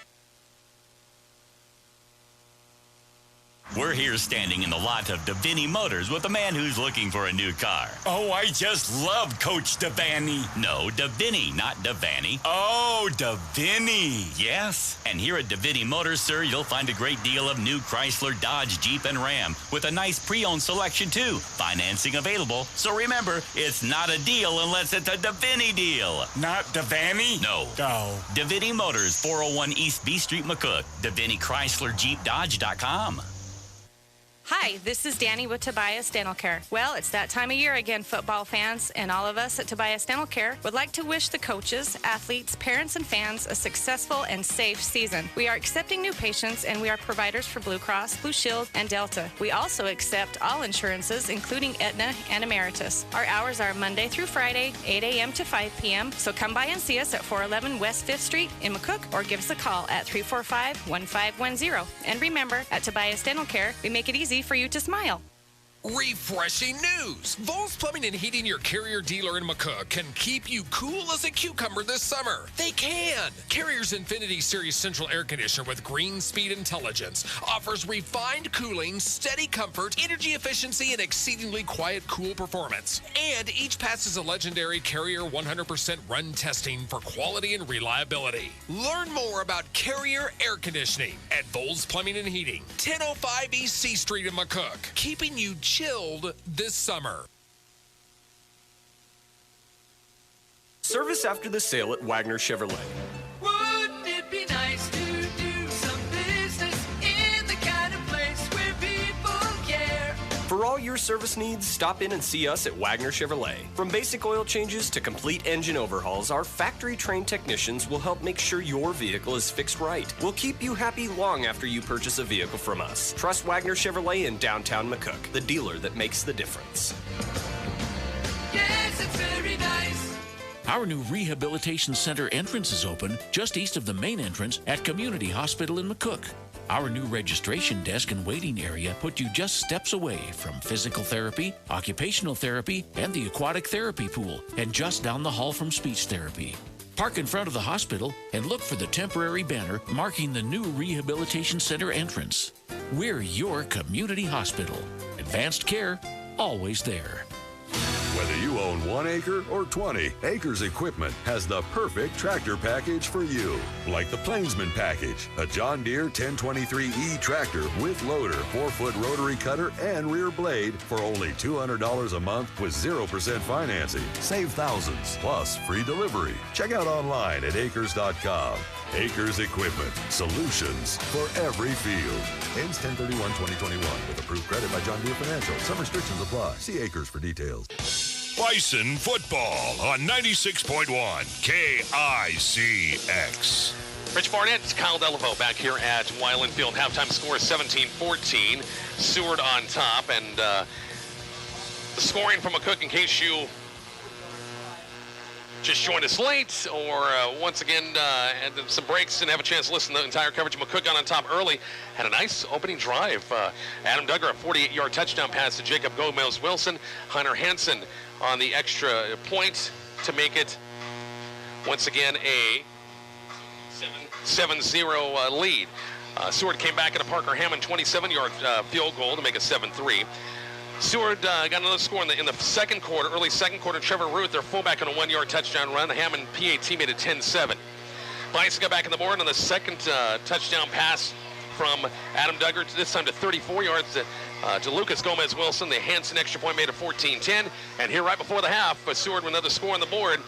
We're here standing in the lot of Davini Motors with a man who's looking for a new car. Oh, I just love Coach Davani. No, Davini, not Davani. Oh, Davini. Yes. And here at Davini Motors, sir, you'll find a great deal of new Chrysler, Dodge, Jeep, and Ram with a nice pre-owned selection, too. Financing available. So remember, it's not a deal unless it's a Davini deal. Not Davani? No. Oh. Davini Motors, 401 East B Street, McCook. Davini Chrysler Jeep Dodge.com. Hi, this is Danny with Tobias Dental Care. Well, it's that time of year again, football fans, and all of us at Tobias Dental Care would like to wish the coaches, athletes, parents, and fans a successful and safe season. We are accepting new patients, and we are providers for Blue Cross, Blue Shield, and Delta. We also accept all insurances, including Aetna and Emeritus. Our hours are Monday through Friday, 8 a.m. to 5 p.m., so come by and see us at 411 West 5th Street in McCook, or give us a call at 345-1510. And remember, at Tobias Dental Care, we make it easy for you to smile. Refreshing news! Vols Plumbing and Heating, your Carrier dealer in McCook, can keep you cool as a cucumber this summer. They can! Carrier's Infinity Series Central Air Conditioner with Green Speed Intelligence offers refined cooling, steady comfort, energy efficiency, and exceedingly quiet, cool performance. And each passes a legendary Carrier 100% run testing for quality and reliability. Learn more about Carrier Air Conditioning at Vols Plumbing and Heating, 1005 East C Street in McCook, keeping you chilled this summer. Service after the sale at Wagner Chevrolet. Wouldn't it be nice to do some business in the kind of place where people care? For all your service needs, stop in and see us at Wagner Chevrolet. From basic oil changes to complete engine overhauls, our factory-trained technicians will help make sure your vehicle is fixed right. We'll keep you happy long after you purchase a vehicle from us. Trust Wagner Chevrolet in downtown McCook, the dealer that makes the difference. Yes, it's very nice. Our new Rehabilitation Center entrance is open just east of the main entrance at Community Hospital in McCook. Our new registration desk and waiting area put you just steps away from physical therapy, occupational therapy, and the aquatic therapy pool, and just down the hall from speech therapy. Park in front of the hospital and look for the temporary banner marking the new Rehabilitation Center entrance. We're your community hospital. Advanced care, always there. Whether you own 1 acre or 20, Acres Equipment has the perfect tractor package for you. Like the Plainsman package, a John Deere 1023E tractor with loader, 4-foot rotary cutter, and rear blade for only $200 a month with 0% financing. Save thousands, plus free delivery. Check out online at acres.com. Acres Equipment, solutions for every field. Ends 10/31/2021 with approved credit by John Deere Financial. Some restrictions apply. See Acres for details. Bison football on 96.1 KICX. Rich Barnett, it's Kyle Delaveau back here at Weiland Field. Halftime score is 17-14. Seward on top. And the scoring from McCook, in case you just joined us late or once again had some breaks and have a chance to listen to the entire coverage. McCook got on top early, had a nice opening drive. Adam Duggar, a 48-yard touchdown pass to Jacob Gomez-Wilson. Hunter Hansen on the extra point to make it once again a 7-0 lead. Seward came back at a Parker Hammond 27-yard field goal to make it 7-3. Seward got another score in the second quarter, early second quarter. Trevor Ruth, their fullback, on a 1-yard touchdown run. The Hammond PAT made it 10-7. Bison got back on the board on the second touchdown pass from Adam Duggar, this time to 34 yards to Lucas Gomez-Wilson. The Hansen extra point made it 14-10. And here right before the half, Seward with another score on the board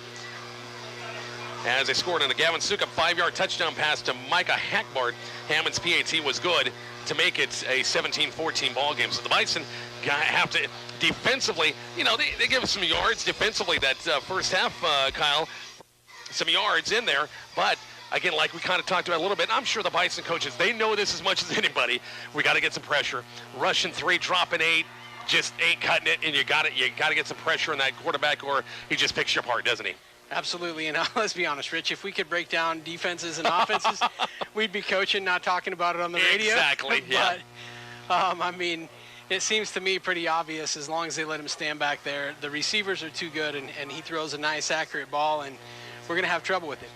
as they scored on a Gavin Suka 5-yard touchdown pass to Micah Hackbart. Hammond's PAT was good to make it a 17-14 ball game. So the Bison have to defensively, they give us some yards defensively that first half, Kyle, some yards in there, but Again, like we kind of talked about a little bit, I'm sure the Bison coaches, they know this as much as anybody. We got to get some pressure. Rushing 3, dropping 8, just ain't cutting it, and you got to get some pressure on that quarterback, or he just picks you apart, doesn't he? Absolutely, and let's be honest, Rich, if we could break down defenses and offenses, we'd be coaching, not talking about it on the radio. Exactly, yeah. But, I mean, it seems to me pretty obvious as long as they let him stand back there. The receivers are too good, and he throws a nice, accurate ball, and we're going to have trouble with it.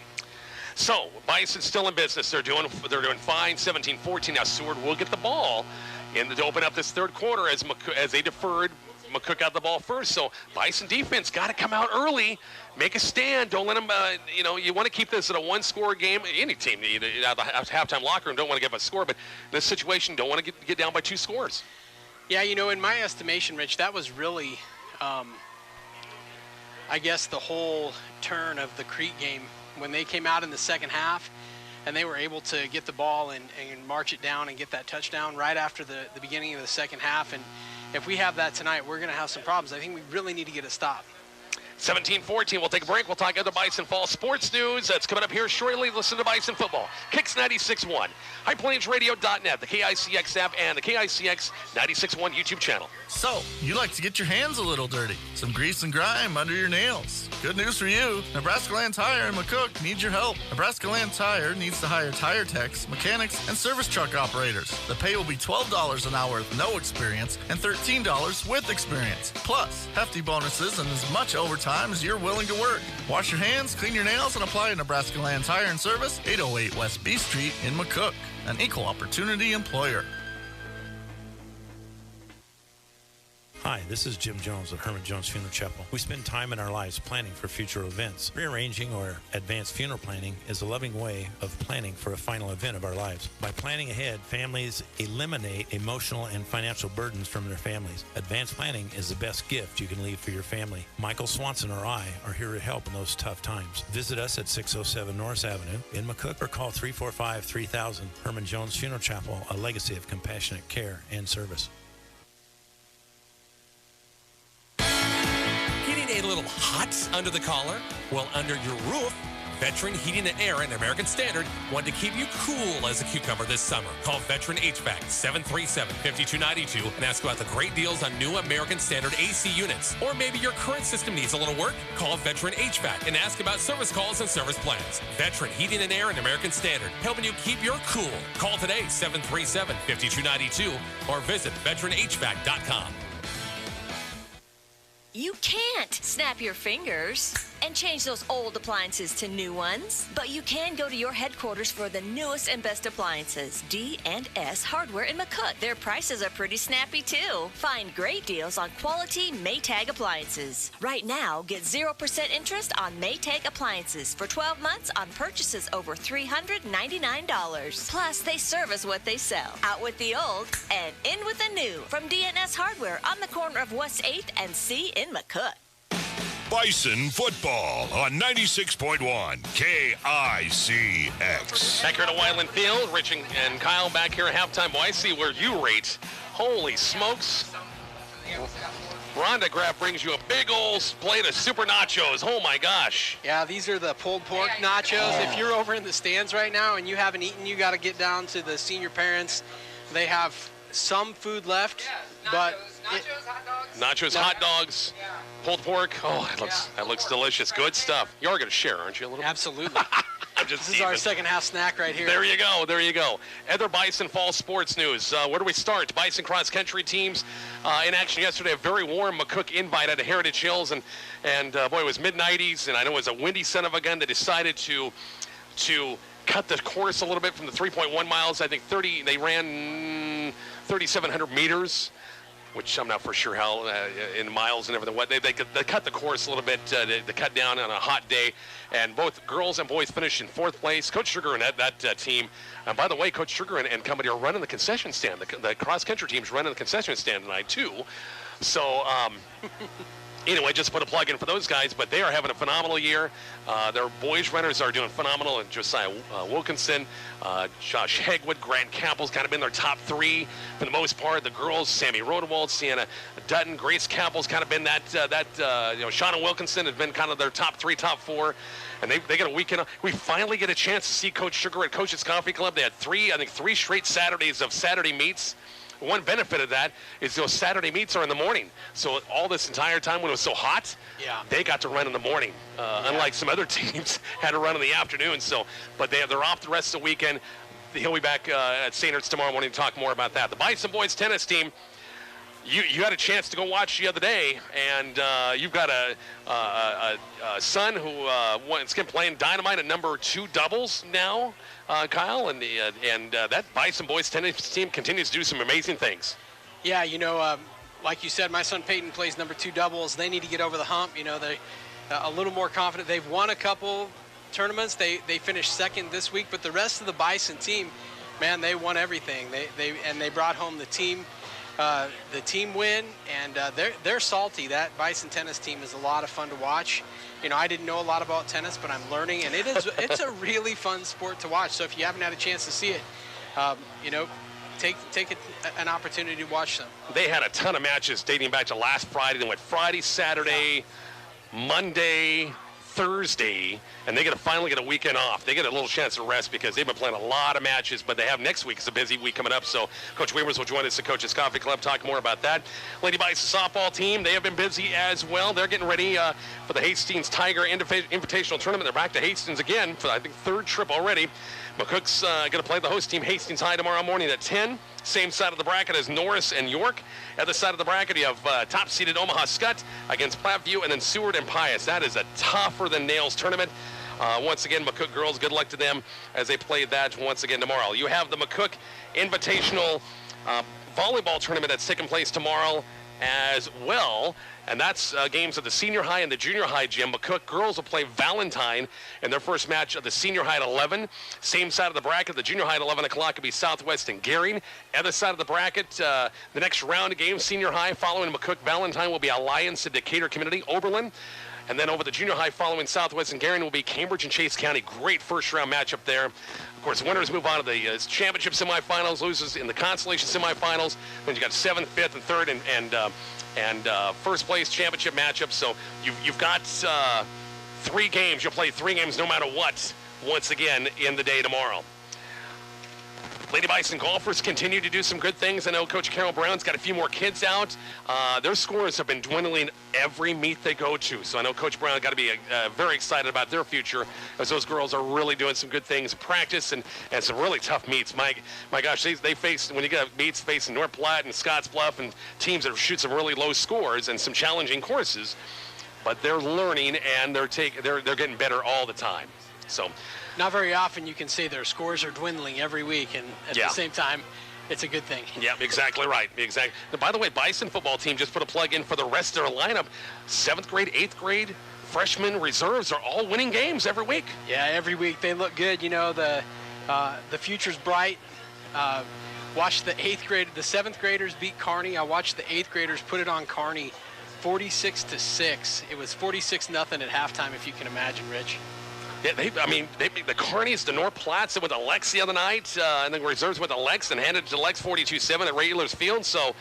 So, Bison's still in business. They're doing fine, 17-14. Now, Seward will get the ball to open up this third quarter as they deferred. McCook got the ball first, so Bison defense got to come out early, make a stand. Don't let them, you want to keep this at a one-score game. Any team, out of the halftime locker room, don't want to give a score, but in this situation, don't want to get down by 2 scores. Yeah, in my estimation, Rich, that was really, I guess, the whole turn of the Crete game when they came out in the second half and they were able to get the ball and march it down and get that touchdown right after the beginning of the second half. And if we have that tonight, we're going to have some problems. I think we really need to get a stop. 17-14. We'll take a break. We'll talk other Bison Fall sports news. That's coming up here shortly. Listen to Bison football. Kicks 96.1. HighPlainsRadio.net, the KICX app, and the KICX 96.1 YouTube channel. So, you like to get your hands a little dirty. Some grease and grime under your nails. Good news for you. Nebraska Land Tire in McCook needs your help. Nebraska Land Tire needs to hire tire techs, mechanics, and service truck operators. The pay will be $12 an hour with no experience and $13 with experience. Plus, hefty bonuses and as much overtime as you're willing to work. Wash your hands, clean your nails, and apply at Nebraska Land Tire and Service, 808 West B Street in McCook. An equal opportunity employer. Hi, this is Jim Jones of Herman Jones Funeral Chapel. We spend time in our lives planning for future events. Rearranging or advanced funeral planning is a loving way of planning for a final event of our lives. By planning ahead, families eliminate emotional and financial burdens from their families. Advanced planning is the best gift you can leave for your family. Michael Swanson or I are here to help in those tough times. Visit us at 607 Norris Avenue in McCook or call 345-3000. Herman Jones Funeral Chapel, a legacy of compassionate care and service. A little hot under the collar? Well, under your roof, Veteran Heating and Air and American Standard want to keep you cool as a cucumber this summer. Call Veteran HVAC 737-5292 and ask about the great deals on new American Standard AC units. Or maybe your current system needs a little work? Call Veteran HVAC and ask about service calls and service plans. Veteran Heating and Air and American Standard, helping you keep your cool. Call today 737-5292 or visit veteranhvac.com. You can't snap your fingers and change those old appliances to new ones, but you can go to your headquarters for the newest and best appliances, D&S Hardware in McCook. Their prices are pretty snappy too. Find great deals on quality Maytag appliances. Right now, get 0% interest on Maytag appliances for 12 months on purchases over $399. Plus, they service what they sell. Out with the old and in with the new from D&S Hardware on the corner of West 8th and C in McCook. Bison football on 96.1 KICX. Back here at Wyland Field, Rich and Kyle back here at halftime. Well, I see where you rate. Holy smokes. Rhonda Graff brings you a big old plate of super nachos. Oh, my gosh. Yeah, these are the pulled pork nachos. If you're over in the stands right now and you haven't eaten, you got to get down to the senior parents. They have some food left, but nachos, hot dogs, pulled pork. Oh, that looks delicious. Good stuff. You are going to share, aren't you, a little bit? Absolutely. This is our second half snack right here. There you go. There you go. Other Bison Fall sports news. Where do we start? Bison cross country teams in action yesterday. A very warm McCook invite at Heritage Hills, and boy, it was mid-90s, and I know it was a windy son of a gun. They decided to cut the course a little bit from the 3.1 miles. I think they ran 3,700 meters, which I'm not for sure how in miles and everything. What they cut the course a little bit. They cut down on a hot day, and both girls and boys finished in 4th place. Coach Sugar and that team. And by the way, Coach Sugar and company are running the concession stand. The cross country team's running the concession stand tonight too. So anyway, just put a plug in for those guys, but they are having a phenomenal year. Their boys runners are doing phenomenal, and Josiah Wilkinson, Josh Hegwood, Grant Campbell's kind of been their top three for the most part. The girls, Sammy Rodewald, Sienna Dutton, Grace Campbell's kind of been that Shauna Wilkinson has been kind of their top three, top four. And they get a weekend. We finally get a chance to see Coach Sugar at Coach's Coffee Club. They had three straight Saturdays of Saturday meets. One benefit of that is those Saturday meets are in the morning. So all this entire time when it was so hot, they got to run in the morning. Unlike some other teams had to run in the afternoon. But they're off the rest of the weekend. He'll be back at St. Ertz tomorrow morning to talk more about that. The Bison boys tennis team, you had a chance to go watch the other day, and you've got a son who is playing dynamite at number 2 doubles now. Kyle, and that Bison boys tennis team continues to do some amazing things. Yeah, like you said, my son Peyton plays number 2 doubles. They need to get over the hump. They're a little more confident. They've won a couple tournaments. They finished second this week, but the rest of the Bison team, man, they won everything. They brought home the team win, and they're salty. That Bison tennis team is a lot of fun to watch. I didn't know a lot about tennis, but I'm learning, and it's a really fun sport to watch. So if you haven't had a chance to see it, take an opportunity to watch them. They had a ton of matches dating back to last Friday. They went Friday, Saturday, Monday, Thursday, and they finally get a weekend off. They get a little chance to rest because they've been playing a lot of matches, but they have next week. It's a busy week coming up, so Coach Weavers will join us at Coach's Coffee Club, talk more about that. Lady Bison softball team, they have been busy as well. They're getting ready for the Hastings Tiger Invitational Tournament. They're back to Hastings again for, I think, 3rd trip already. McCook's going to play the host team, Hastings High, tomorrow morning at 10. Same side of the bracket as Norris and York. Other side of the bracket, you have top-seeded Omaha Scott against Platteview, and then Seward and Pius. That is a tougher-than-nails tournament. Once again, McCook girls, good luck to them as they play that once again tomorrow. You have the McCook Invitational Volleyball Tournament that's taking place tomorrow as well. And that's games at the senior high and the junior high gym. McCook girls will play Valentine in their first match of the senior high at 11. Same side of the bracket, the junior high at 11 o'clock will be Southwest and Gering. Other side of the bracket, the next round of games, senior high following McCook Valentine will be Alliance and Decatur Community, Oberlin. And then over the junior high following Southwest and Gering will be Cambridge and Chase County. Great first round matchup there. Of course, winners move on to the championship semifinals, losers in the consolation semifinals. Then you got 7th, 5th, and 3rd and first place championship matchups. So you've got 3 games. You'll play 3 games no matter what once again in the day tomorrow. Lady Bison golfers continue to do some good things. I know Coach Carol Brown's got a few more kids out. Their scores have been dwindling every meet they go to. So I know Coach Brown got to be very excited about their future as those girls are really doing some good things in practice and some really tough meets. My gosh, they face, when you get meets facing North Platte and Scotts Bluff and teams that shoot some really low scores and some challenging courses, but they're learning and they're getting better all the time. So. Not very often you can say their scores are dwindling every week, and at the same time, it's a good thing. Yeah, exactly right. Exactly. Now, by the way, Bison football team just put a plug in for the rest of their lineup. 7th grade, 8th grade, freshmen, reserves are all winning games every week. Yeah, every week they look good. The future's bright. Watched the 8th grade, the 7th graders beat Kearney. I watched the 8th graders put it on Kearney, 46-6. It was 46-0 at halftime, if you can imagine, Rich. Yeah, they the Kearneys, the North Platts with Alex the other night, and then reserves with Alex and handed it to Alex 42-7 at Regulars Field. So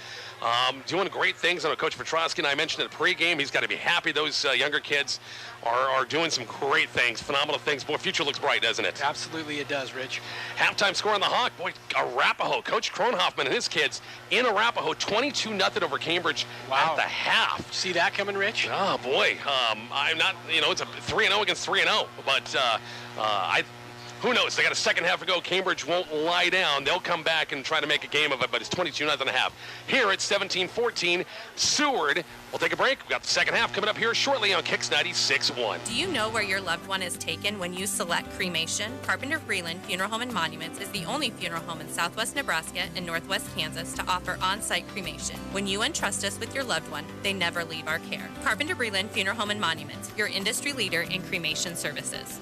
doing great things. I know Coach Petrosky and I mentioned it pregame. He's got to be happy those younger kids are doing some great things, phenomenal things. Boy, future looks bright, doesn't it? Absolutely it does, Rich. Halftime score on the Hawk. Boy, Arapahoe. Coach Kronhoffman and his kids in Arapahoe, 22-0 over Cambridge at the half. See that coming, Rich? Oh, boy. I'm not, it's a 3-0 against 3-0. But who knows? They got a second half to go. Cambridge won't lie down. They'll come back and try to make a game of it, but it's 22-0 half. Here it's 17-14. Seward. We'll take a break. We've got the second half coming up here shortly on KICX 96.1. Do you know where your loved one is taken when you select cremation? Carpenter Breland Funeral Home and Monuments is the only funeral home in southwest Nebraska and northwest Kansas to offer on-site cremation. When you entrust us with your loved one, they never leave our care. Carpenter Breland Funeral Home and Monuments, your industry leader in cremation services.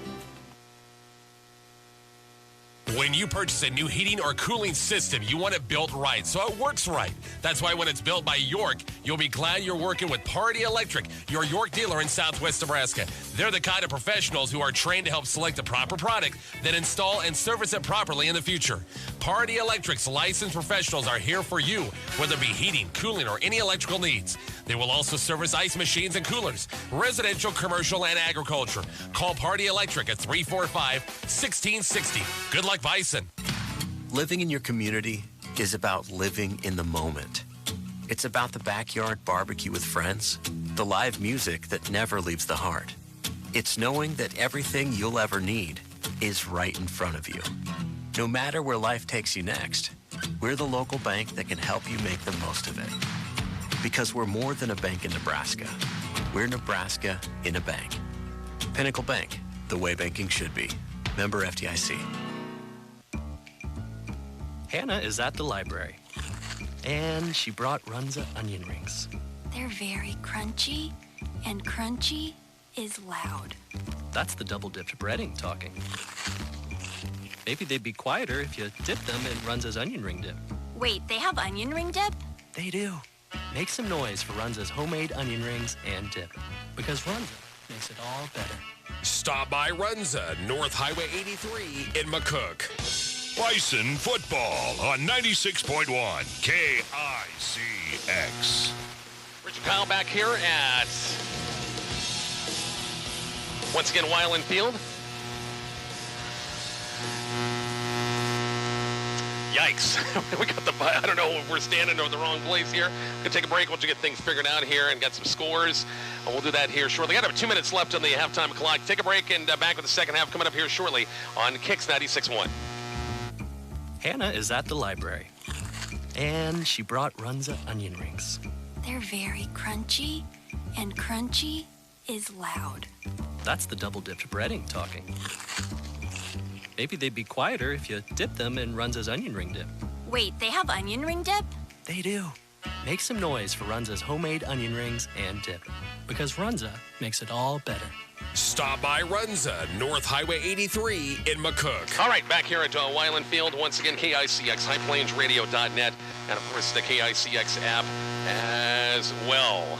When you purchase a new heating or cooling system, you want it built right, so it works right. That's why when it's built by York, you'll be glad you're working with Party Electric, your York dealer in Southwest Nebraska. They're the kind of professionals who are trained to help select the proper product, then install and service it properly in the future. Party Electric's licensed professionals are here for you, whether it be heating, cooling, or any electrical needs. They will also service ice machines and coolers, residential, commercial, and agriculture. Call Party Electric at 345-1660. Good luck, Bison. Living in your community is about living in the moment. It's about the backyard barbecue with friends, the live music that never leaves the heart. It's knowing that everything you'll ever need is right in front of you. No matter where life takes you next, we're the local bank that can help you make the most of it. Because we're more than a bank in Nebraska. We're Nebraska in a bank. Pinnacle Bank, the way banking should be. Member FDIC. Hannah is at the library, and she brought Runza onion rings. They're very crunchy, and crunchy is loud. That's the double-dipped breading talking. Maybe they'd be quieter if you dipped them in Runza's onion ring dip. Wait, they have onion ring dip? They do. Make some noise for Runza's homemade onion rings and dip, because Runza makes it all better. Stop by Runza, North Highway 83 in McCook. Bison football on 96.1 KICX. Richard Kyle back here at, once again, Weiland Field. Yikes. We got the, I don't know if we're standing in the wrong place here. We're going to take a break once we get things figured out here and got some scores. And we'll do that here shortly. Got 2 minutes left on the halftime clock. Take a break and back with the second half coming up here shortly on KICX 96.1. Hannah is at the library, and she brought Runza onion rings. They're very crunchy, and crunchy is loud. That's the double-dipped breading talking. Maybe they'd be quieter if you dipped them in Runza's onion ring dip. Wait, they have onion ring dip? They do. Make some noise for Runza's homemade onion rings and dip, because Runza makes it all better. Stop by Runza, North Highway 83 in McCook. All right, back here at Weiland Field. Once again, KICX, highplanesradio.net, and of course the KICX app as well.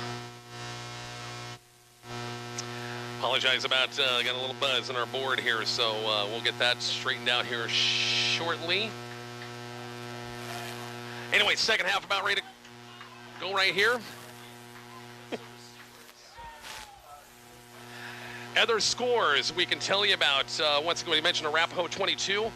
Apologize about, got a little buzz on our board here, so we'll get that straightened out here shortly. Anyway, second half about ready to go right here. Other scores we can tell you about. Once again, we mentioned Arapahoe 22.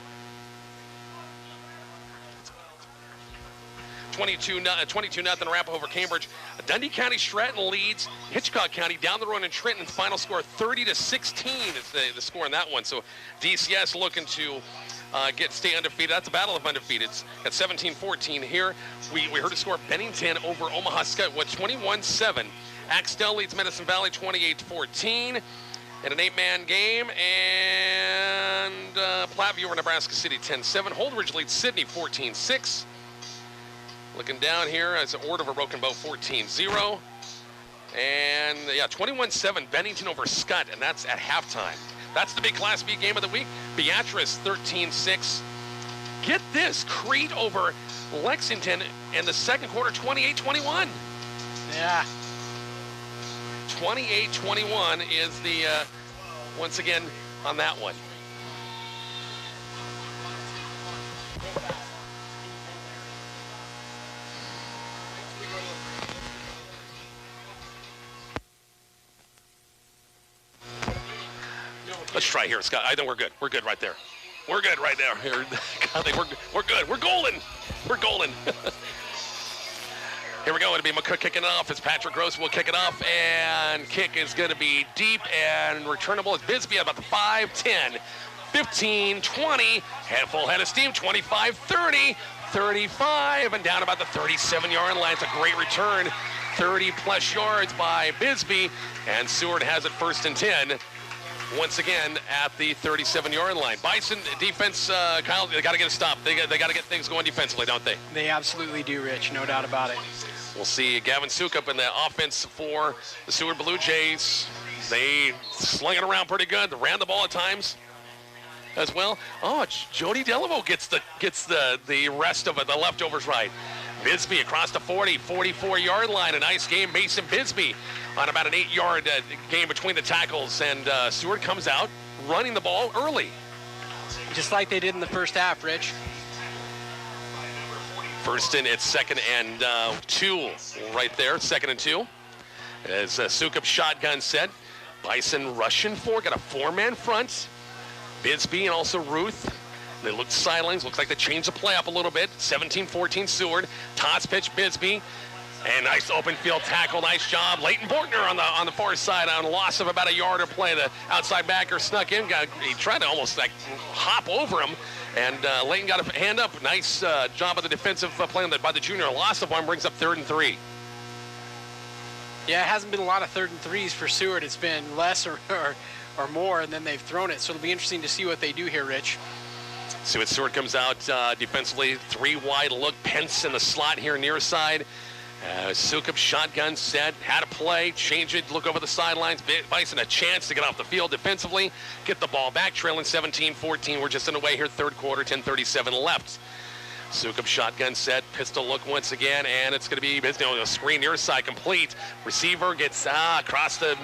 22-0 Arapahoe over Cambridge. Dundee County Stratton leads Hitchcock County down the road in Trenton. Final score 30-16 is the score in that one. So DCS looking to stay undefeated. That's a battle of undefeated. It's got 17-14 here. We heard a score Bennington over Omaha Skutt, 21-7. Axtell leads Medicine Valley 28-14. In an 8-man game, and Platteview over Nebraska City 10-7. Holdridge leads Sidney 14-6. Looking down here, it's an Order of a Broken Bow 14-0. And yeah, 21-7 Bennington over Skutt, and that's at halftime. That's the big Class B game of the week. Beatrice 13-6. Get this, Crete over Lexington in the second quarter 28-21. Yeah. 28-21 is the, once again, on that one. Let's try here, Scott. I think we're good. We're good right there. We're good right there. Here. I think we're good. We're golden. We're golden. Here we go. It'll be McCook kicking it off. It's Patrick Gross will kick it off, and kick is going to be deep and returnable. It's Bisbee at about the 5, 10, 15, 20. Full head of steam, 25, 30, 35, and down about the 37-yard line. It's a great return. 30-plus yards by Bisbee, and Seward has it 1st and 10. Once again at the 37-yard line. Bison defense, Kyle, they got to get a stop. They got to get things going defensively, don't they? They absolutely do, Rich. No doubt about it. We'll see Gavin Sukup in the offense for the Seward Blue Jays. They slung it around pretty good. They ran the ball at times. as well. Oh, Jody Delavo gets the rest of it, the leftovers right. Bisbee across the 44-yard line. A nice game. Mason Bisbee on about an 8-yard game between the tackles. And Seward comes out running the ball early. Just like they did in the first half, Rich. First and it's 2nd and 2 right there. 2nd and 2. As Sukup shotgun set. Bison rushing for. Got a 4-man front. Bisbee and also Ruth. They looked sidelines. Looks like they changed the play up a little bit. 17-14 Seward. Toss pitch Bisbee. And nice open field tackle. Nice job. Leighton Bortner on the far side on a loss of about a yard of play. The outside backer snuck in. He tried to almost like hop over him. And Leighton got a hand up. Nice job of the defensive play by the junior. A loss of 1 brings up 3rd and 3. Yeah, it hasn't been a lot of 3rd and 3s for Seward. It's been less or more, and then they've thrown it. So it'll be interesting to see what they do here, Rich. See what Seward comes out defensively. 3 wide look. Pence in the slot here near side. Sukup shotgun set. Had a play. Change it. Look over the sidelines. Bison a chance to get off the field defensively. Get the ball back. Trailing 17-14. We're just in the way here. 3rd quarter. 10:37 left. Sukup shotgun set. Pistol look once again. And it's going to be a screen near side complete. Receiver gets across the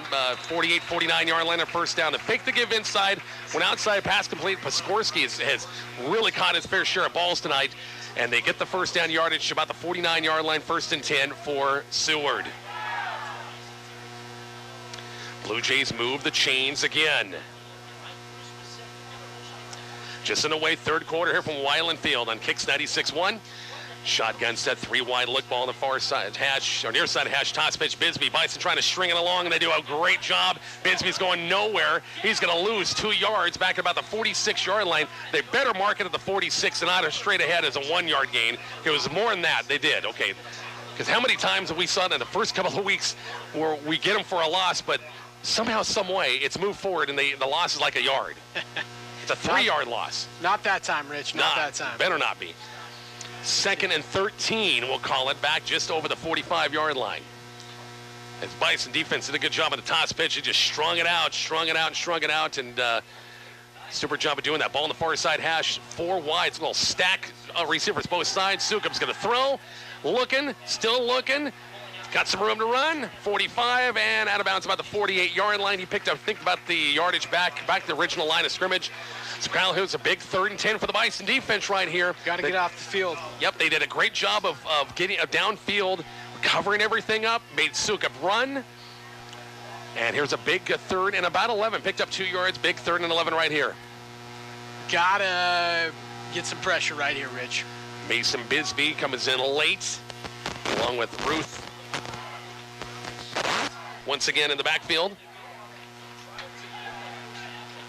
48-49 line of first down. To pick the give inside. Went outside. Pass complete. Piskorski has really caught his fair share of balls tonight. And they get the first down yardage to about the 49-yard line. 1st and 10 for Seward. Blue Jays move the chains again. Just in the way, 3rd quarter here from Weiland Field on KICX 96.1. Shotgun set, 3 wide look ball on the far side hash, or near side hash, toss pitch Bisbee. Bison trying to string it along, and they do a great job. Bisbee's going nowhere. He's going to lose 2 yards back at about the 46-yard line. They better mark it at the 46 and not straight ahead as a 1-yard gain. It was more than that. They did. Okay. Because how many times have we saw it in the first couple of weeks where we get them for a loss, but somehow, some way, it's moved forward, and the loss is like a yard. It's a 3-yard loss. Not that time, Rich. Not that time. Better not be. 2nd and 13, we'll call it, back just over the 45-yard line. As Bison defense did a good job on the toss pitch. He just strung it out, and super job of doing that. Ball on the far side hash, 4 wide. It's a little stack of receivers both sides. Sukup's going to throw. Still looking. Got some room to run. 45 and out of bounds about the 48-yard line. He picked up, think about the yardage back to the original line of scrimmage. So Kyle Hill's a big 3rd and 10 for the Bison defense right here. Got to get off the field. Yep, they did a great job of getting downfield, covering everything up, made Sukup run. And here's a big 3rd and about 11. Picked up 2 yards, big 3rd and 11 right here. Gotta get some pressure right here, Rich. Mason Bisbee comes in late, along with Ruth. Once again in the backfield.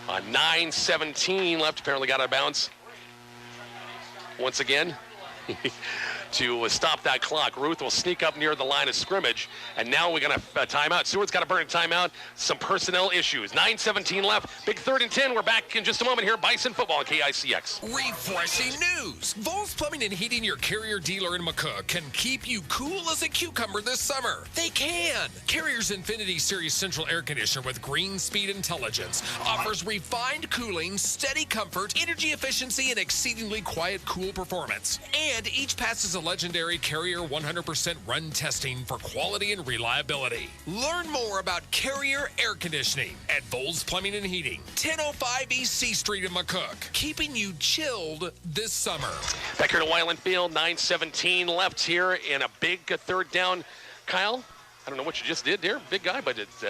9:17 left. Apparently got out of bounds. Once again. To stop that clock. Ruth will sneak up near the line of scrimmage. And now we're going to timeout. Seward's got to burn a timeout. Some personnel issues. 9:17 left. Big 3rd and 10. We're back in just a moment here. Bison football on KICX. Refreshing news. Vols Plumbing and Heating, your Carrier dealer in McCook, can keep you cool as a cucumber this summer. They can. Carrier's Infinity Series Central Air Conditioner with Green Speed Intelligence offers refined cooling, steady comfort, energy efficiency, and exceedingly quiet, cool performance. And each passes a legendary Carrier 100% run testing for quality and reliability. Learn more about Carrier air conditioning at Vols Plumbing and Heating, 1005 East C Street in McCook, keeping you chilled this summer. Back here to Weiland Field, 9:17 left here in a big 3rd down. Kyle, I don't know what you just did there. Big guy, but it's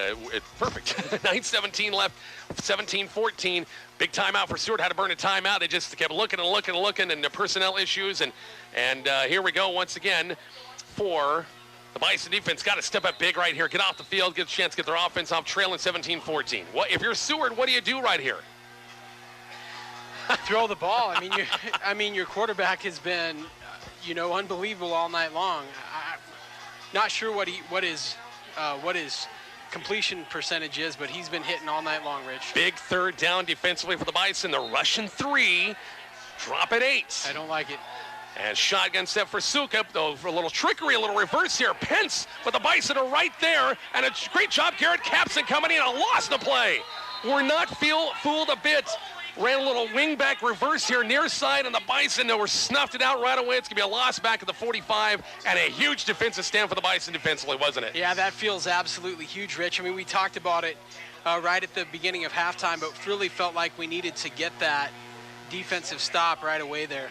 perfect. 9:17 left, 17-14. Big timeout for Seward. Had to burn a timeout. They just kept looking, and the personnel issues. And here we go once again for the Bison defense. Got to step up big right here. Get off the field. Get a chance to get their offense off. Trailing 17-14. What if you're Seward? What do you do right here? Throw the ball. I mean, your quarterback has been, unbelievable all night long. Not sure what his completion percentage is, but he's been hitting all night long, Rich. Big 3rd down defensively for the Bison. They're rushing 3. Drop at 8. I don't like it. And shotgun set for Sukup, though, for a little trickery, a little reverse here. Pence, but the Bison are right there. And a great job, Garrett Capson coming in. A loss to play. We're not fooled a bit Ran a little wing-back reverse here near side on the Bison. They were snuffed it out right away. It's going to be a loss back at the 45 and a huge defensive stand for the Bison defensively, wasn't it? Yeah, that feels absolutely huge, Rich. I mean, we talked about it right at the beginning of halftime, but really felt like we needed to get that defensive stop right away there.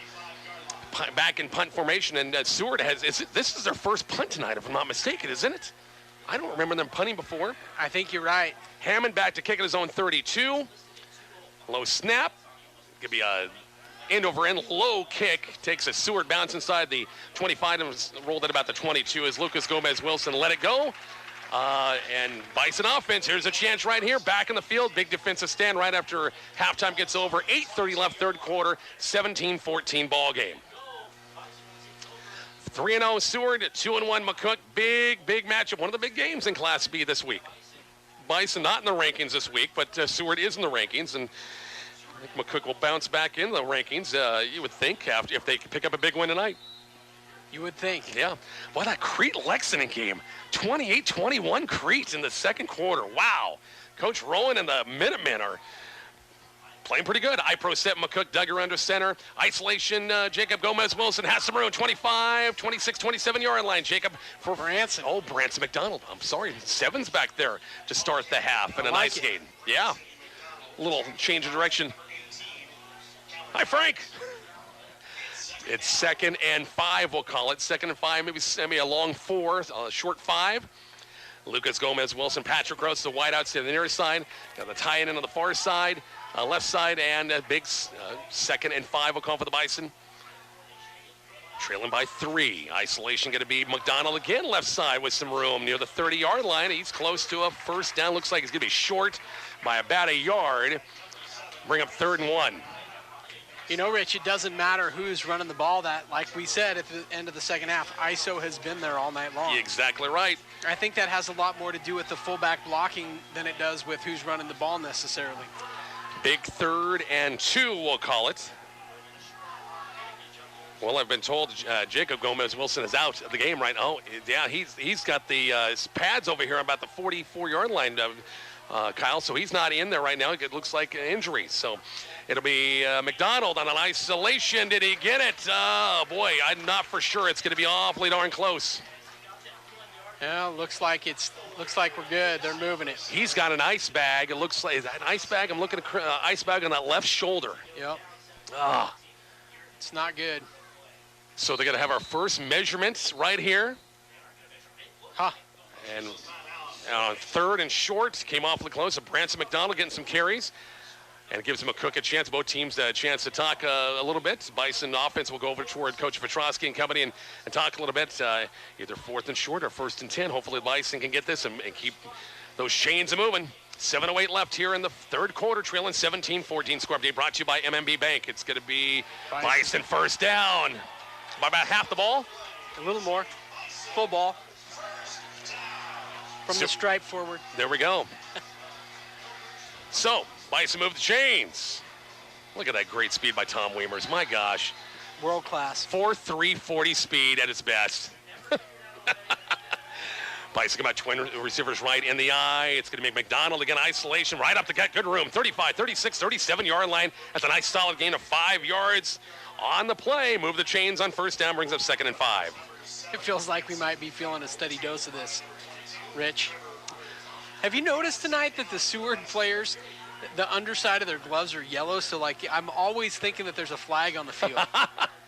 Back in punt formation, and Seward this is their first punt tonight, if I'm not mistaken, isn't it? I don't remember them punting before. I think you're right. Hammond back to kick at his own 32. Low snap. Could be a end-over-end low kick. Takes a Seward bounce inside the 25 and rolled at about the 22 as Lucas Gomez-Wilson let it go. And Bison offense, here's a chance right here. Back in the field, big defensive stand right after halftime gets over. 8:30 left, third quarter, 17-14 ball game. 3-0 Seward, 2-1 McCook. Big matchup. One of the big games in Class B this week. Bison not in the rankings this week, but Seward is in the rankings, and I think McCook will bounce back in the rankings, you would think, if they can pick up a big win tonight. You would think. Yeah. Well, that Crete-Lexington game, 28-21 Crete in the second quarter. Wow. Coach Rowan and the Minutemen are playing pretty good. I-Pro set McCook, Duggar under center. Isolation, Jacob Gomez-Wilson has some room. 25, 26, 27-yard line. Jacob for Branson. Oh, Branson McDonald. I'm sorry. Seven's back there to start the half and a nice game. Yeah. A little change of direction. Hi, Frank. It's 2nd and 5, we'll call it. 2nd and 5, maybe a long 4, short 5. Lucas Gomez-Wilson, Patrick Gross, the wideouts to the near side. Got the tie-in on the far side, left side, and a big 2nd and 5 will call for the Bison. Trailing by 3. Isolation going to be McDonald again, left side with some room near the 30-yard line. He's close to a first down. Looks like he's going to be short by about a yard. Bring up 3rd and 1. You know, Rich, it doesn't matter who's running the ball. That, like we said at the end of the second half, ISO has been there all night long. You're exactly right. I think that has a lot more to do with the fullback blocking than it does with who's running the ball necessarily. Big 3rd and 2, we'll call it. Well, I've been told Jacob Gomez-Wilson is out of the game right now. Yeah, he's got the his pads over here about the 44-yard line, Kyle, so he's not in there right now. It looks like an injury. So it'll be McDonald on an isolation. Did he get it? Oh, boy, I'm not for sure. It's going to be awfully darn close. Yeah, looks like we're good. They're moving it. He's got an ice bag. It looks like, is that an ice bag? I'm looking at ice bag on that left shoulder. Yep. Ah. It's not good. So they're going to have our first measurements right here. Huh. And 3rd and short, came awfully close. Branson McDonald getting some carries. And it gives him a chance, both teams a chance to talk a little bit. Bison offense will go over toward Coach Petrosky and company and talk a little bit. Either 4th and short or 1st and 10. Hopefully Bison can get this and keep those chains moving. 7:08 left here in the third quarter, trailing 17-14. Score update brought to you by MMB Bank. It's going to be Bison first down. By about half the ball. A little more. Full ball. From the stripe forward. There we go. So, Bison move the chains. Look at that great speed by Tom Weimers. My gosh. World class. 4.340 speed at its best. Bison come out twin receivers right in the eye. It's going to make McDonald again. Isolation right up the gut. Good room. 35, 36, 37-yard line. That's a nice solid gain of 5 yards on the play. Move the chains on first down. Brings up 2nd and 5. It feels like we might be feeling a steady dose of this, Rich. Have you noticed tonight that the Seward players, the underside of their gloves are yellow? So, like, I'm always thinking that there's a flag on the field.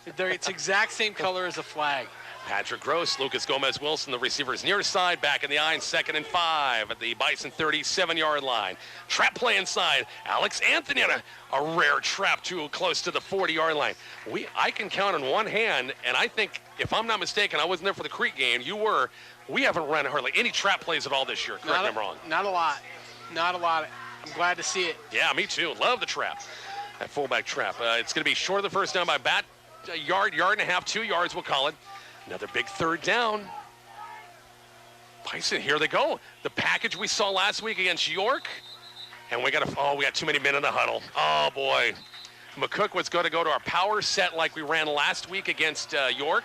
It's exact same color as a flag. Patrick Gross, Lucas Gomez-Wilson, the receivers near side, back in the eye, 2nd and 5 at the Bison 37-yard line. Trap play inside. Alex Anthony on a rare trap too close to the 40-yard line. I can count on one hand, and I think, if I'm not mistaken, I wasn't there for the Crete game. You were. We haven't run hardly any trap plays at all this year. Correct me if I'm wrong. Not a lot. Not a lot. I'm glad to see it. Yeah, me too. Love the trap. That fullback trap. It's going to be short of the first down by about a yard and a half, 2 yards, we'll call it. Another big 3rd down. Bison, here they go. The package we saw last week against York. And we got too many men in the huddle. Oh, boy. McCook was going to go to our power set like we ran last week against York.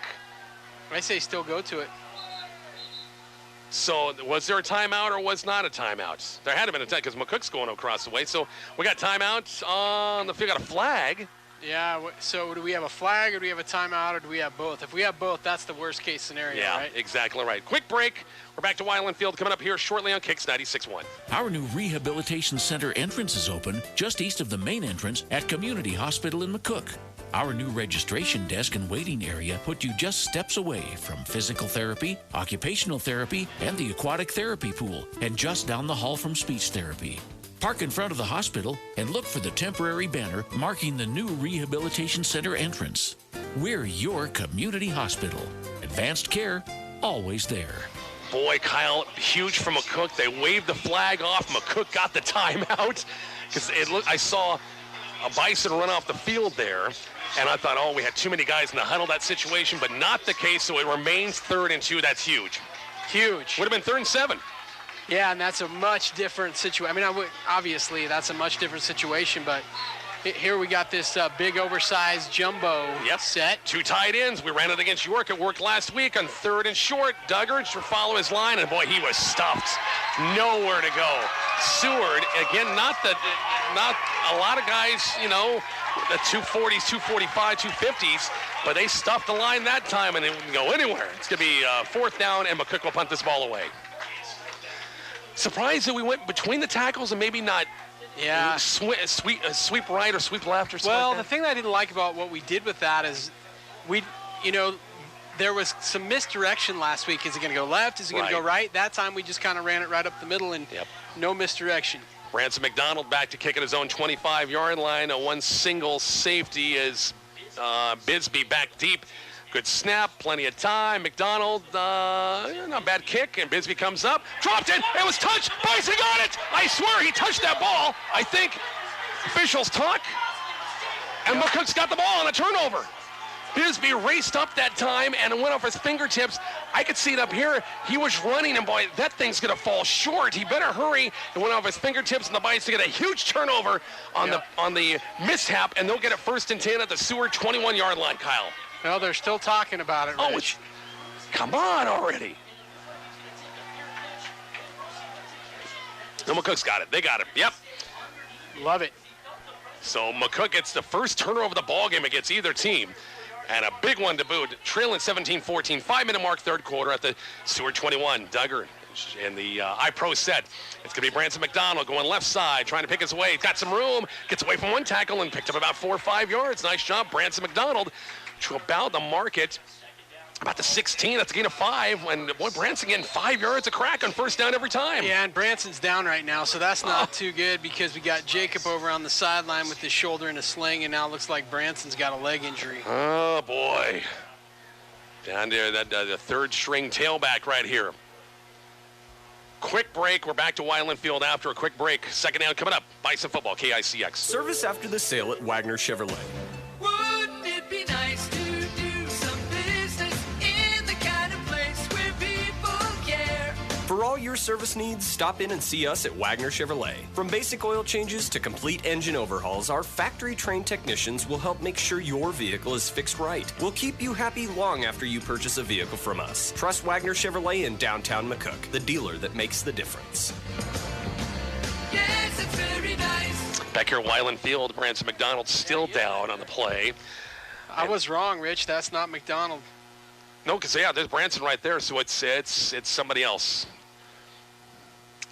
I say still go to it. So was there a timeout or was not a timeout? There had to have been a timeout because McCook's going across the way. So we got timeout on the field. Got a flag. Yeah, so do we have a flag or do we have a timeout or do we have both? If we have both, that's the worst case scenario, right? Yeah, exactly right. Quick break. We're back to Wyland Field coming up here shortly on KICX 96.1. Our new Rehabilitation Center entrance is open just east of the main entrance at Community Hospital in McCook. Our new registration desk and waiting area put you just steps away from physical therapy, occupational therapy, and the aquatic therapy pool, and just down the hall from speech therapy. Park in front of the hospital and look for the temporary banner marking the new Rehabilitation Center entrance. We're your community hospital. Advanced care, always there. Boy, Kyle, huge from McCook. They waved the flag off. McCook got the timeout because I saw a Bison run off the field there, and I thought, oh, we had too many guys in the huddle, that situation, but not the case, so it remains 3rd and 2. That's huge. Huge. Would have been 3rd and 7. Yeah, and that's a much different situation. I mean, obviously, that's a much different situation, but here we got this big, oversized jumbo set. 2 tight ends. We ran it against York. It worked last week on 3rd and short. Duggar to follow his line, and boy, he was stuffed. Nowhere to go. Seward, again, not a lot of guys, the 240s, 245, 250s, but they stuffed the line that time, and it wouldn't go anywhere. It's going to be 4th down, and McCook will punt this ball away. Surprised that we went between the tackles and maybe not sweep right or sweep left or something. Well, like that. the thing that I didn't like about what we did with that is there was some misdirection last week. Is it going to go left? Is it going to go right? That time we just kind of ran it right up the middle and no misdirection. Branson McDonald back to kick at his own 25-yard line. A one single safety as Bisbee back deep. Good snap, plenty of time. McDonald, not bad kick, and Bisbee comes up. Dropped it. It was touched. Bison got it. I swear he touched that ball. I think officials talk. And McCook's got the ball on a turnover. Bisbee raced up that time and it went off his fingertips. I could see it up here. He was running, and boy, that thing's going to fall short. He better hurry. It went off his fingertips, and the Bison get a huge turnover on the mishap, and they'll get it 1st and 10 at the Seward 21-yard line, Kyle. Well, they're still talking about it, Rich. Come on already. No, McCook's got it. They got it. Yep. Love it. So McCook gets the first turnover of the ball game against either team. And a big one to boot. Trailing 17-14. 5-minute mark, 3rd quarter at the Seward 21. Duggar in the iPro set. It's going to be Branson McDonald going left side, trying to pick his way. Got some room. Gets away from one tackle and picked up about 4 or 5 yards. Nice job, Branson McDonald. To about the market, about the 16. That's a gain of 5. And boy, Branson getting 5 yards a crack on 1st down every time. Yeah, and Branson's down right now, so that's not too good because we got Jacob over on the sideline with his shoulder in a sling, and now it looks like Branson's got a leg injury. Oh, boy. Down there, that the 3rd string tailback right here. Quick break. We're back to Wyland Field after a quick break. 2nd down coming up. Bison football, KICX. Service after the sale at Wagner Chevrolet. Wouldn't it be nice to do some business in the kind of place where people care? For all your service needs, stop in and see us at Wagner Chevrolet. From basic oil changes to complete engine overhauls, our factory-trained technicians will help make sure your vehicle is fixed right. We'll keep you happy long after you purchase a vehicle from us. Trust Wagner Chevrolet in downtown McCook, the dealer that makes the difference. Yes, it's very nice. Back here at Wyland Field, Branson McDonald still down on the play. I was wrong, Rich. That's not McDonald. No, because, there's Branson right there, so it's somebody else.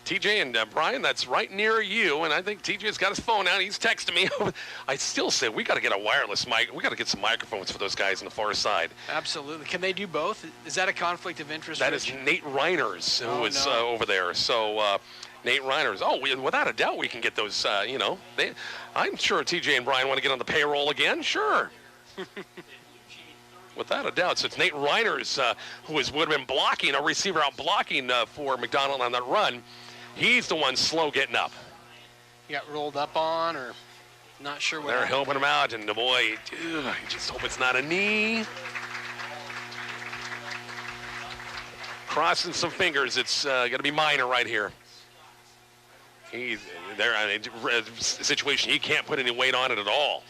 TJ and Brian, that's right near you, and I think TJ's got his phone out. He's texting me. I still say we got to get a wireless mic. We got to get some microphones for those guys on the far side. Absolutely. Can they do both? Is that a conflict of interest? That Rich? is Nate Reiners, who is over there. So Nate Reiners. Oh, without a doubt, we can get those. I'm sure TJ and Brian want to get on the payroll again. Sure. Without a doubt. So it's Nate Reiners, who would have been blocking, a receiver out blocking for McDonald on that run. He's the one slow getting up. He got rolled up on, or not sure what. They're helping him out, and the boy, I just hope it's not a knee. Crossing some fingers. It's going to be minor right here. Situation, he can't put any weight on it at all.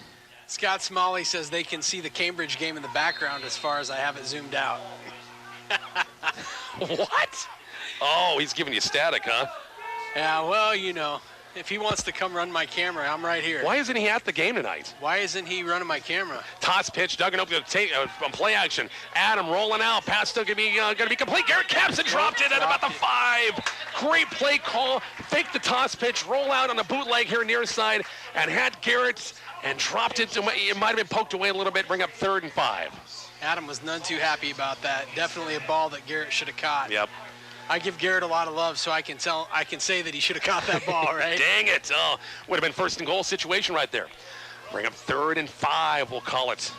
Scott Smalley says they can see the Cambridge game in the background as far as I have it zoomed out. What? Oh, he's giving you static, huh? Yeah, well, you know, if he wants to come run my camera, I'm right here. Why isn't he at the game tonight? Why isn't he running my camera? Toss pitch, Duggan open to take on play action. Adam rolling out, pass still gonna be complete. Garrett Capson dropped it at about the 5. Great play call. Fake the toss pitch, roll out on the bootleg here near side, and had Garrett and dropped it. It might have been poked away a little bit. Bring up 3rd and 5. Adam was none too happy about that. Definitely a ball that Garrett should have caught. Yep. I give Garrett a lot of love, so I can say that he should have caught that ball, right? Dang it. Oh, would have been 1st and goal situation right there. Bring up 3rd and 5, we'll call it.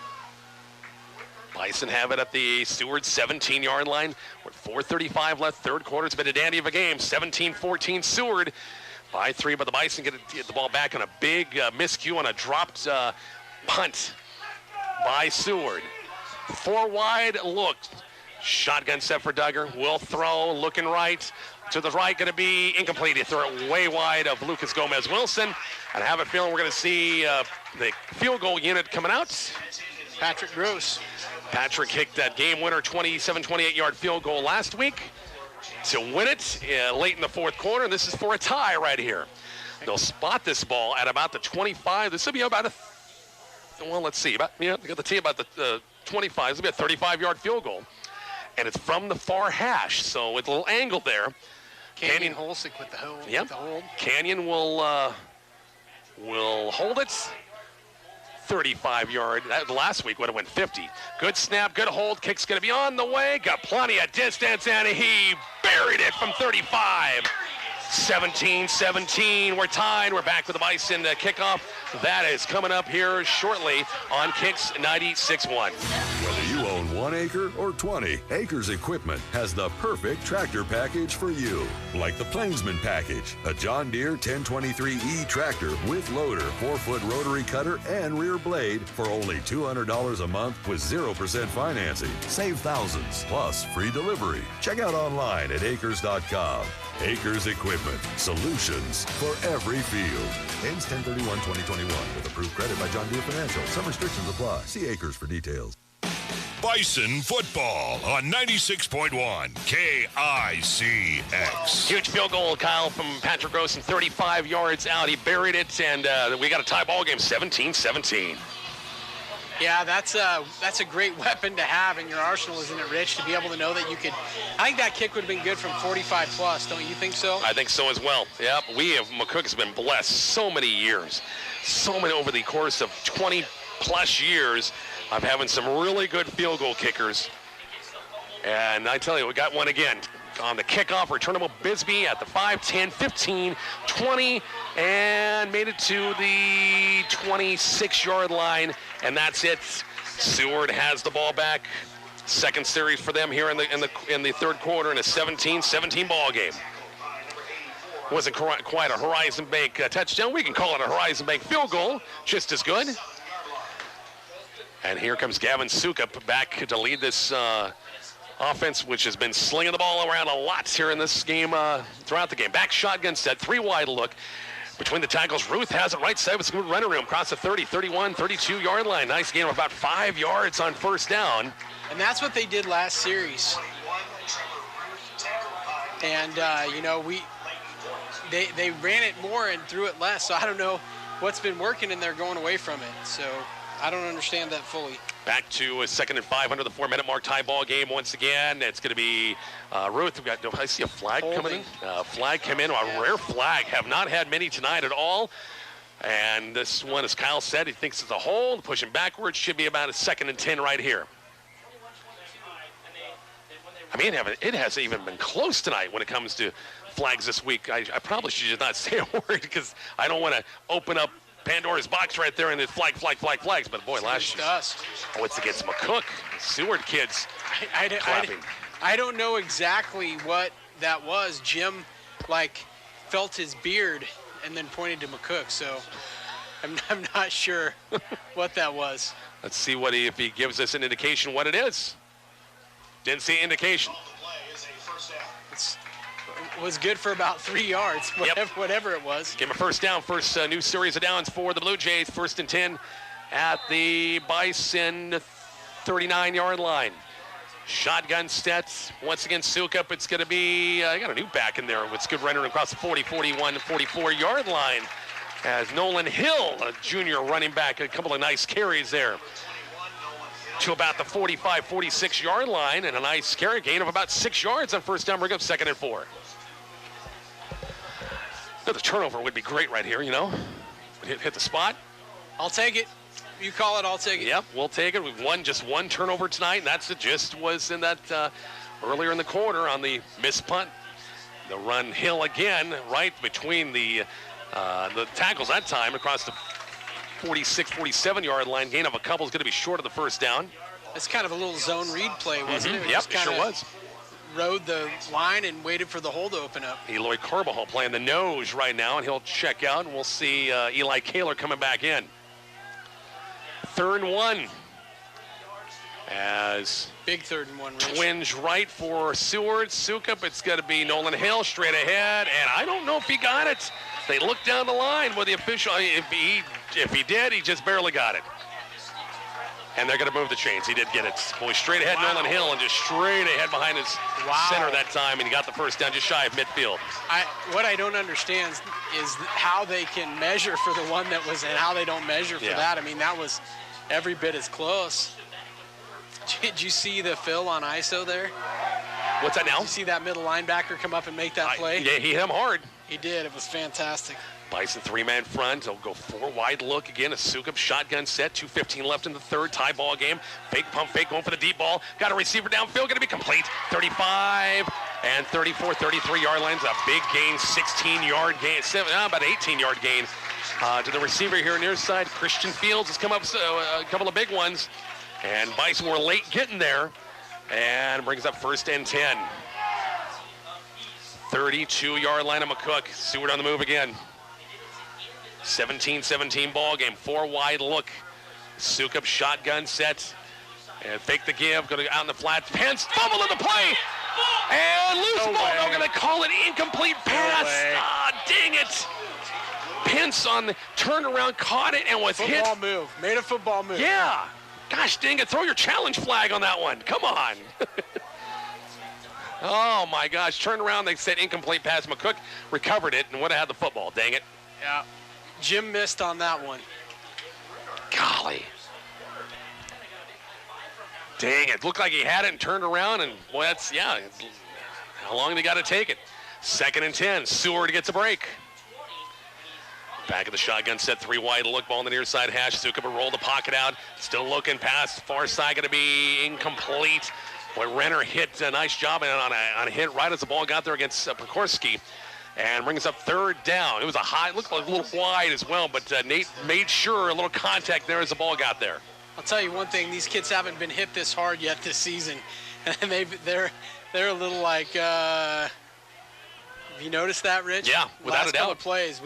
Bison have it at the Seward 17-yard line with 4:35 left. 3rd quarter. It's been a dandy of a game. 17-14 Seward by 3, but the Bison get the ball back on a big miscue on a dropped punt by Seward. 4 wide look. Shotgun set for Duggar. Will throw, looking right. To the right, going to be incomplete. He threw it way wide of Lucas Gomez-Wilson. And I have a feeling we're going to see the field goal unit coming out. Patrick Gross. Patrick kicked that game winner 28-yard field goal last week to win it late in the 4th quarter. This is for a tie right here. They'll spot this ball at about the 25. This will be about let's see. Got the tee about the 25. This will be a 35-yard field goal. And it's from the far hash, so with a little angle there. Canyon Holsick with the hold. Yep. With the hold. Canyon will hold it. 35-yard. That last week would have went 50. Good snap, good hold. Kick's going to be on the way. Got plenty of distance, and he buried it from 35. 17-17. We're tied. We're back with the Bison kickoff. That is coming up here shortly on KICX 96.1. Whether you own 1 acre or 20, Acres Equipment has the perfect tractor package for you. Like the Plainsman package, a John Deere 1023E tractor with loader, 4-foot rotary cutter, and rear blade for only $200 a month with 0% financing. Save thousands, plus free delivery. Check out online at acres.com. Acres Equipment, solutions for every field. Ends 10/31/2021 with approved credit by John Deere Financial. Some restrictions apply. See Acres for details. Bison football on 96.1 KICX. Huge field goal, Kyle, from Patrick Gross, 35 yards out. He buried it, and we got a tie ball game, 17-17. Yeah, that's a great weapon to have in your arsenal, isn't it, Rich? To be able to know that you could. I think that kick would have been good from 45 plus. Don't you think so? I think so as well. Yep, McCook has been blessed so many years, over the course of 20 plus years of having some really good field goal kickers. And I tell you, we got one again on the kickoff. Returnable Bisbee at the 5, 10, 15, 20, and made it to the 26-yard line, and that's it. Seward has the ball back. Second series for them here in the 3rd quarter in a 17-17 ball game. Wasn't quite a Horizon Bank touchdown. We can call it a Horizon Bank field goal, just as good. And here comes Gavin Sukup back to lead this offense, which has been slinging the ball around a lot here in this game throughout the game. Back shotgun set, 3 wide look. Between the tackles, Ruth has it right side with some running room. Across the 30, 31, 32-yard line. Nice gain of about 5 yards on 1st down. And that's what they did last series. And, they ran it more and threw it less. So I don't know what's been working, and they're going away from it. So I don't understand that fully. Back to a 2nd and 5 under the 4-minute mark, tie ball game once again. It's going to be Ruth. I see a flag coming in. Flag come in, a rare flag. Have not had many tonight at all. And this one, as Kyle said, he thinks it's a hold. Pushing backwards, should be about a 2nd and 10 right here. I mean, it hasn't even been close tonight when it comes to flags this week. I probably should just not say a word because I don't want to open up Pandora's box right there and it's flags. But boy, last year, it's against McCook. Seward kids clapping. I don't know exactly what that was. Jim, felt his beard and then pointed to McCook. So I'm not sure what that was. Let's see if he gives us an indication what it is. Didn't see indication. It was good for about 3 yards, whatever it was. Give him a 1st down. First new series of downs for the Blue Jays. 1st and 10 at the Bison 39-yard line. Shotgun sets. Once again, Sukup. It's going to be, got a new back in there. It's good running across the 40, 41, 44-yard line. As Nolan Hill, a junior running back, a couple of nice carries there to about the 45, 46-yard line, and a nice carry gain of about 6 yards on first down. Bring up 2nd and 4. The turnover would be great right here, you know. Hit the spot. I'll take it. You call it, I'll take it. Yep, we'll take it. We've won just one turnover tonight, and that's the gist was in that earlier in the quarter on the missed punt. The run Hill again, right between the tackles that time across the 46, 47-yard line. Gain of a couple is going to be short of the first down. It's kind of a little zone read play, wasn't it? Yep, it sure was. Rode the line and waited for the hole to open up. Eloy Carbajal playing the nose right now, and he'll check out, and we'll see Eli Kaler coming back in. 3rd and 1. As big 3rd and 1. Rich. Twinge right for Seward. Sukup, it's going to be Nolan Hill straight ahead, and I don't know if he got it. They looked down the line with the official. If he did, he just barely got it. And they're going to move the chains. He did get it. Boy, straight ahead Nolan Hill, and just straight ahead behind his center that time, and he got the first down just shy of midfield. What I don't understand is how they can measure for the one that was and how they don't measure for that. I mean, that was every bit as close. Did you see the fill on ISO there? What's that now? Did you see that middle linebacker come up and make that play? Yeah, he hit him hard. He did. It was fantastic. Bison 3-man front. He'll go 4 wide look again. A Sukup shotgun set. 2:15 left in the third. Tie ball game. Fake pump fake going for the deep ball. Got a receiver downfield. Going to be complete. 35 and 34, 33-yard lines. A big gain. 16-yard gain. About 18-yard gain to the receiver here near side. Christian Fields has come up a couple of big ones. And Bison were late getting there. And brings up 1st and 10. 32-yard line of McCook. Seward on the move again. 17-17 ball game. 4 wide look. Sukup shotgun set. And fake the give. Going to out in the flat. Pence fumble in the play. And loose ball. They're going to call it incomplete pass. Dang it. Pence on the turnaround caught it and was hit. Football move. Made a football move. Yeah. Gosh dang it. Throw your challenge flag on that one. Come on. Oh, my gosh. Turned around. They said incomplete pass. McCook recovered it and would have had the football. Dang it. Yeah. Jim missed on that one. Golly. Dang it. Looked like he had it and turned around. And, boy, that's, yeah. How long they got to take it? 2nd and 10. Seward gets a break. Back of the shotgun set. 3 wide look. Ball on the near side hash. Sukup will roll the pocket out. Still looking past. Far side going to be incomplete. Boy, Renner hit a nice job on a hit right as the ball got there against Pekorski. And brings up 3rd down. It was looked like a little wide as well, but Nate made sure a little contact there as the ball got there. I'll tell you one thing, these kids haven't been hit this hard yet this season. And they're a little like, have you noticed that, Rich? Yeah, without a doubt. Last couple of plays,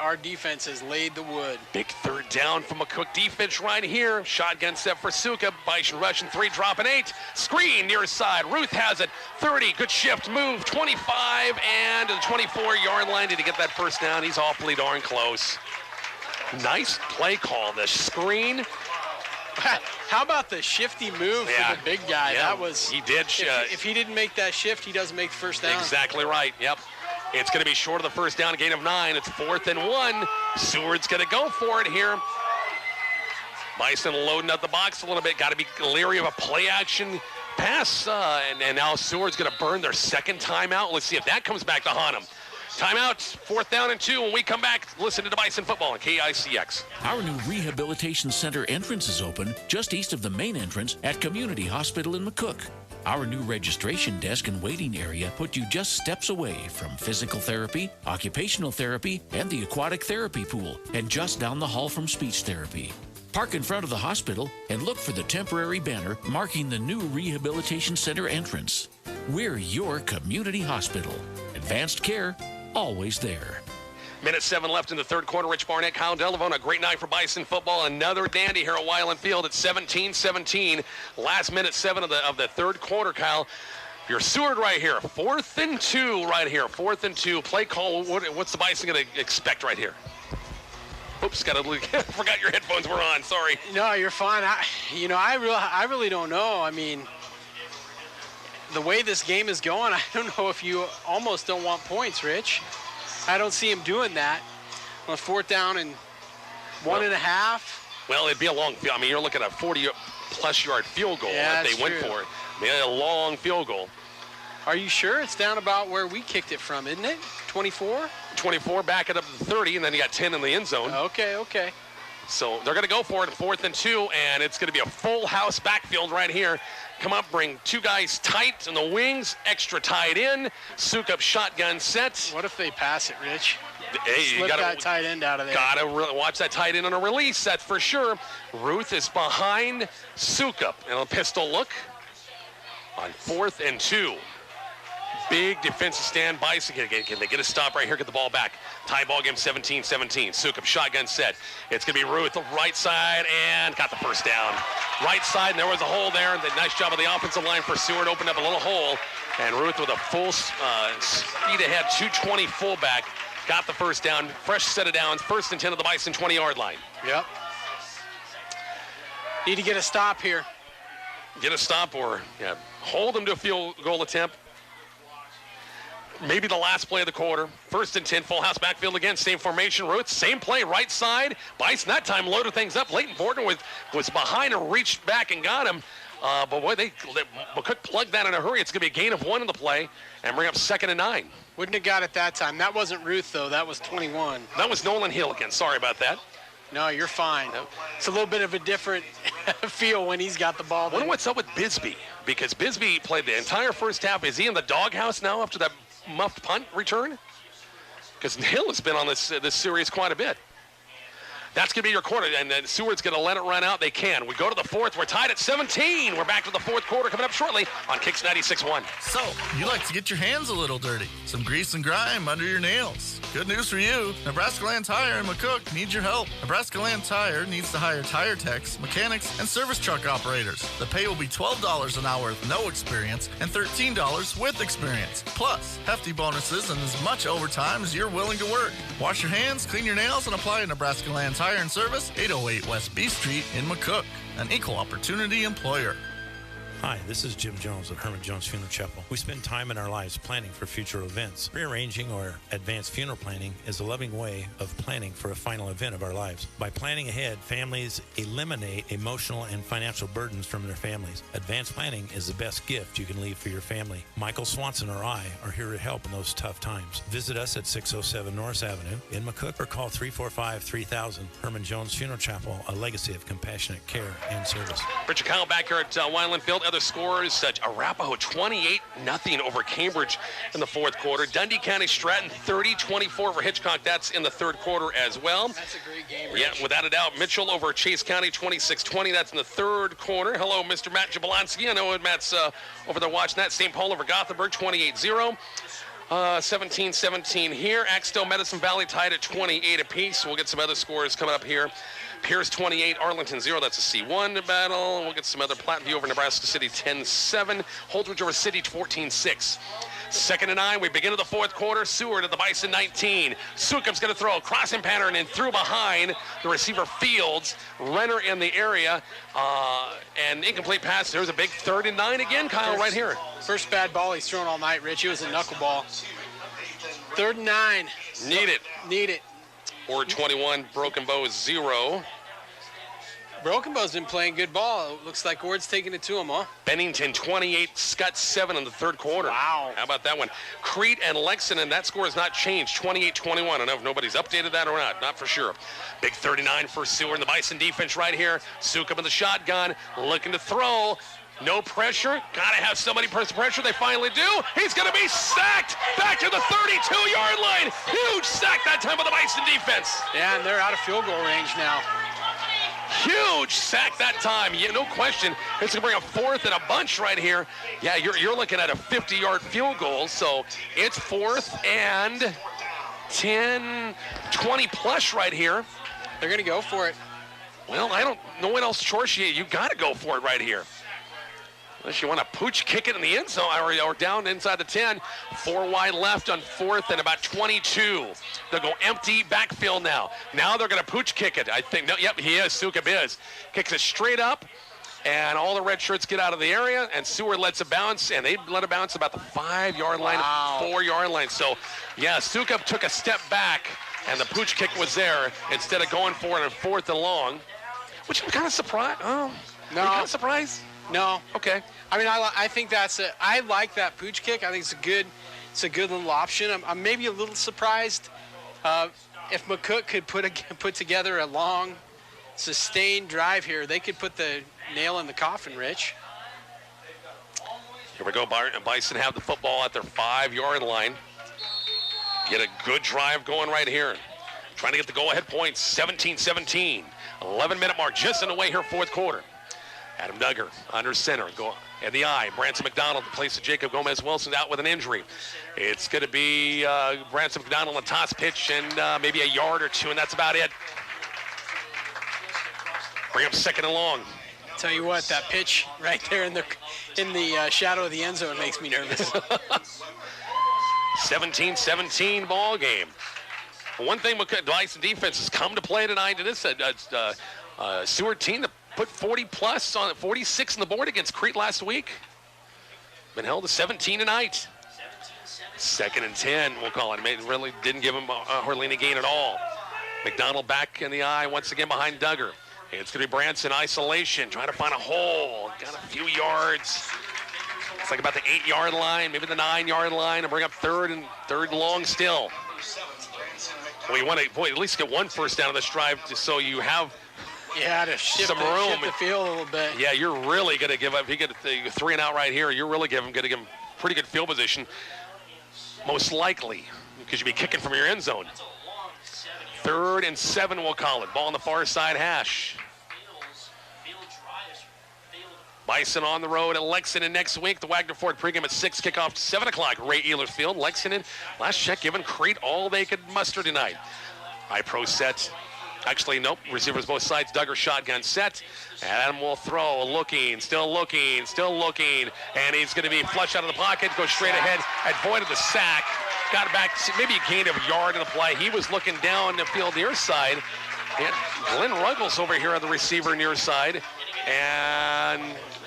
our defense has laid the wood. Big 3rd down from McCook defense right here. Shotgun set for Sukup. Bison rushing 3, dropping 8. Screen near side. Ruth has it. 30. Good shift. Move. 25 and to the 24-yard line. Did he get that first down? He's awfully darn close. Nice play call. The screen. How about the shifty move for the big guy? Yeah, That was. He did. If he didn't make that shift, he doesn't make the first down. Exactly right. Yep. It's going to be short of the first down, a gain of 9. It's 4th and 1. Seward's going to go for it here. Bison loading up the box a little bit. Got to be leery of a play action pass. And now Seward's going to burn their 2nd timeout. Let's see if that comes back to haunt him. Timeout, 4th down and 2. When we come back, listen to Bison football on KICX. Our new Rehabilitation Center entrance is open just east of the main entrance at Community Hospital in McCook. Our new registration desk and waiting area put you just steps away from physical therapy, occupational therapy, and the aquatic therapy pool, and just down the hall from speech therapy. Park in front of the hospital and look for the temporary banner marking the new Rehabilitation Center entrance. We're your community hospital. Advanced care, always there. Minute 7 left in the 3rd quarter. Rich Barnett, Kyle Delavone. A great night for Bison football. Another dandy here at Weiland Field at 17-17. Last minute 7 of the 3rd quarter, Kyle. Your Seward right here. 4th and 2 right here. 4th and 2. Play call. What's the Bison going to expect right here? Oops, forgot your headphones were on. Sorry. No, you're fine. I really don't know. I mean, the way this game is going, I don't know if you almost don't want points, Rich. I don't see him doing that on 4th down and 1.5. Well, it'd be a long field. I mean, you're looking at a 40-plus yard field goal Yeah, if they went for it. I mean, a long field goal. Are you sure? It's down about where we kicked it from, isn't it? 24? 24, back it up to 30, and then you got 10 in the end zone. Okay. So they're going to go for it, 4th and 2, and it's going to be a full house backfield right here. Come up, bring 2 guys tight in the wings, extra tight end, Sukup shotgun set. What if they pass it, Rich? Hey, Slip that tight end out of there. Got to watch that tight end on a release, that's for sure. Ruth is behind Sukup, and a pistol look on 4th and 2. Big defensive stand. Bison, can they get a stop right here, get the ball back? Tie ball game 17-17. Sukup shotgun set. It's going to be Ruth, the right side, and got the first down. Right side, and there was a hole there. The nice job of the offensive line for Seward, opened up a little hole. And Ruth with a full speed ahead, 220 fullback, got the first down. Fresh set of downs, 1st and 10 of the Bison 20-yard line. Yep. Need to get a stop here. Get a stop or hold them to a field goal attempt. Maybe the last play of the quarter. 1st and 10, full house backfield again. Same formation, Ruth. Same play, right side. Bison that time loaded things up. Leighton Borton was behind and reached back and got him. But boy, McCook plugged that in a hurry. It's going to be a gain of 1 in the play and bring up 2nd and 9. Wouldn't have got it that time. That wasn't Ruth, though. That was 21. That was Nolan Hill again. Sorry about that. No, you're fine. It's a little bit of a different feel when he's got the ball. I wonder what's up with Bisbee, because Bisbee played the entire first half. Is he in the doghouse now after that muffed punt return? Because Hill has been on this series quite a bit. That's going to be your quarter, and then Seward's going to let it run out. They can. We go to the 4th. We're tied at 17. We're back to the 4th quarter coming up shortly on KICX 96.1. So, you like to get your hands a little dirty. Some grease and grime under your nails. Good news for you. Nebraska Land Tire and McCook needs your help. Nebraska Land Tire needs to hire tire techs, mechanics, and service truck operators. The pay will be $12 an hour with no experience and $13 with experience. Plus, hefty bonuses and as much overtime as you're willing to work. Wash your hands, clean your nails, and apply at Nebraska Land Tire and Service, 808 West B Street in McCook, an equal opportunity employer. Hi, this is Jim Jones at Herman Jones Funeral Chapel. We spend time in our lives planning for future events. Rearranging or advanced funeral planning is a loving way of planning for a final event of our lives. By planning ahead, families eliminate emotional and financial burdens from their families. Advanced planning is the best gift you can leave for your family. Michael Swanson or I are here to help in those tough times. Visit us at 607 Norris Avenue in McCook or call 345-3000. Herman Jones Funeral Chapel, a legacy of compassionate care and service. Richard Kyle back here at Wineland Field. Other scores, Arapahoe 28-0 over Cambridge in the 4th quarter. Dundee County Stratton 30-24 over Hitchcock. That's in the 3rd quarter as well. That's a great game, Rich. Yeah, without a doubt. Mitchell over Chase County 26-20. That's in the 3rd quarter. Hello, Mr. Matt Jablonski. I know Matt's over there watching that. St. Paul over Gothenburg 28-0. 17-17 here. Axtell, Medicine Valley tied at 28 apiece. We'll get some other scores coming up here. Pierce 28, Arlington 0. That's a C1 battle. We'll get some other. Platteview over Nebraska City 10-7. Holdridge over City 14-6. 2nd and 9. We begin to the 4th quarter. Seward at the Bison 19. Sukup's going to throw a crossing pattern and through behind the receiver Fields. Renner in the area. And incomplete pass. There's a big 3rd and 9 again, Kyle, right here. First bad ball he's thrown all night, Rich. It was a knuckleball. 3rd and 9. Need it. Ord 21, Broken Bow 0. Broken Bow's been playing good ball. Looks like Ord's taking it to him, huh? Bennington 28, Scott 7 in the 3rd quarter. Wow. How about that one? Crete and Lexington, that score has not changed. 28-21. I don't know if nobody's updated that or not for sure. Big 39 for Seward and the Bison defense right here. Sukup in the shotgun, looking to throw. No pressure. Got to have somebody press the pressure. They finally do. He's going to be sacked back to the 32-yard line. Huge sack that time by the Bison defense. Yeah, and they're out of field goal range now. Huge sack that time. Yeah, no question. It's going to bring a 4th and a bunch right here. Yeah, you're looking at a 50-yard field goal. So it's 4th and 10, 20 plus right here. They're going to go for it. Well, I don't know what else choice you got to go for it right here. Unless you want to pooch kick it in the end zone or down inside the 10. 4 wide left on 4th and about 22. They'll go empty backfield now. Now they're going to pooch kick it, I think. No, yep, he is. Sukup is. Kicks it straight up. And all the red shirts get out of the area, and Seward lets it bounce, and they let it bounce about the 5-yard line, 4-yard line. So, yeah, Sukup took a step back, and the pooch kick was there instead of going for it on 4th and long, which I'm kind of surprised. Oh, no. Are you kind of surprised? No. Okay. I mean, I think I like that pooch kick. I think it's a good little option. I'm maybe a little surprised if McCook could put together a long, sustained drive here. They could put the nail in the coffin, Rich. Here we go. Bison have the football at their 5-yard line. Get a good drive going right here. Trying to get the go-ahead points. 17-17. 11-minute mark just in the way here, 4th quarter. Adam Duggar under center. Go in the eye. Branson McDonald in place of Jacob Gomez-Wilson out with an injury. It's going to be Branson McDonald on toss pitch and maybe a yard or two, and that's about it. Bring up 2nd and long. Tell you what, that pitch right there in the shadow of the end zone makes me nervous. 17-17 ball game. One thing Bison defense has come to play tonight, and it's a Seward team that put 40-plus on 46 on the board against Crete last week. Been held to 17 tonight. 2nd and 10, we'll call it. Really didn't give him hardly any gain at all. McDonald back in the eye once again behind Duggar. It's going to be Branson isolation, trying to find a hole. Got a few yards. It's like about the 8-yard line, maybe the 9-yard line, and bring up 3rd and long still. Well, you want to at least get one first down of this drive just so you have to shift some room. Shift the field a little bit. Yeah, you're really going to give up. If you get the 3 and out right here, you're really going to give him pretty good field position, most likely, because you'll be kicking from your end zone. 3rd and 7, we'll call it. Ball on the far side hash. Bison on the road at Lexington next week. The Wagner Ford pregame at 6, kickoff 7 o'clock. Ray Ehlers Field. Lexington, last check, giving Crete all they could muster tonight. High pro set. Actually, nope. Receivers both sides. Duggar shotgun set. Adam will throw. Still looking. And he's going to be flushed out of the pocket. Go straight ahead. Avoided the sack. Got it back. Maybe a gain of a yard in the play. He was looking down the field near side. And Glenn Ruggles over here on the receiver near side. And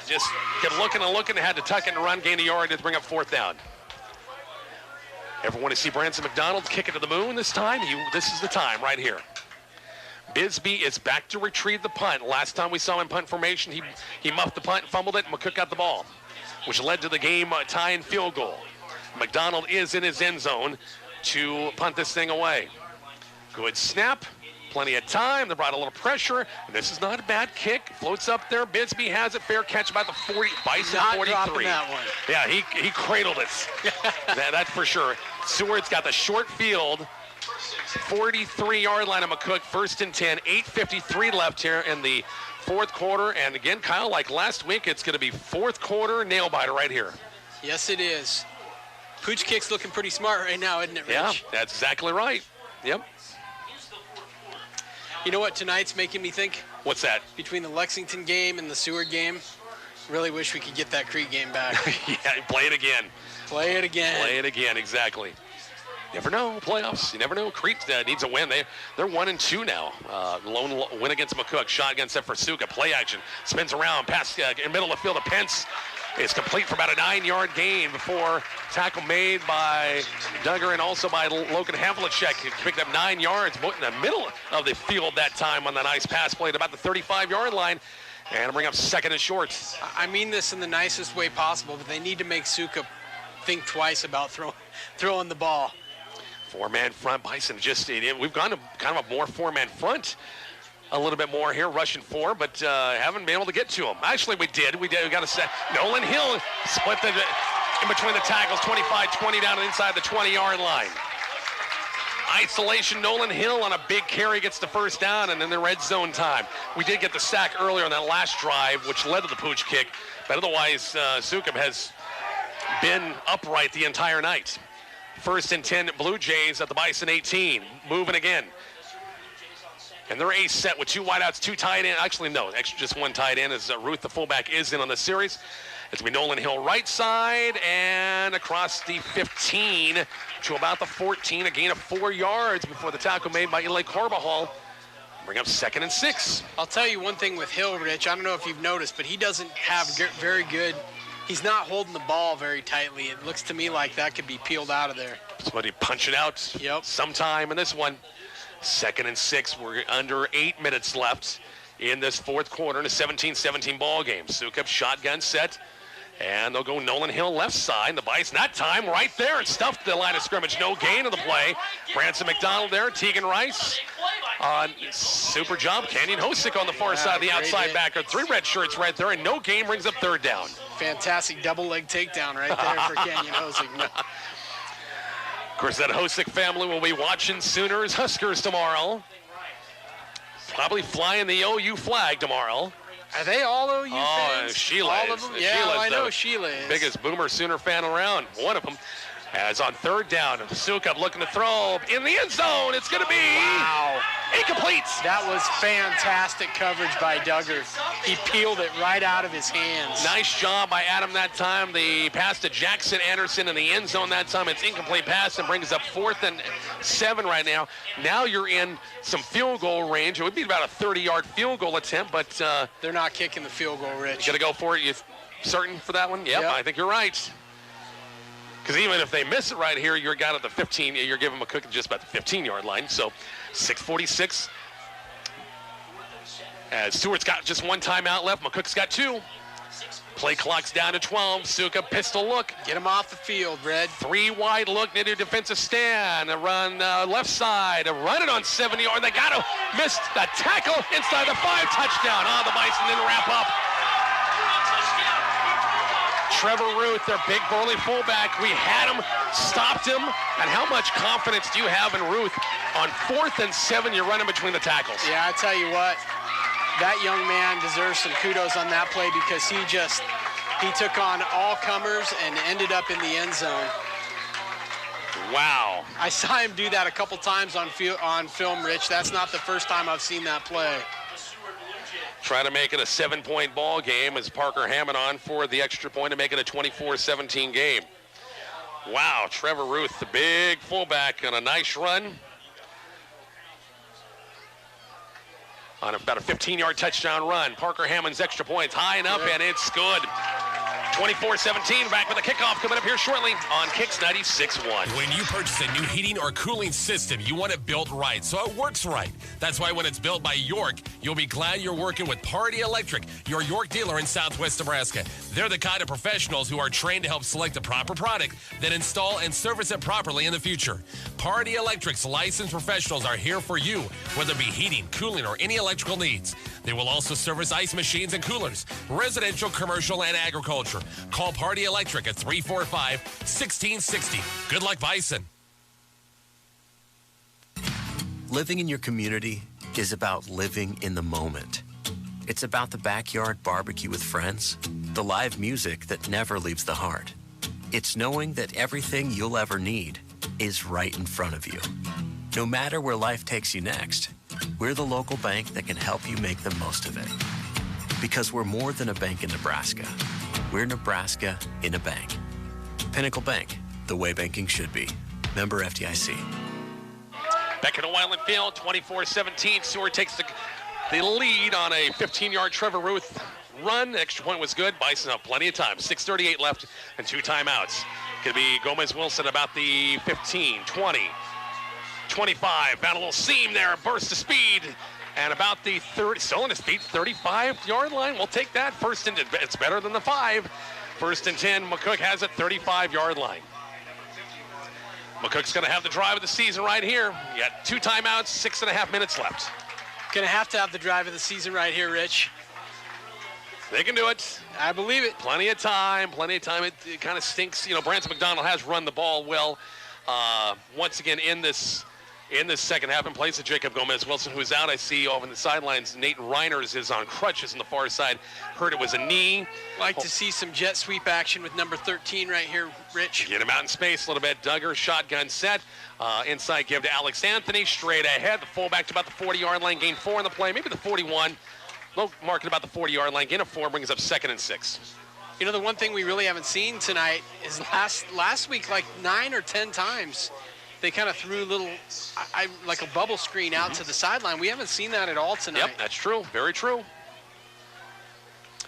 just kept looking and looking. Had to tuck it and run. Gain a yard to bring up 4th down. Ever want to see Branson McDonald kick it to the moon this time? This is the time right here. Bisbee is back to retrieve the punt. Last time we saw him in punt formation, he muffed the punt and fumbled it, and McCook got the ball, which led to the game tying field goal. McDonald is in his end zone to punt this thing away. Good snap. Plenty of time. They brought a little pressure. And this is not a bad kick. Floats up there. Bisbee has it. Fair catch about the 40. Bison not 43. Dropping that one. Yeah, he cradled it. That's for sure. Seward's got the short field. 43-yard line of McCook. 1st and 10. 8:53 left here in the 4th quarter. And again, Kyle, like last week, it's going to be 4th quarter nail biter right here. Yes, it is. Pooch kick's looking pretty smart right now, isn't it, Rich? Yeah, that's exactly right. Yep. You know what tonight's making me think? What's that? Between the Lexington game and the Seward game, really wish we could get that Crete game back. Yeah, play it again. Play it again, exactly. Never know, playoffs. You never know. Crete needs a win. They're 1-2 now. Lone win against McCook. Shotgun set for Suka. Play action. Spins around. Pass in middle of the field to Pence. It's complete for about a 9-yard gain before tackle made by Duggar and also by Logan Havlicek. He picked up 9 yards in the middle of the field that time on that nice pass play at about the 35-yard line. And bring up 2nd and short. I mean this in the nicest way possible, but they need to make Suka think twice about throwing the ball. 4-man front. Bison we've gone to kind of a more 4-man front. A little bit more here, rushing 4, but haven't been able to get to him. Actually, we did. We got a set. Nolan Hill split in between the tackles, 25-20 down inside the 20-yard line. Isolation, Nolan Hill on a big carry gets the 1st down, and then the red zone time. We did get the sack earlier on that last drive, which led to the pooch kick, but otherwise, Sukup has been upright the entire night. 1st and 10 Blue Jays at the Bison 18. Moving again. And they're ace set with 2 wideouts, 2 tight ends. Actually, no, just 1 tight end as Ruth, the fullback, is in on the series. It's going to be Nolan Hill right side and across the 15 to about the 14. A gain of 4 yards before the tackle made by Eli Carbajal. Bring up 2nd and 6. I'll tell you one thing with Hill, Rich. I don't know if you've noticed, but he doesn't have very good. He's not holding the ball very tightly. It looks to me like that could be peeled out of there. Somebody punch it out sometime in this one. 2nd and 6. We're under 8 minutes left in this fourth quarter in a 17-17 ball game. Sukup shotgun set. And they'll go Nolan Hill left side. The Bison that time right there and stuffed the line of scrimmage. No gain of the play. Branson McDonald there. Tegan Rice on super job. Canyon Hosick on the far side of the outside backer. 3 red shirts right there, and no gain brings up 3rd down. Fantastic double leg takedown right there for Canyon Hosick. Of course, that Hosick family will be watching Sooners Huskers tomorrow. Probably flying the OU flag tomorrow. Are they all OU fans? Sheila all is. of them? Yeah, Sheila's I know the Sheila is. Biggest Boomer Sooner fan around. One of them. As on 3rd down, Sukup looking to throw in the end zone. It's going to be incomplete. That was fantastic coverage by Duggar. He peeled it right out of his hands. Nice job by Adam that time. The pass to Jackson Anderson in the end zone that time. It's incomplete pass and brings us up 4th and 7 right now. Now you're in some field goal range. It would be about a 30-yard field goal attempt, but they're not kicking the field goal, Rich. You got to go for it. You certain for that one? Yep, I think you're right. Because even if they miss it right here, you're down at the 15. You're giving McCook just about the 15-yard line. So 6:46. As Stewart's got just 1 timeout left. McCook's got 2. Play clock's down to 12. Sukup pistol look. Get him off the field, Red. 3 wide look into defensive stand. A run left side. A run it on 70 yards. They got to miss the tackle inside the 5 touchdown. The Bison didn't wrap up. Trevor Ruth, their big burly fullback. We had him, stopped him. And how much confidence do you have in Ruth on 4th and 7? You're running between the tackles. Yeah, I tell you what, that young man deserves some kudos on that play because he took on all comers and ended up in the end zone. Wow. I saw him do that a couple times on film, Rich. That's not the first time I've seen that play. Trying to make it a 7-point ball game as Parker Hammond on for the extra point to make it a 24-17 game. Wow, Trevor Ruth, the big fullback, on a nice run. On about a 15-yard touchdown run. Parker Hammond's extra points high and up, and it's good. 24-17, back with the kickoff coming up here shortly on Kicks 96.1. When you purchase a new heating or cooling system, you want it built right, so it works right. That's why when it's built by York, you'll be glad you're working with Party Electric, your York dealer in Southwest Nebraska. They're the kind of professionals who are trained to help select the proper product, then install and service it properly in the future. Party Electric's licensed professionals are here for you, whether it be heating, cooling, or any electrical needs. They will also service ice machines and coolers, residential, commercial, and agriculture. Call Party Electric at 345-1660. Good luck, Bison. Living in your community is about living in the moment. It's about the backyard barbecue with friends, the live music that never leaves the heart. It's knowing that everything you'll ever need is right in front of you. No matter where life takes you next, we're the local bank that can help you make the most of it. Because we're more than a bank in Nebraska. We're Nebraska in a bank. Pinnacle Bank, the way banking should be. Member FDIC. Back in the Wildland Field, 24-17. Seward takes the lead on a 15-yard Trevor Ruth run. The extra point was good. Bison have plenty of time. 6:38 left and 2 timeouts. Could be Gomez-Wilson about the 15, 20, 25. Found a little seam there. Burst of speed. And about the 30, still on his feet, 35-yard line. We'll take that. First and it's better than the 5. 1st and 10. McCook has it, 35-yard line. McCook's going to have the drive of the season right here. You got 2 timeouts, 6.5 minutes left. Going to have the drive of the season right here, Rich. They can do it. I believe it. Plenty of time. It kind of stinks. Branson McDonald has run the ball well. Once again in this second half in place of Jacob Gomez-Wilson, who's out. I see over on the sidelines, Nate Reiners is on crutches on the far side. Heard it was a knee. Like to see some jet sweep action with number 13 right here, Rich. Get him out in space a little bit. Duggar, shotgun set. Inside give to Alex Anthony. Straight ahead. The fullback to about the 40-yard line. Gain 4 on the play. Maybe the 41. Low mark at about the 40-yard line. Gain of 4 brings up 2nd and 6. You know, the one thing we really haven't seen tonight is last week, like 9 or 10 times, they kind of threw a little, like a bubble screen out to the sideline. We haven't seen that at all tonight. Yep, that's true. Very true.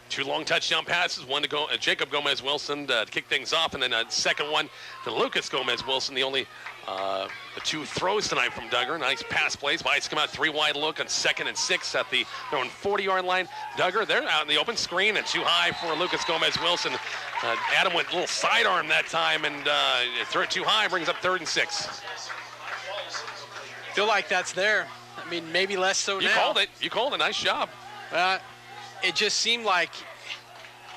2 long touchdown passes, one to go, Jacob Gomez-Wilson to kick things off, and then a second one to Lucas Gomez-Wilson. The only the 2 throws tonight from Duggar. Nice pass plays. Bites come out 3 wide look on 2nd and 6 at the their own 40-yard line. Duggar, they're out in the open screen and too high for Lucas Gomez-Wilson. Adam went a little sidearm that time and threw it too high, brings up 3rd and 6. Feel like that's there. I mean, maybe less so now. You called it. You called it. Nice job. It just seemed like,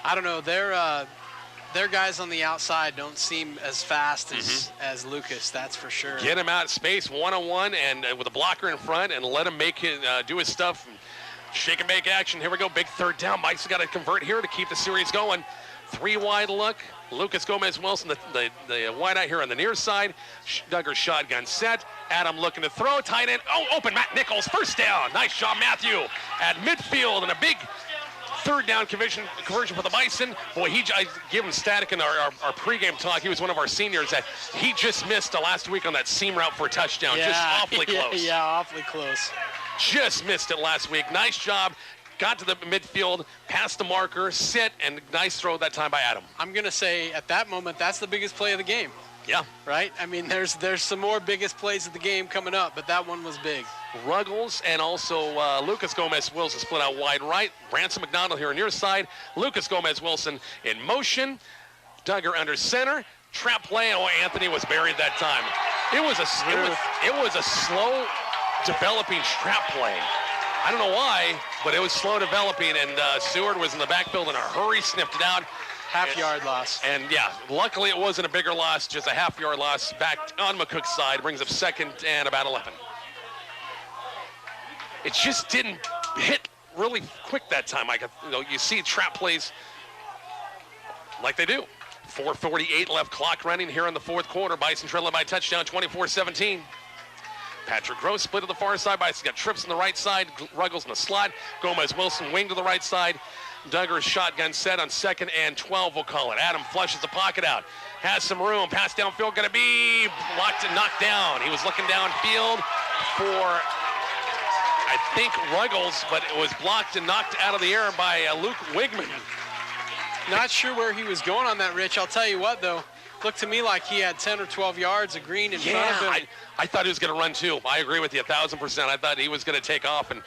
I don't know, their guys on the outside don't seem as fast as Lucas, that's for sure. Get him out of space one-on-one and with a blocker in front and let him make it, do his stuff. Shake and bake action. Here we go. Big 3rd down. Mike's got to convert here to keep the series going. 3 wide look. Lucas Gomez-Wilson, the wide out here on the near side. Duggar shotgun set. Adam looking to throw. Tight end. Oh, open. Matt Nichols. 1st down. Nice job, Matthew. At midfield and a big 3rd down conversion for the Bison. Boy, I gave him static in our pregame talk. He was one of our seniors that he just missed last week on that seam route for a touchdown. Yeah, just awfully close. Yeah, awfully close. Just missed it last week. Nice job. Got to the midfield, past the marker, sit, and nice throw that time by Adam. I'm going to say at that moment, that's the biggest play of the game. Yeah. Right? I mean, there's some more biggest plays of the game coming up, but that one was big. Ruggles and also Lucas Gomez-Wilson split out wide right. Ransom McDonald here on your side. Lucas Gomez-Wilson in motion. Duggar under center. Trap play. Oh, Anthony was buried that time. It was a slow developing trap play. I don't know why, but it was slow developing, and Seward was in the backfield in a hurry, sniffed it out. Half-yard loss. And, yeah, luckily it wasn't a bigger loss, just a half-yard loss back on McCook's side. Brings up 2nd and about 11. It just didn't hit really quick that time. You see trap plays like they do. 4:48 left, clock running here in the 4th quarter. Bison trailing by a touchdown, 24-17. Patrick Gross split to the far side. Bison got trips on the right side. Ruggles in the slot. Gomez-Wilson wing to the right side. Duggar's shotgun set on 2nd and 12, we'll call it. Adam flushes the pocket out. Has some room. Pass downfield going to be blocked and knocked down. He was looking downfield for, I think, Ruggles, but it was blocked and knocked out of the air by Luke Wigman. Not sure where he was going on that, Rich. I'll tell you what, though. Looked to me like he had 10 or 12 yards of green in front of him. I thought he was going to run too. I agree with you 1,000%. I thought he was going to take off and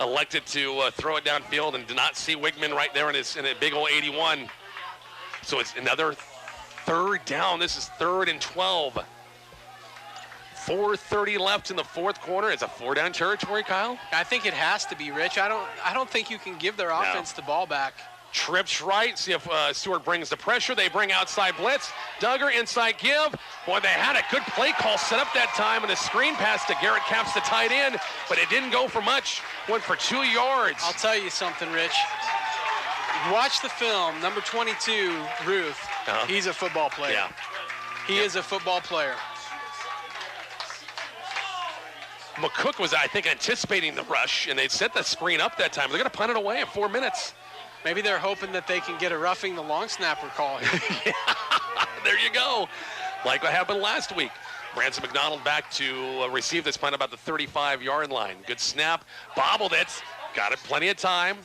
elected to throw it downfield and did not see Wigman right there in a big old 81. So it's another 3rd down. This is 3rd and 12. 4:30 left in the 4th quarter. It's a 4-down territory, Kyle. I think it has to be, Rich. I don't think you can give their offense the ball back. Trips right. See if Stewart brings the pressure. They bring outside blitz. Duggar inside give. Boy, they had a good play call set up that time, and a screen pass to Garrett Capps, the tight end, but it didn't go for much. Went for 2 yards. I'll tell you something, Rich. Watch the film. Number 22, Ruth. He's a football player. Yeah. He is a football player. McCook was, I think, anticipating the rush, and they set the screen up that time. They're going to punt it away in 4 minutes. Maybe they're hoping that they can get a roughing the long snapper call here. There you go. Like what happened last week. Ransom McDonald back to receive this punt about the 35-yard line. Good snap. Bobbled it. Got it plenty of time.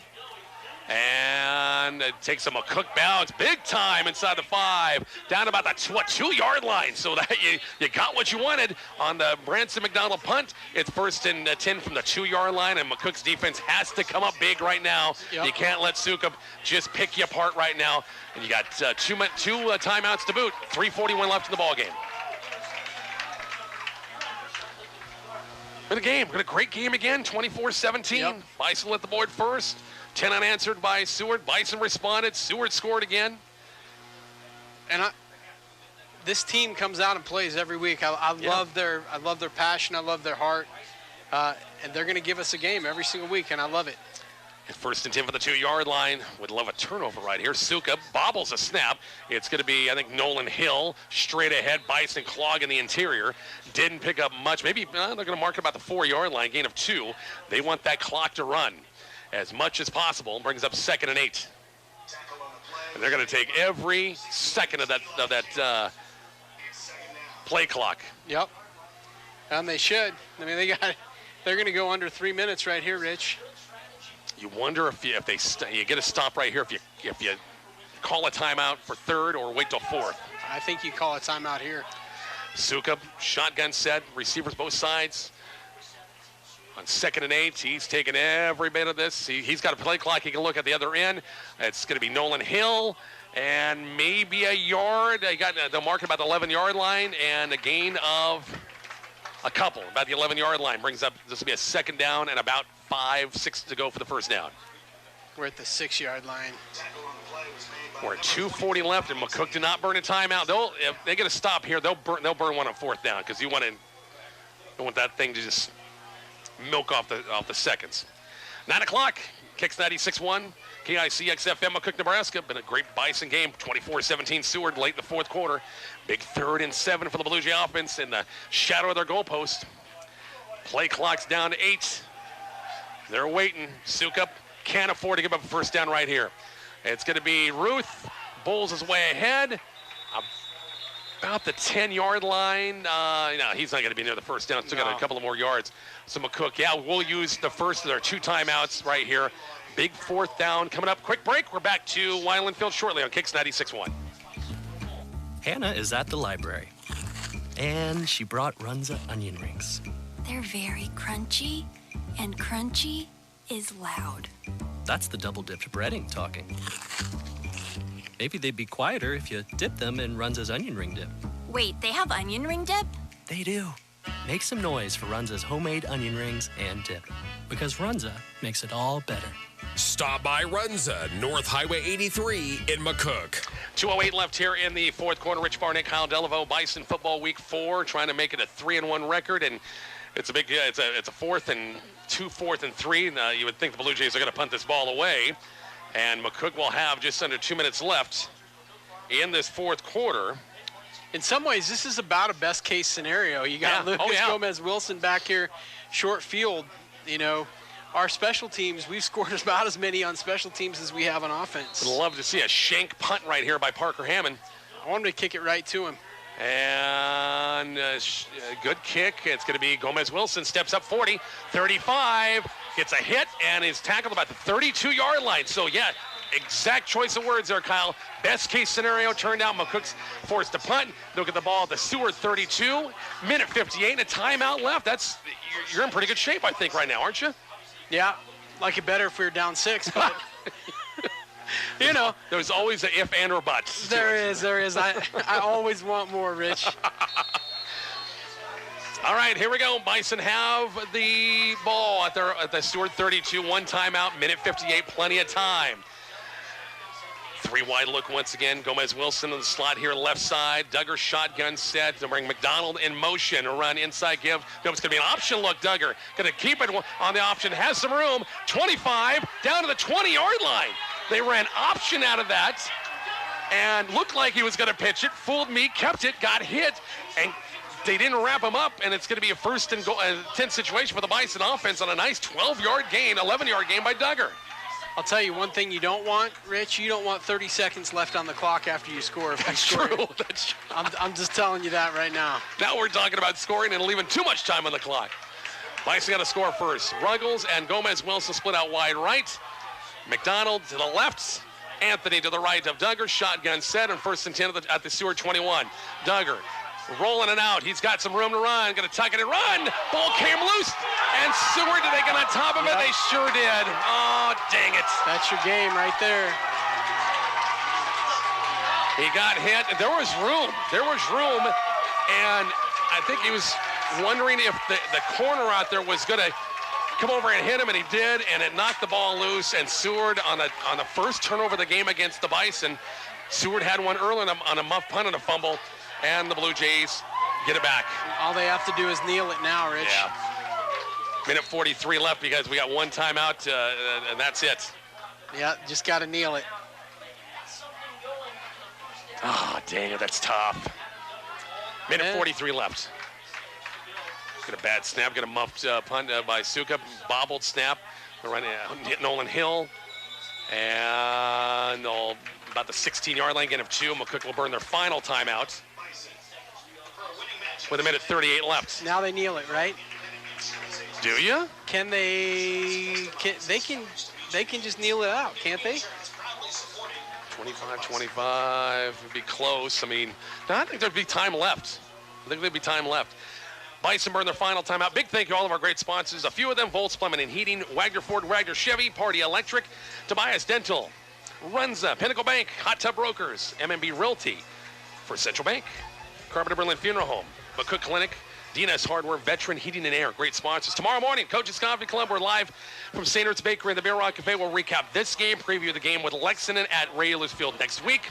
And it takes a McCook bounce. Big time inside the 5. Down about the 2-yard line. So that you got what you wanted on the Ransom McDonald punt. It's 1st and 10 from the 2-yard line. And McCook's defense has to come up big right now. Yep. You can't let Sukup just pick you apart right now. And you got two timeouts to boot. 3:41 left in the ballgame. Been a game. Been a great game again. 24-17. Yep. Bison lit the board first. 10 unanswered by Seward. Bison responded. Seward scored again. And this team comes out and plays every week. I love their passion. I love their heart. And they're going to give us a game every single week, and I love it. 1st and 10 for the 2-yard line. Would love a turnover right here. Sukup bobbles a snap. It's going to be, I think, Nolan Hill straight ahead. Bison clog in the interior. Didn't pick up much. Maybe they're going to mark about the 4-yard line. Gain of 2. They want that clock to run as much as possible. Brings up 2nd and 8. And they're going to take every second of that play clock. Yep. They should. I mean, they're going to go under 3 minutes right here, Rich. You wonder if you get a stop right here if you call a timeout for third or wait till fourth. I think you call a timeout here. Suka, shotgun set, receivers both sides. On 2nd and 8, he's taking every bit of this. He's got a play clock. He can look at the other end. It's going to be Nolan Hill and maybe a yard. They'll mark it about the 11-yard line and a gain of a couple. About the 11-yard line brings up, this will be a 2nd down and about 5-6 to go for the first down. We're at the 6-yard line. We're at 2:40 left, and McCook did not burn a timeout. If they get a stop here, they'll burn one on 4th down because you want that thing to just milk off the seconds. 9 o'clock, Kicks 96.1, KICX FM, McCook, Nebraska. Been a great Bison game. 24-17 Seward late in the 4th quarter. Big 3rd and 7 for the Blue Jay offense in the shadow of their goalpost. Play clock's down to 8. They're waiting. Sukup can't afford to give up a first down right here. It's going to be Ruth. Bulls is way ahead. About the 10-yard line. No, he's not going to be near the first down. Still got a couple of more yards. So McCook, we'll use the first of their 2 timeouts right here. Big 4th down coming up. Quick break. We're back to Wineland Field shortly on Kicks 96.1. Hannah is at the library, and she brought Runza onion rings. They're very crunchy, and crunchy is loud. That's the double-dipped breading talking. Maybe they'd be quieter if you dip them in Runza's onion ring dip. Wait, they have onion ring dip? They do. Make some noise for Runza's homemade onion rings and dip, because Runza makes it all better. Stop by Runza, North Highway 83 in McCook. 2:08 left here in the 4th quarter. Rich Barnett, Kyle Delaveau, Bison football week 4, trying to make it a 3-1 record, and it's a big, it's a 4th and 2, 4th and 3. You would think the Blue Jays are going to punt this ball away, and McCook will have just under 2 minutes left in this 4th quarter. In some ways, this is about a best-case scenario. You got Lucas Gomez-Wilson back here, short field. You know, our special teams, we've scored about as many on special teams as we have on offense. Would love to see a shank punt right here by Parker Hammond. I want him to kick it right to him. And good kick. It's going to be Gomez-Wilson. Steps up 40, 35, gets a hit, and is tackled about the 32-yard line. So, exact choice of words there, Kyle. Best case scenario turned out. McCook's forced to punt. They'll get the ball at the Seward 32. Minute 58 and a timeout left. You're in pretty good shape, I think, right now, aren't you? Yeah, like it better if we were down 6, but you know. There's always an if and or but. There is. I always want more, Rich. All right, here we go. Bison have the ball at the Seward 32. 1 timeout, minute 58, plenty of time. 3 wide look once again. Gomez-Wilson in the slot here, left side. Duggar shotgun set to bring McDonald in motion. A run inside give. It's going to be an option look. Duggar going to keep it on the option. Has some room. 25 down to the 20-yard line. They ran option out of that and looked like he was going to pitch it. Fooled me, kept it, got hit, and they didn't wrap him up, and it's going to be a 1st and 10 situation for the Bison offense on a nice 12-yard gain, 11-yard gain by Duggar. I'll tell you one thing you don't want, Rich. You don't want 30 seconds left on the clock after you score. That's true. That's true. I'm just telling you that right now. Now we're talking about scoring and leaving too much time on the clock. Bison got to score first. Ruggles and Gomez-Wilson split out wide right. McDonald to the left. Anthony to the right of Duggar. Shotgun set and 1st and 10 at the Seward 21. Duggar rolling it out. He's got some room to run. Going to tuck it and run. Ball came loose. And Seward, did they get on top of it? They sure did. Oh, dang it. That's your game right there. He got hit. There was room. And I think he was wondering if the corner out there was going to come over and hit him, and he did, and it knocked the ball loose. And Seward on the first turnover of the game against the Bison, Seward had one early on a muff punt and a fumble, and the Blue Jays get it back. All they have to do is kneel it now, Rich. Yeah. Minute 43 left because we got 1 timeout, and that's it. Yeah, just got to kneel it. Oh, dang it, that's tough. Minute 43 left. Got a bad snap, got a muffed punt by Suka, bobbled snap. They're running hit Nolan Hill, and about the 16-yard line, gain of 2. McCook will burn their final timeout. with 1:38 left. Now they kneel it, right? Do you? Can they? They can just kneel it out, can't they? 25-25 would be close. I mean, no, I think there'd be time left. Bison burn their final timeout. Big thank you to all of our great sponsors. A few of them: Volts Plumbing and Heating, Wagner Ford, Wagner Chevy, Party Electric, Tobias Dental, Runza, Pinnacle Bank, Hot Tub Brokers, MMB Realty, for Central Bank, Carpenter Berlin Funeral Home, McCook Clinic, DNS Hardware, Veteran Heating and Air. Great sponsors. Tomorrow morning, Coach's Coffee Club. We're live from St. Ertz Bakery and the Bear Rock Cafe. We'll recap this game, preview the game with Lexington at Raylers Field next week.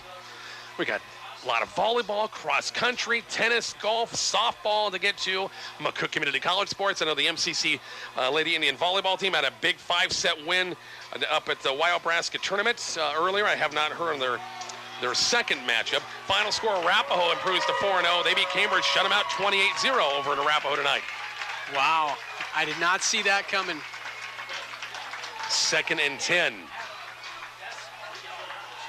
We got a lot of volleyball, cross country, tennis, golf, softball to get to. McCook Community College sports. I know the MCC Lady Indian volleyball team had a big 5-set win up at the Wyobraska tournament earlier. I have not heard of their second matchup. Final score, Arapahoe improves to 4-0. They beat Cambridge, shut them out 28-0 over in Arapahoe tonight. Wow, I did not see that coming. 2nd and 10.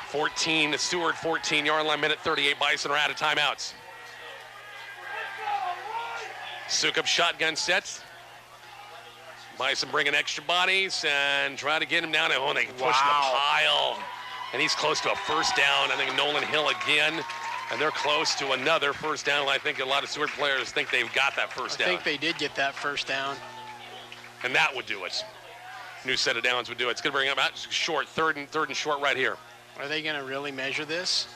14 to Seward, 14-yard line, 1:38. Bison are out of timeouts. Sukup shotgun set. Bison bringing extra bodies and try to get him down. Oh, they push the pile. And he's close to a first down. I think Nolan Hill again. And they're close to another first down. I think a lot of Seward players think they've got that first down. I think they did get that first down. And that would do it. New set of downs would do it. It's going to bring them out short, third and short right here. Are they going to really measure this?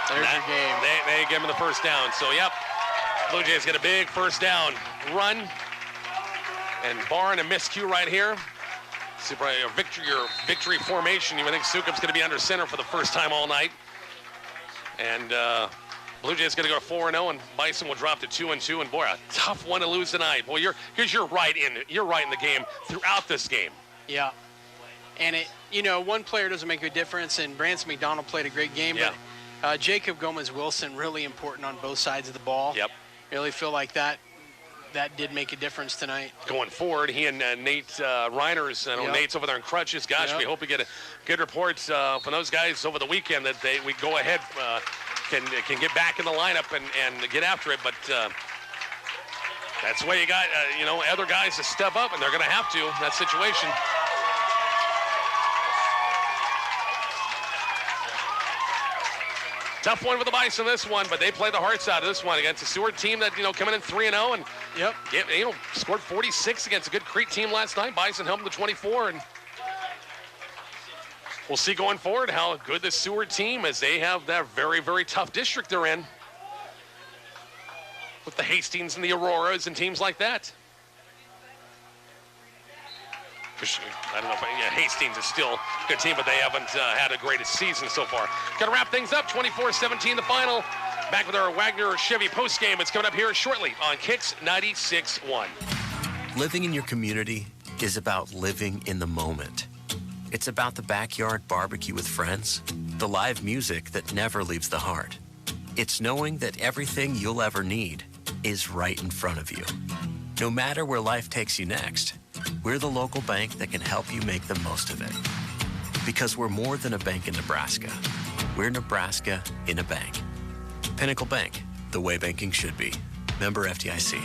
There's your game. They give him the first down. So, yep, Blue Jays get a big first down run. And barring a miscue right here, super your victory formation, you would think Sukup's going to be under center for the first time all night. And Blue Jays going to go 4-0, and Bison will drop to 2-2. And boy, a tough one to lose tonight. Boy, you're right in the game throughout this game. Yeah. And one player doesn't make a difference, and Branson McDonald played a great game, but Jacob Gomez-Wilson really important on both sides of the ball. Yep. Really feel like that did make a difference tonight. Going forward, he and Nate Reiners, I know Nate's over there in crutches. Gosh, we hope we get a good report from those guys over the weekend that we go ahead, can get back in the lineup and get after it, but that's the way you got, other guys to step up, and they're going to have to in that situation. Tough one for the Bison this one, but they play the hearts out of this one against a Seward team that, coming in 3-0 and scored 46 against a good Crete team last night. Bison held them to 24, and we'll see going forward how good this Seward team is. They have that very, very tough district they're in with the Hastings and the Auroras and teams like that. I don't know if Hastings is still a good team, but they haven't had a greatest season so far. Got to wrap things up. 24-17 the final. Back with our Wagner Chevy postgame. It's coming up here shortly on KICX 96.1. Living in your community is about living in the moment. It's about the backyard barbecue with friends, the live music that never leaves the heart. It's knowing that everything you'll ever need is right in front of you. No matter where life takes you next, we're the local bank that can help you make the most of it. Because we're more than a bank in Nebraska. We're Nebraska in a bank. Pinnacle Bank, the way banking should be. Member FDIC.